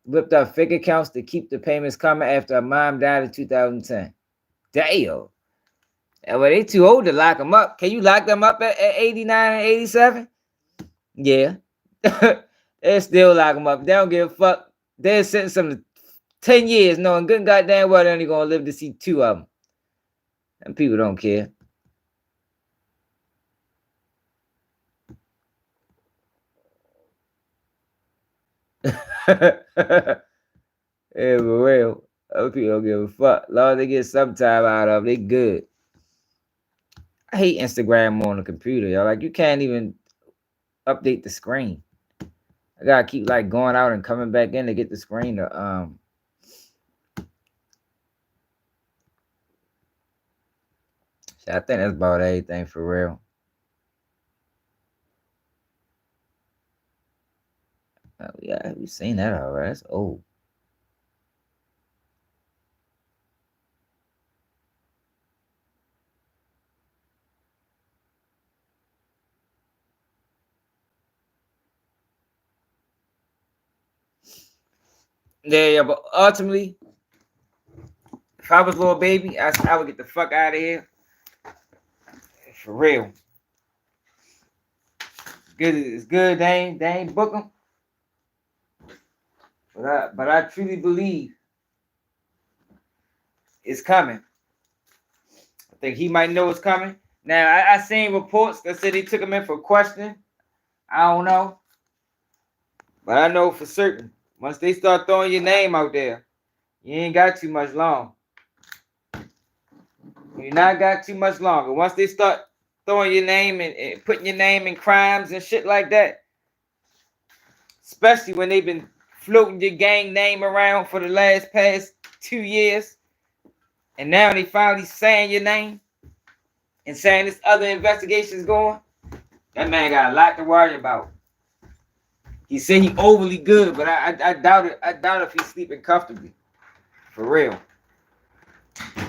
Speaker 1: whipped up fake accounts to keep the payments coming after her mom died in 2010. Damn. Well, they too old to lock them up. Can you lock them up at 89 and 87? Yeah. They still lock them up. They don't give a fuck. They're sentence them to 10 years knowing good goddamn well they're only going to live to see 2 of them. And people don't care. Yeah, for real. Other people don't give a fuck. As long as they get some time out of it, they good. I hate Instagram on the computer, y'all. Like, you can't even update the screen. I gotta keep like going out and coming back in to get the screen to so I think that's about everything for real. Yeah, we seen that already. That's old. Yeah, but ultimately, if I was Lil Baby, I would get the fuck out of here. For real. It's good. They ain't book them. But I truly believe it's coming. I think he might know it's coming. Now I seen reports that said they took him in for questioning. I don't know, but I know for certain once they start throwing your name out there, you ain't got too much long. You not got too much longer. Once they start throwing your name and putting your name in crimes and shit like that, especially when they've been floating your gang name around for the past 2 years, and now they finally saying your name and saying this other investigation's going, that man got a lot to worry about. He said he overly good, but I doubt it. I doubt if he's sleeping comfortably. For real.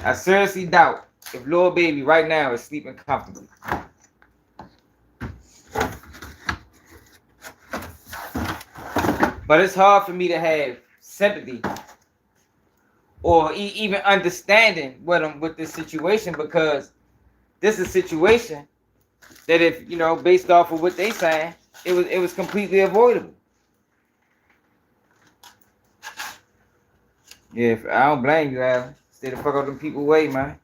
Speaker 1: I seriously doubt if Lil Baby right now is sleeping comfortably. But it's hard for me to have sympathy or even understanding with this situation, because this is a situation that, if you know, based off of what they saying, it was completely avoidable. Yeah, I don't blame you, Alan. Stay the fuck out them people way, man.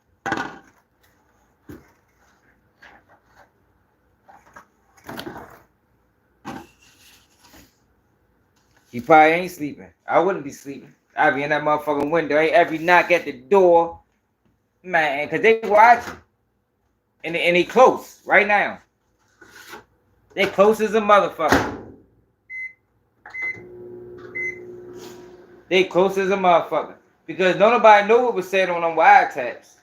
Speaker 1: He probably ain't sleeping. I wouldn't be sleeping. I'd be in that motherfucking window. Every knock at the door, man, because they watching. And they close right now. They close as a motherfucker. They close as a motherfucker. Because nobody know what was said on them wiretaps.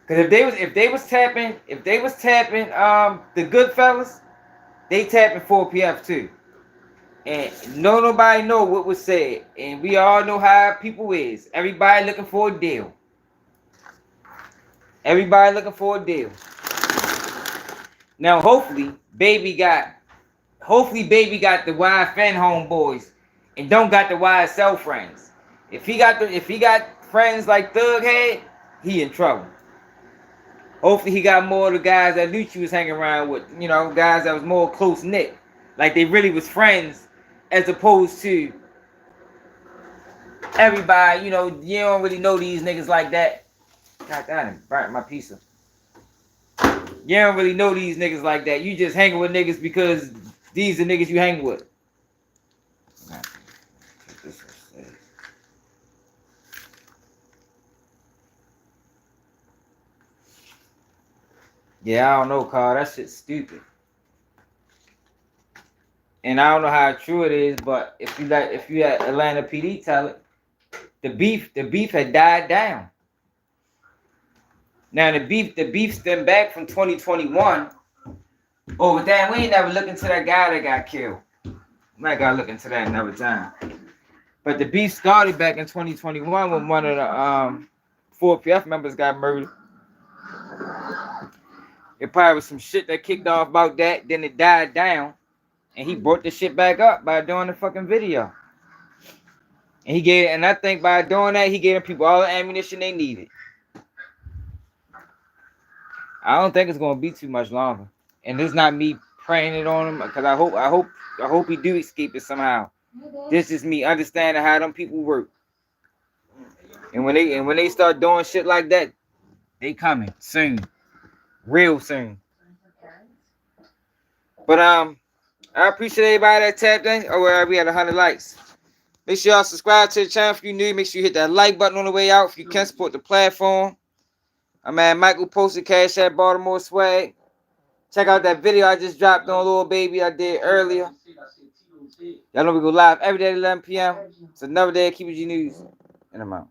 Speaker 1: Because if they was tapping the Goodfellas, they tapping 4PF too. And nobody know what was said. And we all know how people is. Everybody looking for a deal. Everybody looking for a deal. Now hopefully Baby got the YFN homeboys and don't got the YSL friends. If he got friends like Thug had, he in trouble. Hopefully he got more of the guys that Lucci was hanging around with, you know, guys that was more close knit, like they really was friends, as opposed to everybody. You know, you don't really know these niggas like that. God damn, burnt my pizza. You don't really know these niggas like that. You just hanging with niggas because these are niggas you hang with. Yeah, I don't know, Carl. That shit's stupid. And I don't know how true it is, but if you let Atlanta PD tell it, the beef had died down. Now the beef stemmed back from 2021. Oh, but damn, we ain't never looked into that guy that got killed. Might gotta look into that another time. But the beef started back in 2021 when one of the 4PF members got murdered. It probably was some shit that kicked off about that. Then it died down, And he brought the shit back up by doing the fucking video. And I think by doing that, he gave them people all the ammunition they needed. I don't think it's gonna be too much longer. And it's not me praying it on him, because I hope he do escape it somehow. This is me understanding how them people work. And when they start doing shit like that, they coming soon. Real soon. But I appreciate everybody that tapped in. Oh, well, we had 100 likes. Make sure y'all subscribe to the channel if you're new. Make sure you hit that like button on the way out if you can support the platform. My man Michael posted Cash at Baltimore Swag. Check out that video I just dropped on Lil Baby I did earlier. Y'all know we go live every day at 11 p.m. It's another day of Keep It G News. And I'm out.